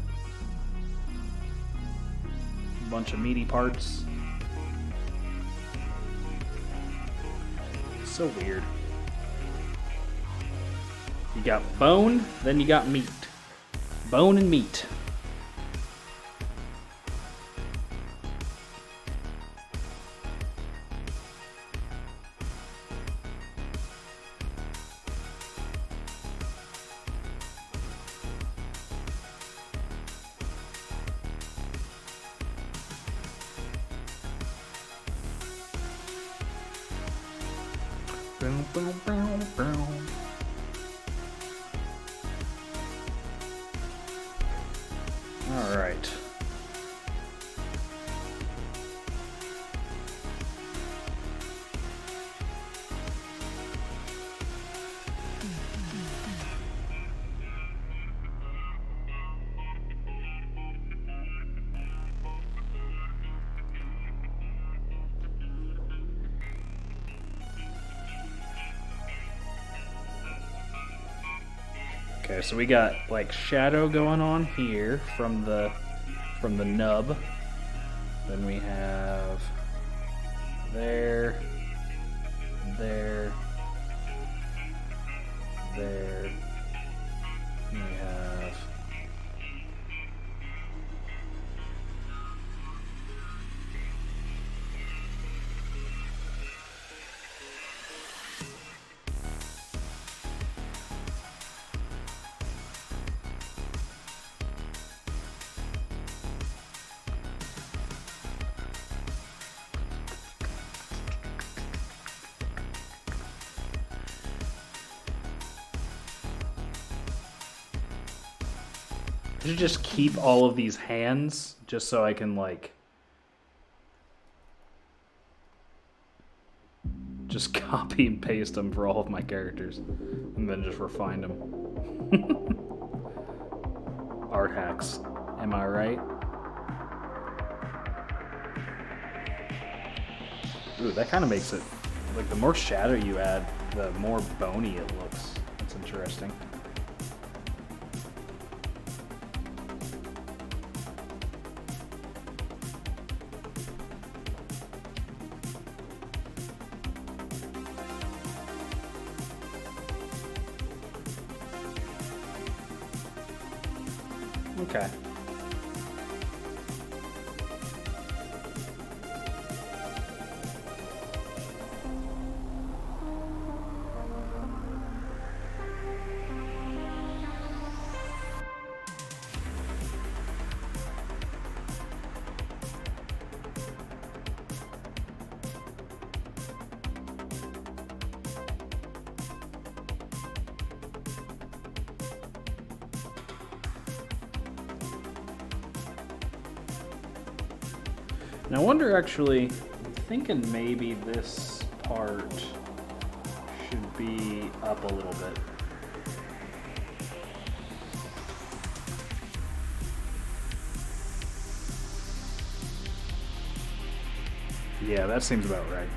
[SPEAKER 1] A bunch of meaty parts. So weird. You got bone, then you got meat. Bone and meat. Boom, boom, boom, boom. All right. Okay, so we got like shadow going on here from the nub. Then we have there, there, there. We have I should just keep all of these hands just so I can like just copy and paste them for all of my characters, and then just refine them. Art hacks, am I right? Ooh, that kind of makes it, like, the more shadow you add, the more bony it looks. That's interesting. Okay. Now I wonder, actually, I'm thinking maybe this part should be up a little bit. Yeah, that seems about right.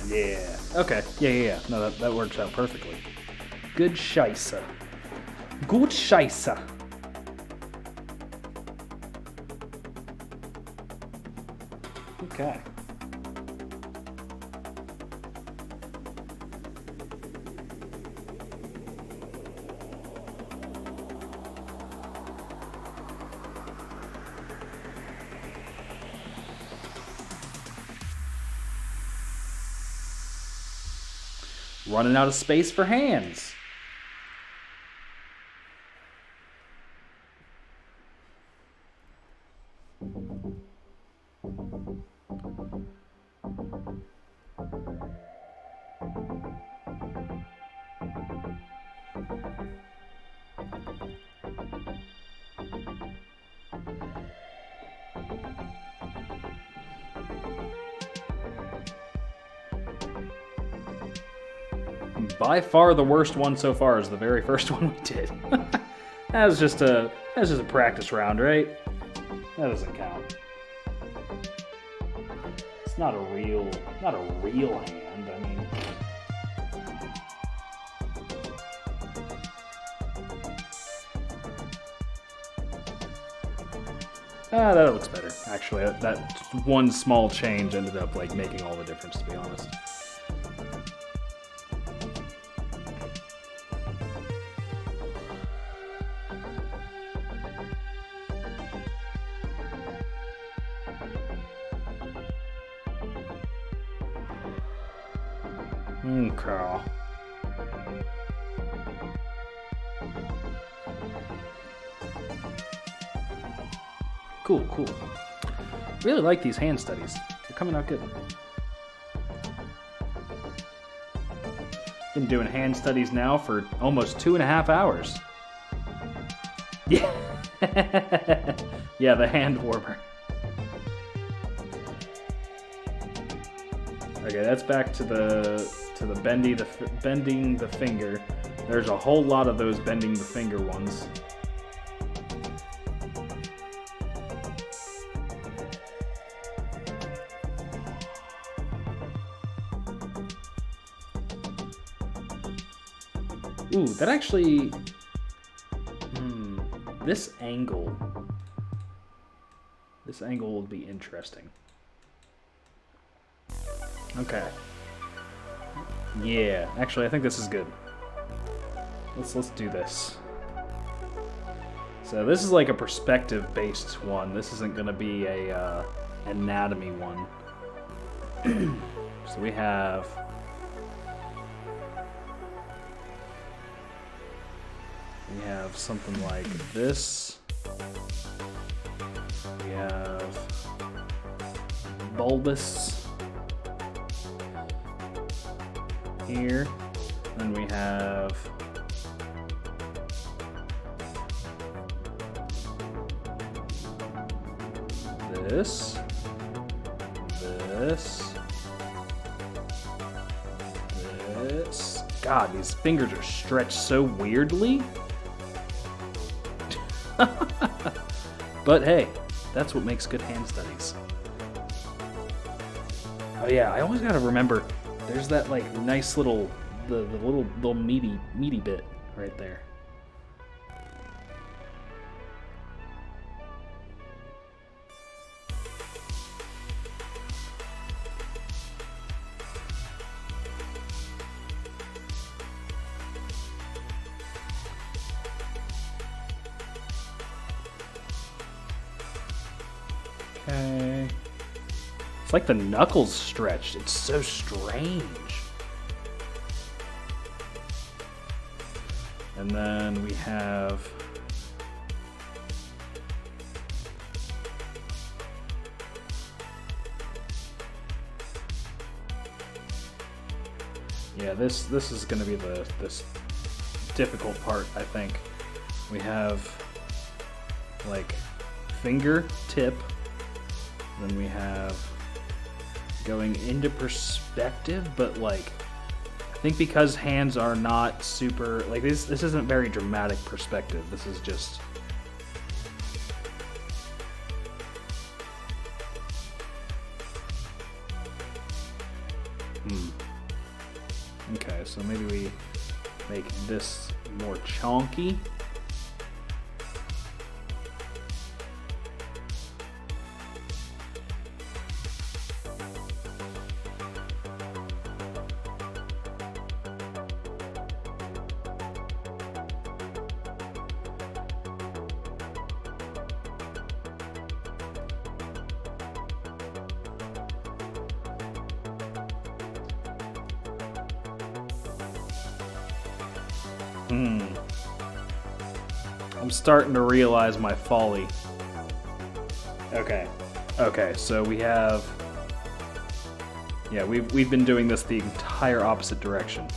[SPEAKER 1] Yeah. Okay. Yeah. No, that works out perfectly. Good scheisse. Good scheisse. Okay. Running out of space for hands. By far the worst one so far is the very first one we did. That was just a practice round, right? That doesn't count. It's not a real hand. I mean, that looks better. Actually, that one small change ended up like making all the difference, to be honest. Okay. Cool. Really like these hand studies. They're coming out good. Been doing hand studies now for almost 2.5 hours. Yeah. Yeah, the hand warmer. Okay, that's back to the bending the finger. There's a whole lot of those bending the finger ones. Ooh, that actually... This angle will be interesting. Okay. Yeah, actually, I think this is good. Let's do this. So this is like a perspective-based one. This isn't going to be a anatomy one. So we have... We have something like this. We have bulbous here. Then we have this, this. God, these fingers are stretched so weirdly. But hey, that's what makes good hand studies. Oh yeah, I always gotta remember, there's that like nice little, the little meaty bit right there. Okay. It's like the knuckles stretched. It's so strange. And then we have this is going to be this difficult part, I think. We have like finger tip. Then we have going into perspective, but like, I think because hands are not super, like this isn't very dramatic perspective. This is just, okay, so maybe we make this more chonky. I'm starting to realize my folly. Okay, so we have, we've been doing this the entire opposite direction.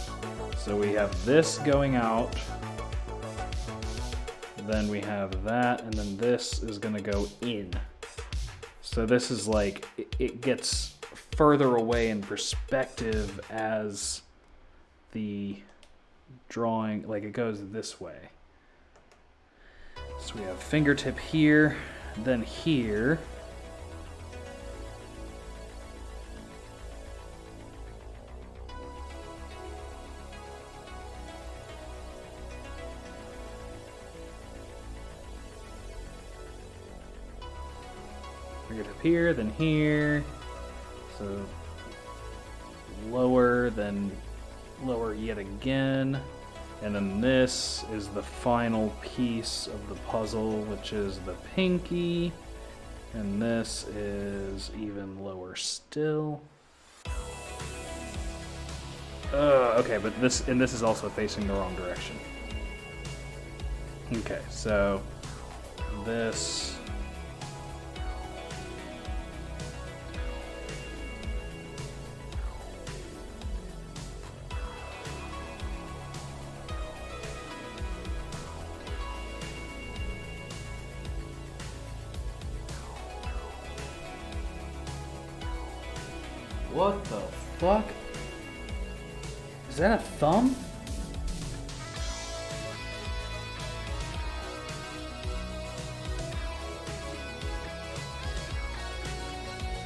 [SPEAKER 1] So we have this going out, then we have that, and then this is gonna go in. So this is like, it gets further away in perspective as the drawing, like it goes this way. So we have fingertip here, then here. Fingertip here, then here. So lower, then lower yet again. And then this is the final piece of the puzzle, which is the pinky. And this is even lower still. Okay, but this is also facing the wrong direction. Okay, so this. What the fuck? Is that a thumb?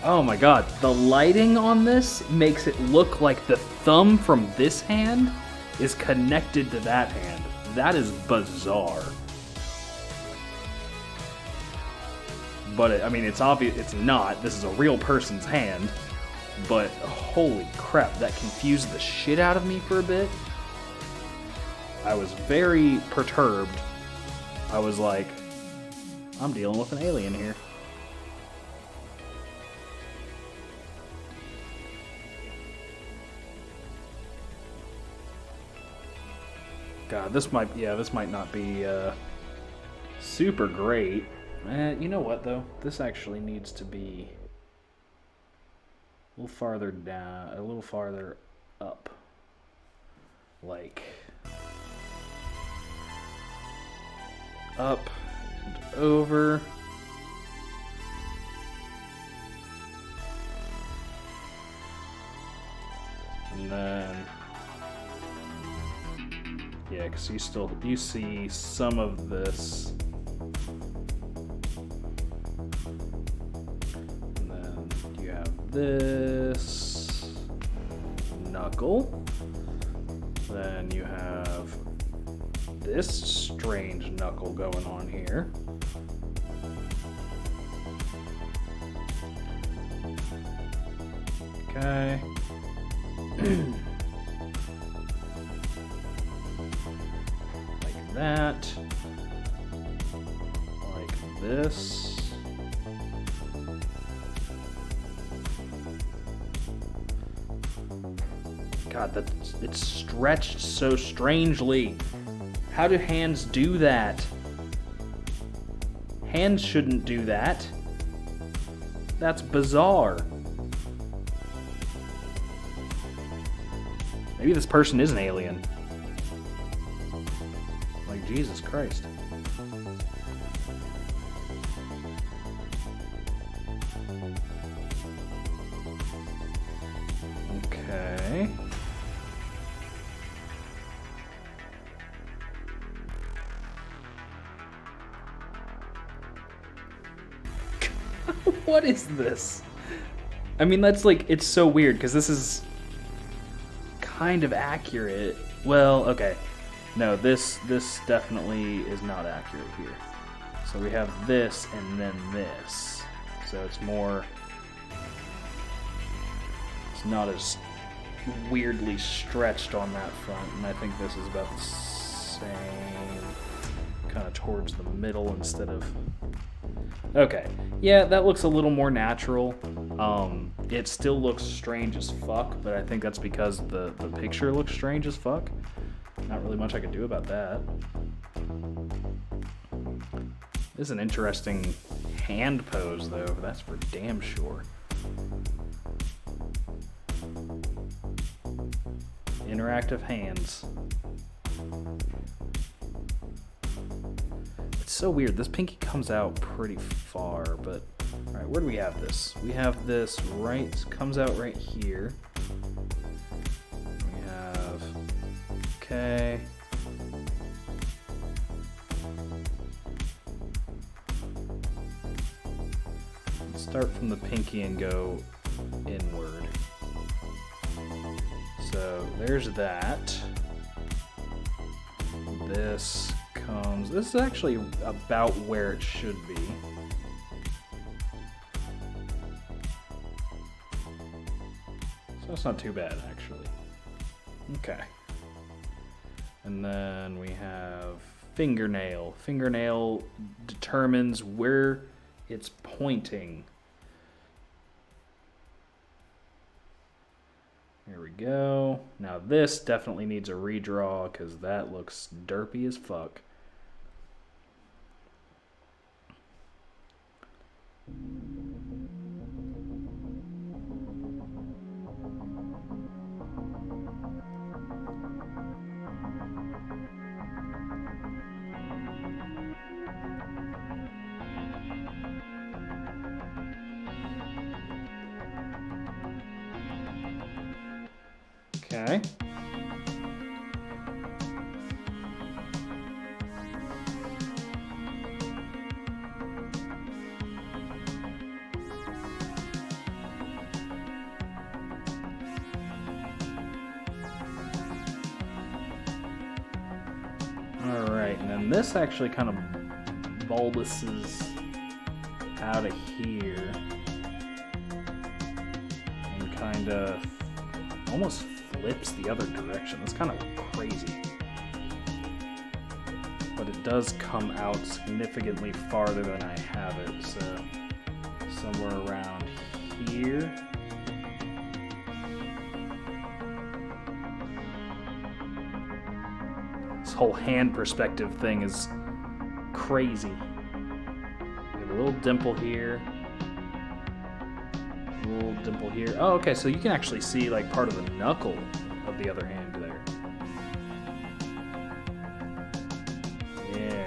[SPEAKER 1] Oh my god, the lighting on this makes it look like the thumb from this hand is connected to that hand. That is bizarre. But I mean, it's obvious it's not. This is a real person's hand. But holy crap, that confused the shit out of me for a bit. I was very perturbed. I was like, I'm dealing with an alien here. God, this might not be super great. You know what though? This actually needs to be a little farther down, a little farther up. Like up and over. And then yeah, because you see some of this. And then you have this knuckle. Then you have this strange knuckle going on here. Okay. Like that. Like this. God, it's stretched so strangely. How do hands do that? Hands shouldn't do that. That's bizarre. Maybe this person is an alien. Like, Jesus Christ. Okay. What is this? I mean, that's like, it's so weird because this is kind of accurate. Well, okay. No, this definitely is not accurate here. So we have this and then this. So it's more, it's not as weirdly stretched on that front, and I think this is about the same, kind of towards the middle instead of. Okay, yeah, that looks a little more natural. It still looks strange as fuck, but I think that's because the picture looks strange as fuck. Not really much I can do about that. This is an interesting hand pose, though. That's for damn sure. Interactive hands. It's so weird. This pinky comes out pretty far, but all right, where do we have this? We have this right, comes out right here. We have, okay. Let's start from the pinky and go inward. So there's that. This is actually about where it should be. So that's not too bad, actually. Okay. And then we have fingernail. Fingernail determines where it's pointing. Here we go. Now this definitely needs a redraw because that looks derpy as fuck. Okay. All right, and then this actually kind of bulbuses out of here and kind of almost flips the other direction. That's kind of crazy. But it does come out significantly farther than I have it, so somewhere around here. This whole hand perspective thing is crazy. We have a little dimple here. A little dimple here. Oh, okay, so you can actually see like part of the knuckle of the other hand there. Yeah.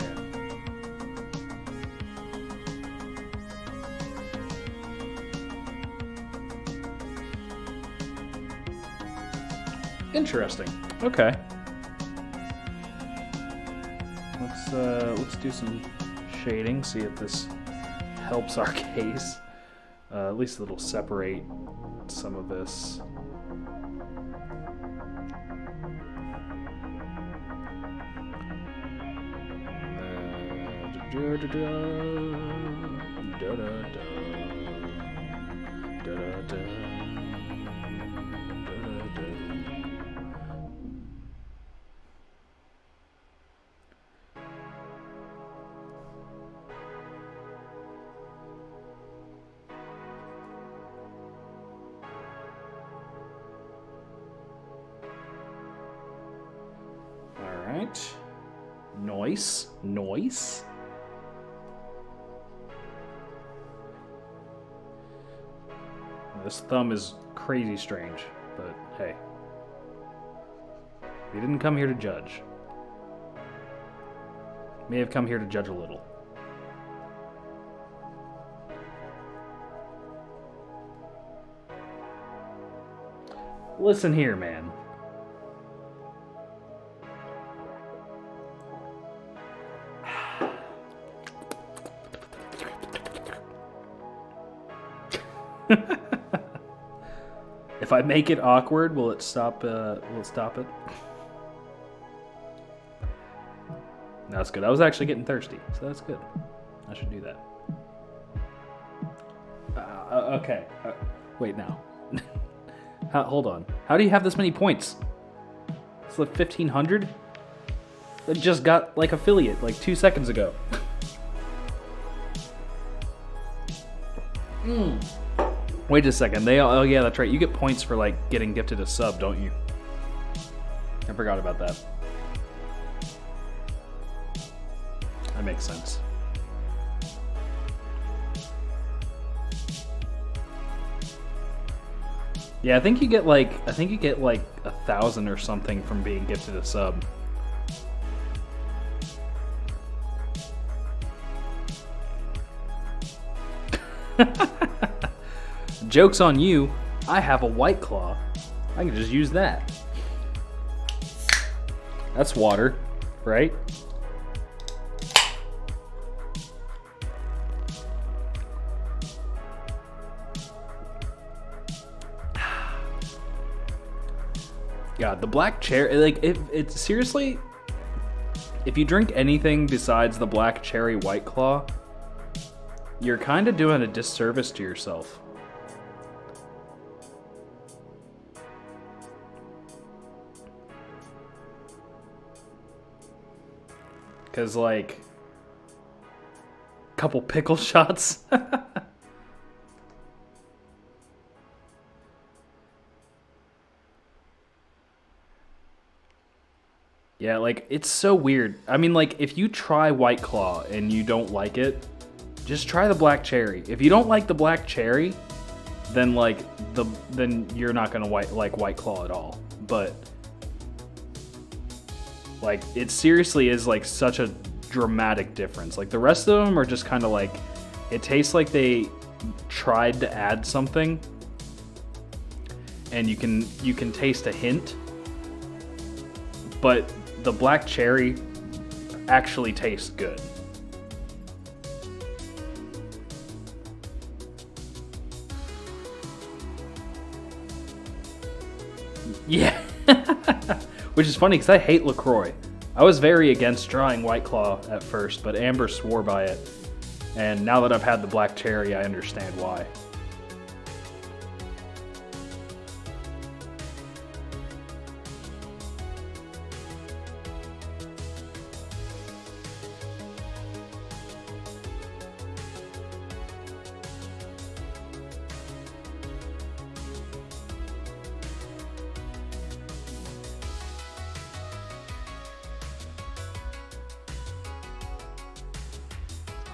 [SPEAKER 1] Interesting. Okay. Let's do some shading, see if this helps our case. At least it'll separate some of this. Alright. Nice. Nice. This thumb is crazy strange, but hey. We didn't come here to judge. May have come here to judge a little. Listen here, man. If I make it awkward, will it stop? Will it stop it? That's good. I was actually getting thirsty, so that's good. I should do that. Okay. Wait now. Hold on. How do you have this many points? It's like 1,500. It just got like affiliate like 2 seconds ago. Wait a second. Oh yeah, that's right. You get points for like getting gifted a sub, don't you? I forgot about that. That makes sense. Yeah, I think you get like 1,000 or something from being gifted a sub. Joke's on you. I have a White Claw. I can just use that. That's water, right? God, the black cherry, like, it's seriously, if you drink anything besides the black cherry White Claw, you're kind of doing a disservice to yourself. Because, like, a couple pickle shots. Yeah, like, it's so weird. I mean, like, if you try White Claw and you don't like it, just try the black cherry. If you don't like the black cherry, then, like, then you're not gonna like White Claw at all. But, like, it seriously is, like, such a dramatic difference. Like, the rest of them are just kind of like, it tastes like they tried to add something, and you can taste a hint, but the black cherry actually tastes good. Yeah. Which is funny because I hate LaCroix. I was very against trying White Claw at first, but Amber swore by it. And now that I've had the black cherry, I understand why.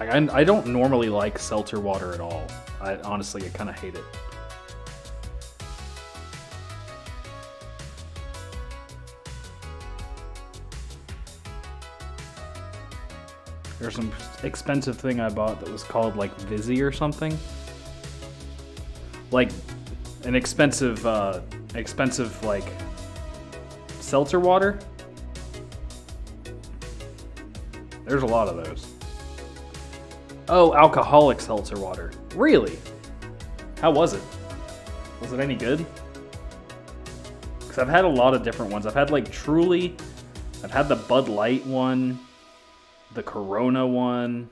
[SPEAKER 1] Like, I don't normally like seltzer water at all. I honestly kind of hate it. There's some expensive thing I bought that was called like Vizzy or something. Like an expensive like seltzer water. There's a lot of those. Oh, alcoholic seltzer water. Really? How was it? Was it any good? Because I've had a lot of different ones. I've had like Truly. I've had the Bud Light one. The Corona one.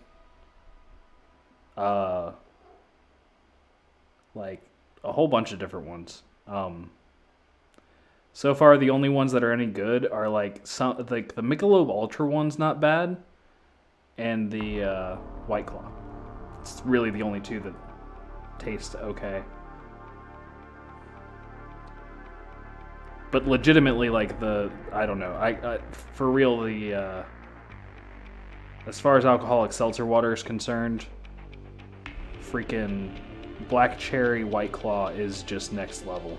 [SPEAKER 1] Like a whole bunch of different ones. So far, the only ones that are any good are like the Michelob Ultra one's not bad, and the White Claw. It's really the only two that taste okay. But legitimately, like I don't know. I for real, as far as alcoholic seltzer water is concerned, freaking Black Cherry White Claw is just next level.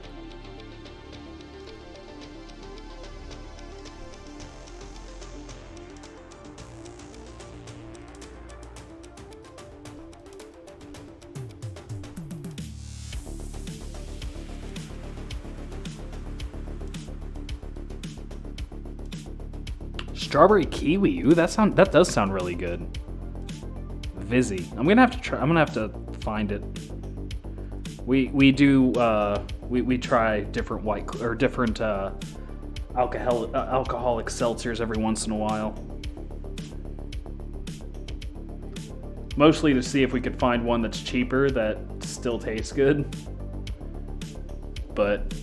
[SPEAKER 1] Strawberry kiwi. Ooh, that does sound really good. Vizzy. I'm gonna have to try. I'm gonna have to find it. We try different different alcoholic seltzers every once in a while. Mostly to see if we could find one that's cheaper that still tastes good. But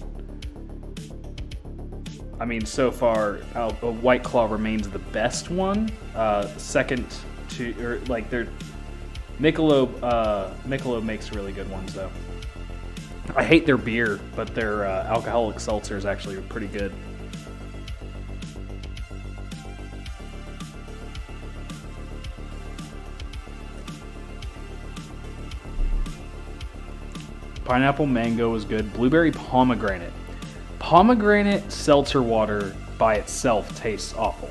[SPEAKER 1] I mean, so far, White Claw remains the best one. Second to, or like, Michelob makes really good ones though. I hate their beer, but their alcoholic seltzer is actually pretty good. Pineapple mango is good. Blueberry pomegranate. Pomegranate seltzer water by itself tastes awful.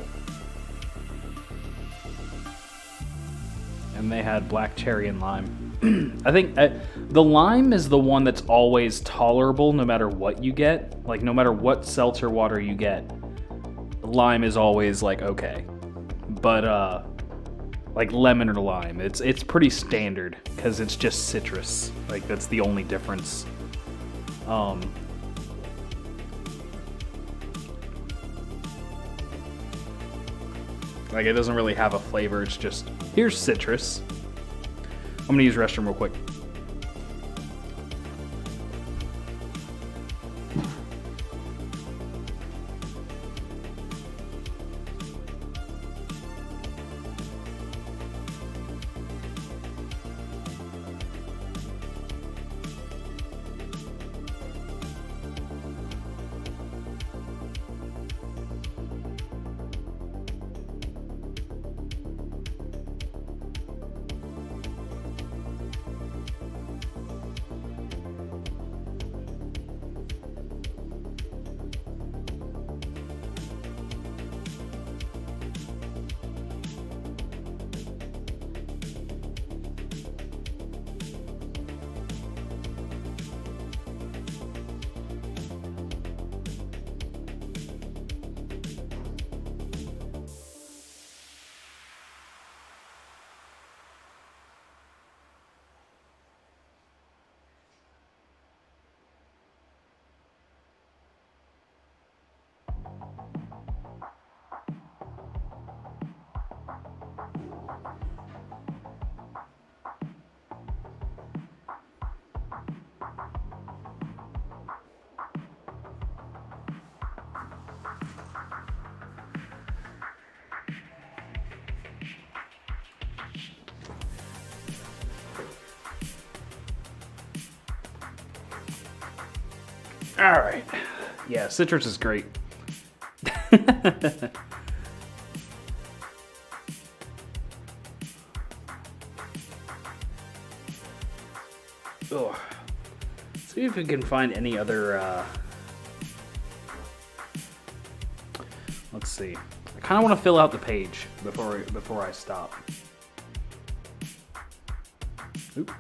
[SPEAKER 1] And they had black cherry and lime. I think the lime is the one that's always tolerable no matter what you get. Like, no matter what seltzer water you get, lime is always, like, okay. But, like, lemon or lime, it's pretty standard because it's just citrus. Like, that's the only difference. Like, it doesn't really have a flavor, it's just, here's citrus. I'm gonna use the restroom real quick. All right. Yeah, citrus is great. Ugh. See if we can find any other, let's see. I kind of want to fill out the page before I stop. Oop.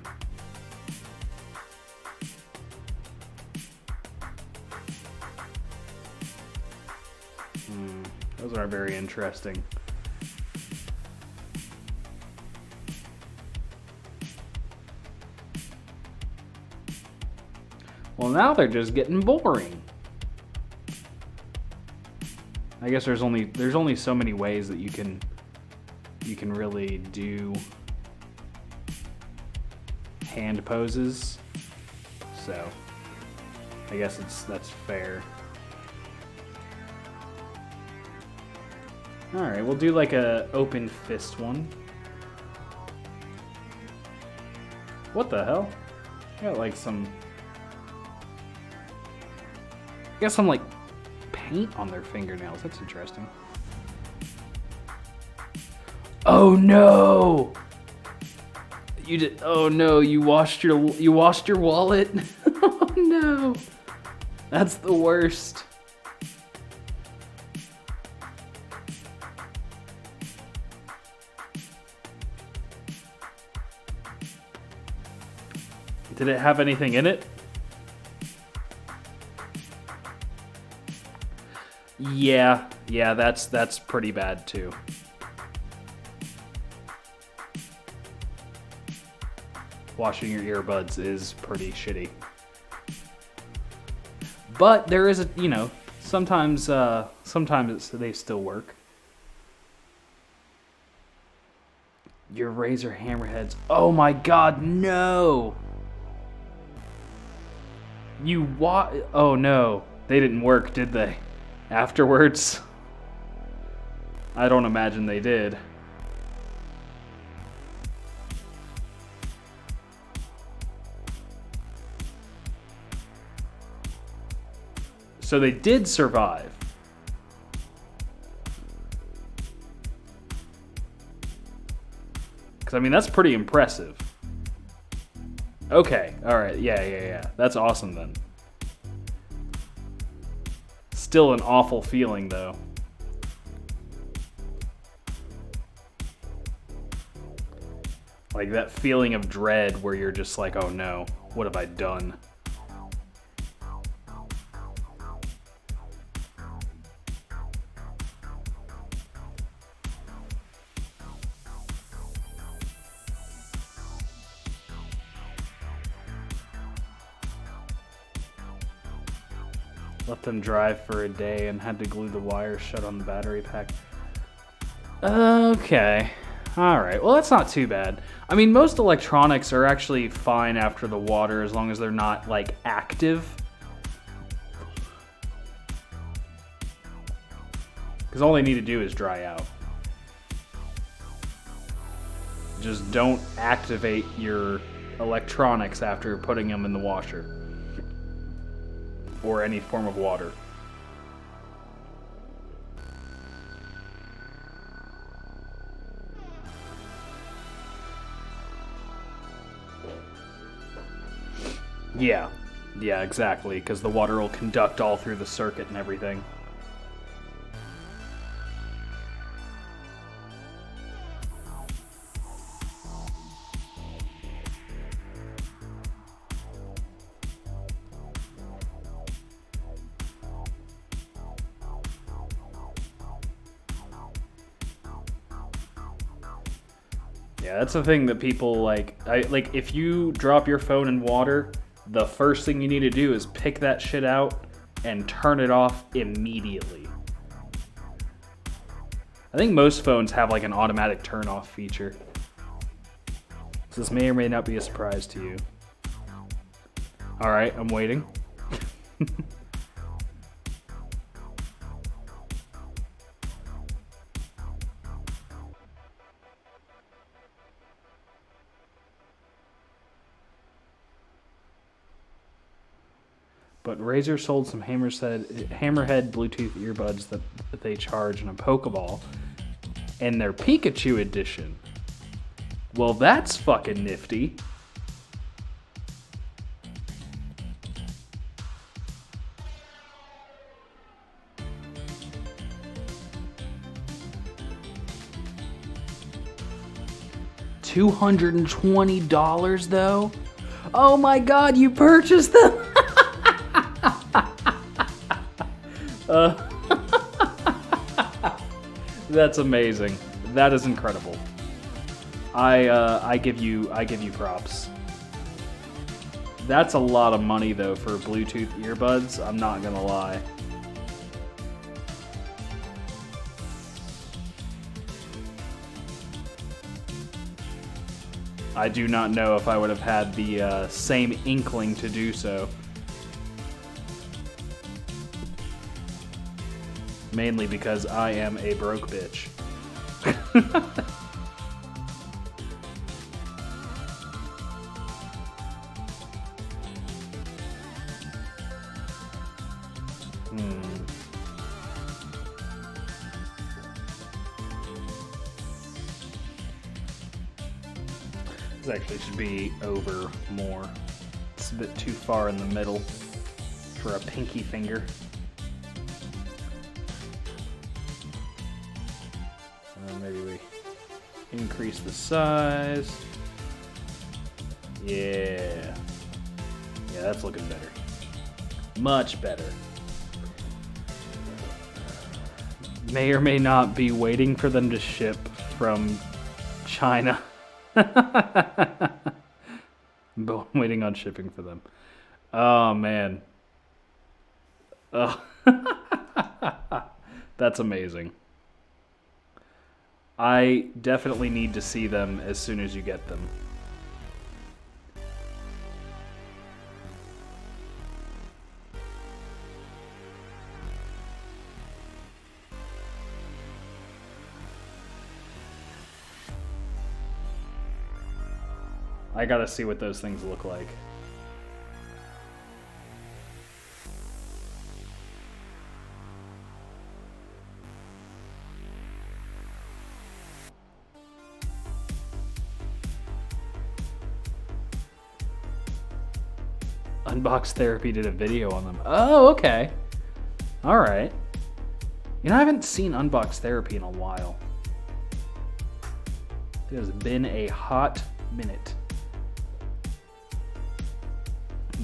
[SPEAKER 1] Those are very interesting. Well, now they're just getting boring. I guess there's only so many ways that you can really do hand poses. So, I guess that's fair. All right, we'll do like a open fist one. What the hell? Got like some, I guess some like paint on their fingernails. That's interesting. Oh no! You did. Oh no! You washed your wallet. Oh no! That's the worst. Did it have anything in it? Yeah, that's pretty bad too. Washing your earbuds is pretty shitty. But there is sometimes they still work. Your Razer Hammerheads. Oh my god, no! Oh no, they didn't work, did they? Afterwards? I don't imagine they did. So they did survive. Because, I mean, that's pretty impressive. Okay, alright, yeah. That's awesome then. Still an awful feeling, though. Like that feeling of dread where you're just like, oh no, what have I done? Let them dry for a day and had to glue the wires shut on the battery pack. Okay. Alright, well that's not too bad. I mean, most electronics are actually fine after the water as long as they're not, like, active. Because all they need to do is dry out. Just don't activate your electronics after putting them in the washer. Or any form of water. Yeah, exactly, because the water will conduct all through the circuit and everything. Yeah, that's the thing that people like. If you drop your phone in water, the first thing you need to do is pick that shit out and turn it off immediately. I think most phones have like an automatic turn off feature. So this may or may not be a surprise to you. Alright, I'm waiting. But Razer sold some Hammerhead Bluetooth earbuds that they charge in a Pokeball in their Pikachu edition. Well, that's fucking nifty. $220 though? Oh my god, you purchased them? That's amazing. That is incredible. I give you props. That's a lot of money though for Bluetooth earbuds, I'm not gonna lie. I do not know if I would have had the same inkling to do so. Mainly because I am a broke bitch. This actually should be over more. It's a bit too far in the middle for a pinky finger. Maybe we increase the size. Yeah. Yeah, that's looking better. Much better. May or may not be waiting for them to ship from China. But I'm waiting on shipping for them. Oh, man. Oh. That's amazing. I definitely need to see them as soon as you get them. I gotta see what those things look like. Unbox Therapy did a video on them. Oh, okay. All right. You know, I haven't seen Unbox Therapy in a while. It has been a hot minute.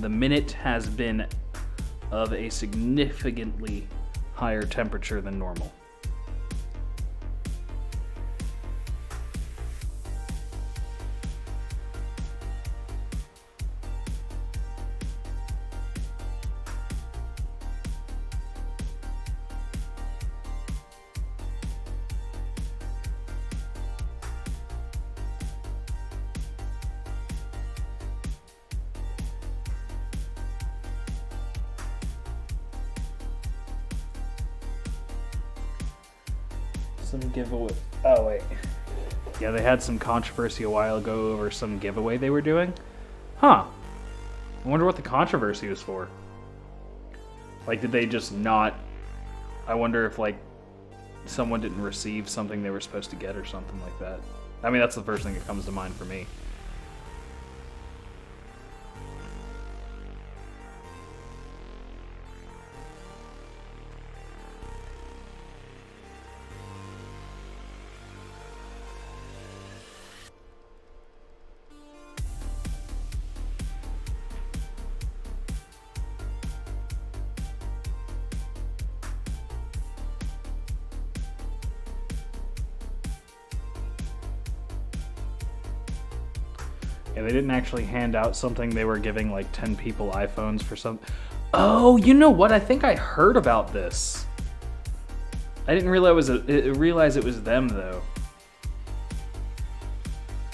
[SPEAKER 1] The minute has been of a significantly higher temperature than normal. Some giveaway. Oh, wait. Yeah, they had some controversy a while ago over some giveaway they were doing. Huh. I wonder what the controversy was for. Like, did they just not... I wonder if, like, someone didn't receive something they were supposed to get or something like that. I mean, that's the first thing that comes to mind for me. Yeah, they didn't actually hand out something. They were giving like 10 people iPhones for some... Oh, you know what? I think I heard about this. I didn't realize it was them, though.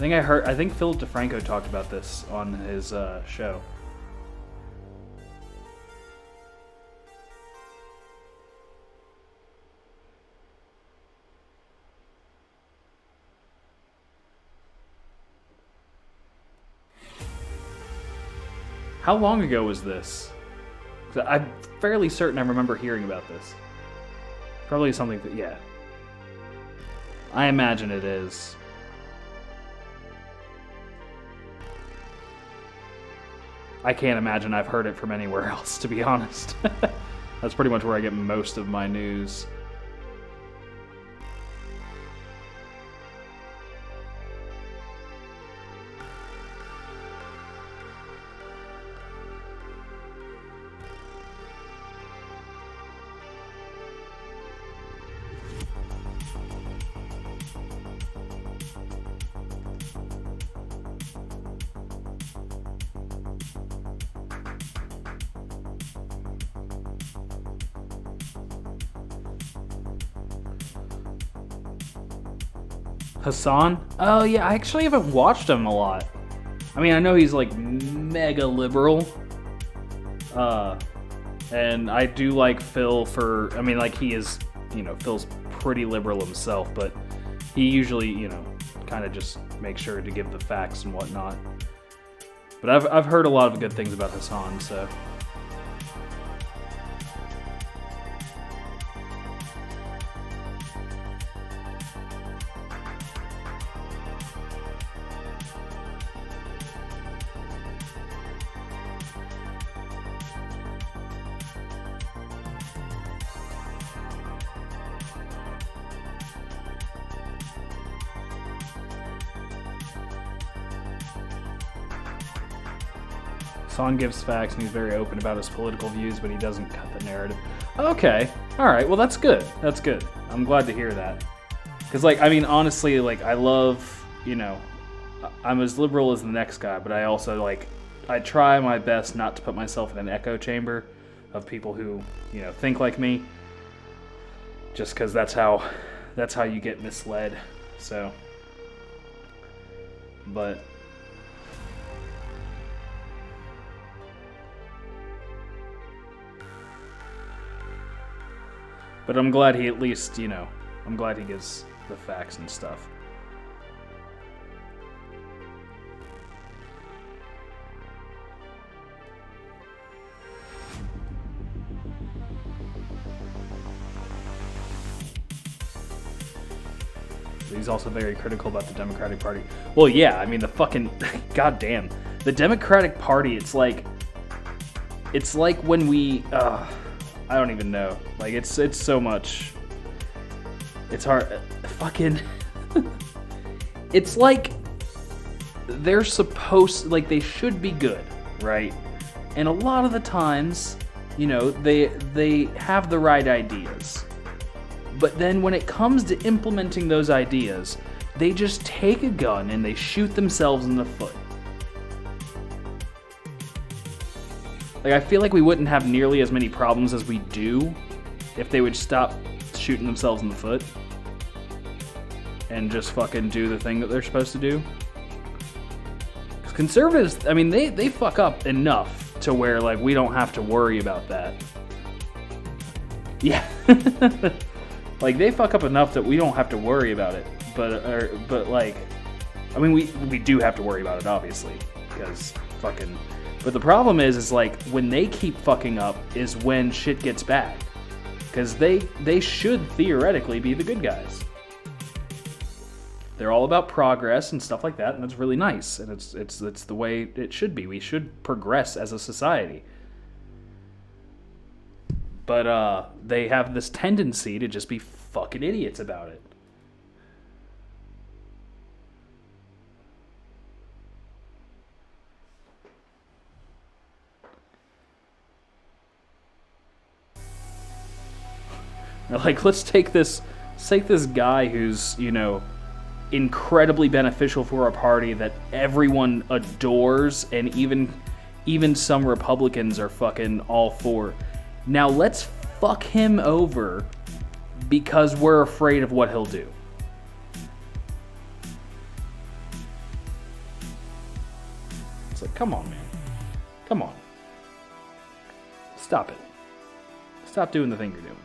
[SPEAKER 1] I think Philip DeFranco talked about this on his show. How long ago was this? 'Cause I'm fairly certain I remember hearing about this. Probably something that, yeah. I imagine it is. I can't imagine I've heard it from anywhere else, to be honest. That's pretty much where I get most of my news. Hassan? Oh yeah, I actually haven't watched him a lot. I mean, I know he's like mega liberal. And I do like Phil for, I mean, like he is, Phil's pretty liberal himself, but he usually, kind of just makes sure to give the facts and whatnot. But I've heard a lot of good things about Hassan, so. Hassan gives facts and he's very open about his political views, but he doesn't cut the narrative. Okay, all right. Well, that's good. That's good. I'm glad to hear that. Because, like, I mean, honestly, like, I love, I'm as liberal as the next guy, but I also, like, I try my best not to put myself in an echo chamber of people who, think like me. Just because that's how you get misled. So, but. But I'm glad he at least, I'm glad he gives the facts and stuff. He's also very critical about the Democratic Party. Well, yeah, I mean, the fucking, goddamn. The Democratic Party, it's like when we, I don't even know. Like, it's so much. It's hard. Fucking. It's like they're supposed, like, they should be good, right? And a lot of the times, they have the right ideas. But then when it comes to implementing those ideas, they just take a gun and they shoot themselves in the foot. Like, I feel like we wouldn't have nearly as many problems as we do if they would stop shooting themselves in the foot and just fucking do the thing that they're supposed to do. Because conservatives, I mean, they fuck up enough to where, like, we don't have to worry about that. Yeah. Like, they fuck up enough that we don't have to worry about it. But like, I mean, we do have to worry about it, obviously, because fucking. But the problem is like, when they keep fucking up is when shit gets bad. Because they should theoretically be the good guys. They're all about progress and stuff like that, and that's really nice. And it's the way it should be. We should progress as a society. But they have this tendency to just be fucking idiots about it. Like, let's take this guy who's, incredibly beneficial for a party that everyone adores, and even some Republicans are fucking all for. Now let's fuck him over because we're afraid of what he'll do. It's like, come on, man. Come on. Stop it. Stop doing the thing you're doing.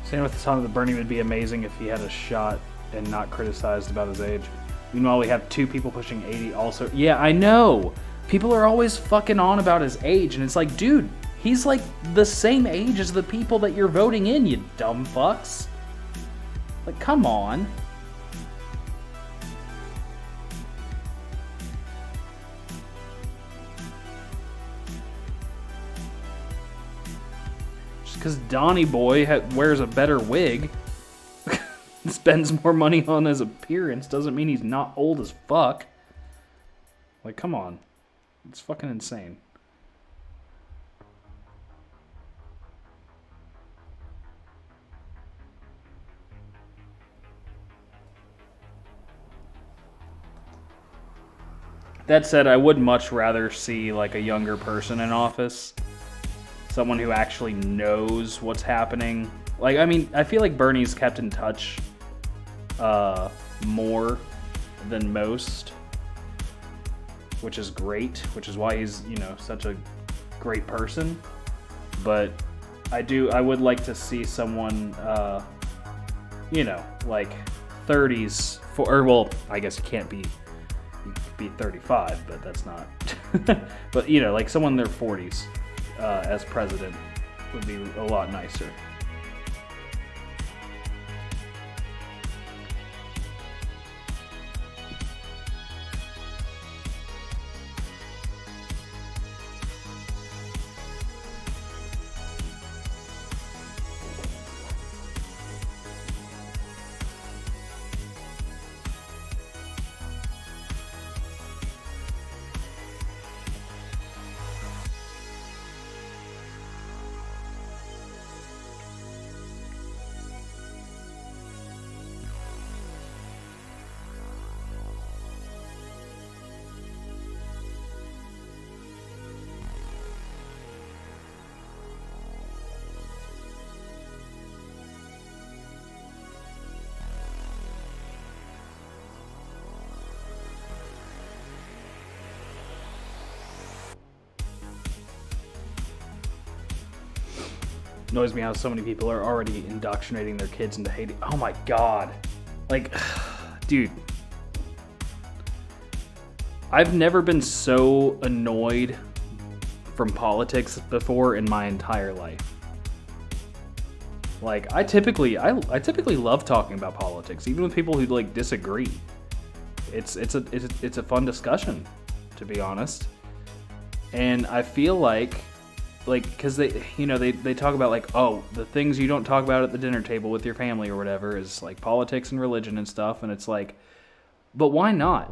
[SPEAKER 1] Same with the Son of the Burning would be amazing if he had a shot and not criticized about his age. Meanwhile, we have 2 people pushing 80 also. Yeah, I know. People are always fucking on about his age, and it's like, dude, he's like the same age as the people that you're voting in, you dumb fucks. Like, come on. Just because Donnie Boy wears a better wig, spends more money on his appearance, doesn't mean he's not old as fuck. Like, come on. It's fucking insane. That said, I would much rather see like a younger person in office. Someone who actually knows what's happening. Like, I mean, I feel like Bernie's kept in touch more than most, which is great, which is why he's, you know, such a great person. But I would like to see someone, you know, like 30s, or well, I guess you can't be 35, but that's not. But, you know, like someone in their 40s as president would be a lot nicer. Annoys me how so many people are already indoctrinating their kids into hating. Oh my god. Like, dude. I've never been so annoyed from politics before in my entire life. Like, I typically love talking about politics, even with people who like disagree. It's a fun discussion, to be honest. And I feel like because they, you know, they talk about like, oh, the things you don't talk about at the dinner table with your family or whatever is like politics and religion and stuff, and it's like, but why not?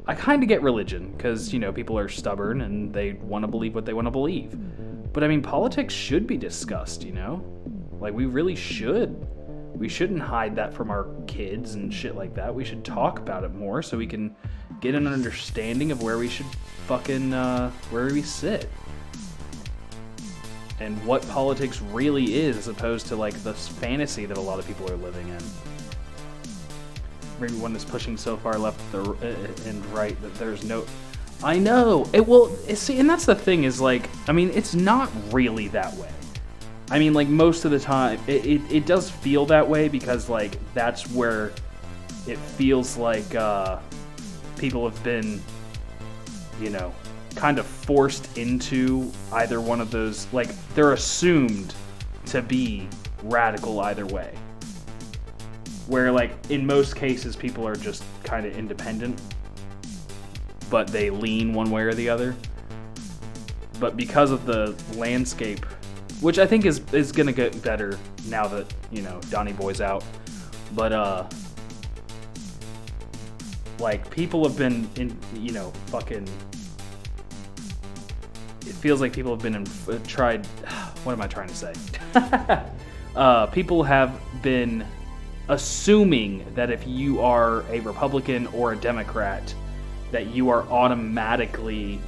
[SPEAKER 1] I kind of get religion because, you know, people are stubborn and they want to believe what they want to believe, but I mean, politics should be discussed, you know, like we really should. We shouldn't hide that from our kids and shit like that. We should talk about it more so we can get an understanding of where we should fucking where we sit. And what politics really is, as opposed to like this fantasy that a lot of people are living in. Everyone is pushing so far left and right that there's no. I know it will. See, and that's the thing is like, I mean, it's not really that way. I mean, like most of the time, it does feel that way because like that's where it feels like people have been, you know, kind of forced into either one of those, like they're assumed to be radical either way, where like in most cases people are just kind of independent but they lean one way or the other. But because of the landscape, which I think is gonna get better now that, you know, Donnie Boy's out, but like people have been in, you know, fucking, it feels like people have been tried. What am I trying to say? People have been assuming that if you are a Republican or a Democrat, that you are automatically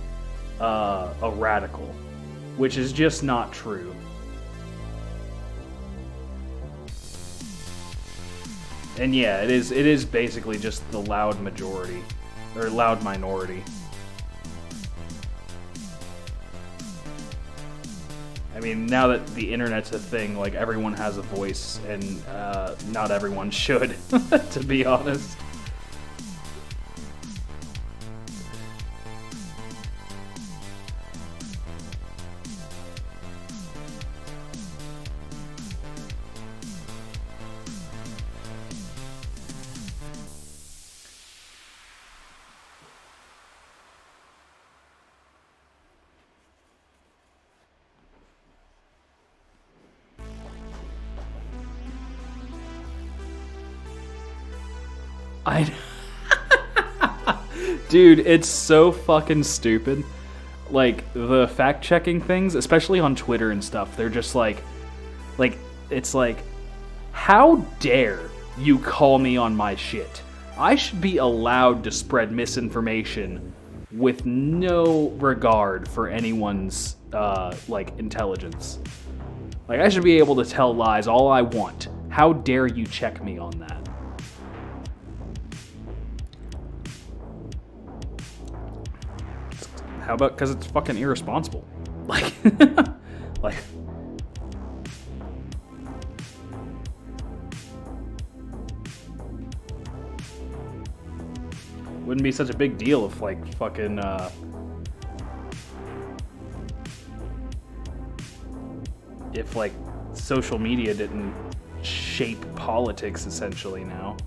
[SPEAKER 1] a radical, which is just not true. And yeah, it is basically just the loud majority or loud minority. I mean, now that the internet's a thing, like, everyone has a voice, and not everyone should, to be honest. Dude, it's so fucking stupid. Like, the fact-checking things, especially on Twitter and stuff, they're just like, it's like, how dare you call me on my shit? I should be allowed to spread misinformation with no regard for anyone's, like, intelligence. Like, I should be able to tell lies all I want. How dare you check me on that? How about because it's fucking irresponsible? Like, like, wouldn't be such a big deal if, like, fucking, if, like, social media didn't shape politics, essentially, now.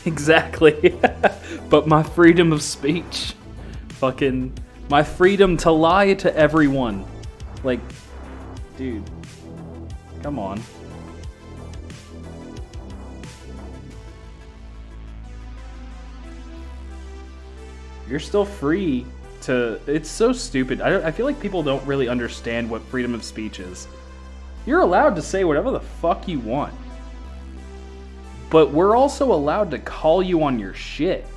[SPEAKER 1] Exactly. But my freedom of speech. Fucking, my freedom to lie to everyone. Like, dude, come on. You're still free to... It's so stupid. I feel like people don't really understand what freedom of speech is. You're allowed to say whatever the fuck you want. But we're also allowed to call you on your shit.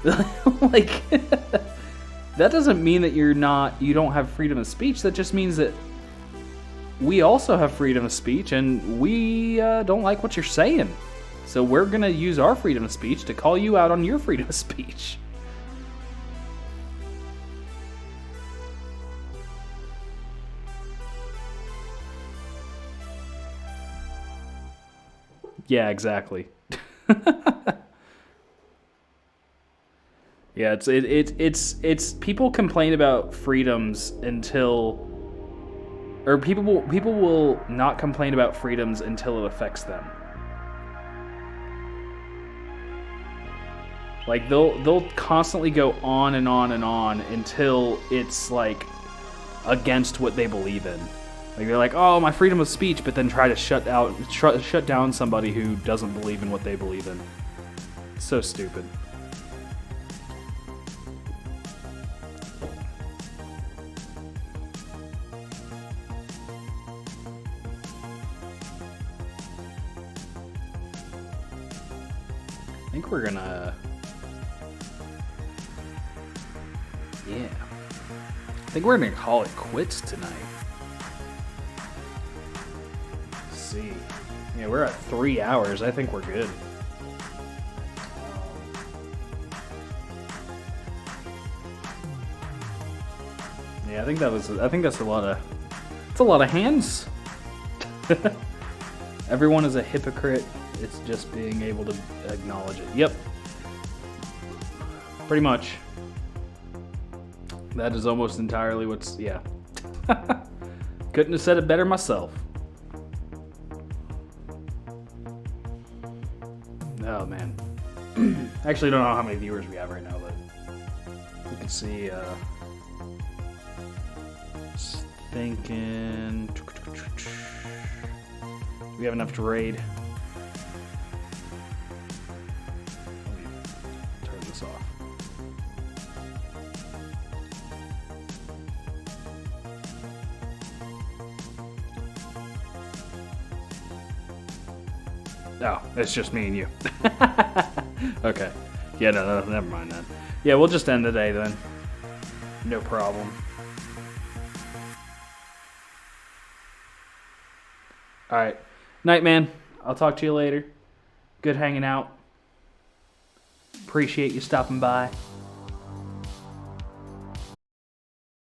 [SPEAKER 1] Like, that doesn't mean that you don't have freedom of speech. That just means that we also have freedom of speech, and we don't like what you're saying. So we're gonna use our freedom of speech to call you out on your freedom of speech. Yeah, exactly. Yeah, it's people complain about freedoms until, or people will not complain about freedoms until it affects them. Like, they'll constantly go on and on and on until it's, like, against what they believe in. Like, they're like, oh, my freedom of speech, but then try to shut down somebody who doesn't believe in what they believe in. It's so stupid. I think we're gonna... Yeah. I think we're gonna call it quits tonight. See. Yeah, we're at 3 hours. I think we're good. Yeah, I think that's a lot of... It's a lot of hands. Everyone is a hypocrite. It's just being able to acknowledge it. Yep. Pretty much. That is almost entirely what's... Yeah. Couldn't have said it better myself. Oh, man. I actually don't know how many viewers we have right now, but we can see, just thinking... We have enough to raid. Let me turn this off. Oh, it's just me and you. Okay. Yeah, no, never mind then. Yeah, we'll just end the day then. No problem. Alright. Night, man. I'll talk to you later. Good hanging out. Appreciate you stopping by.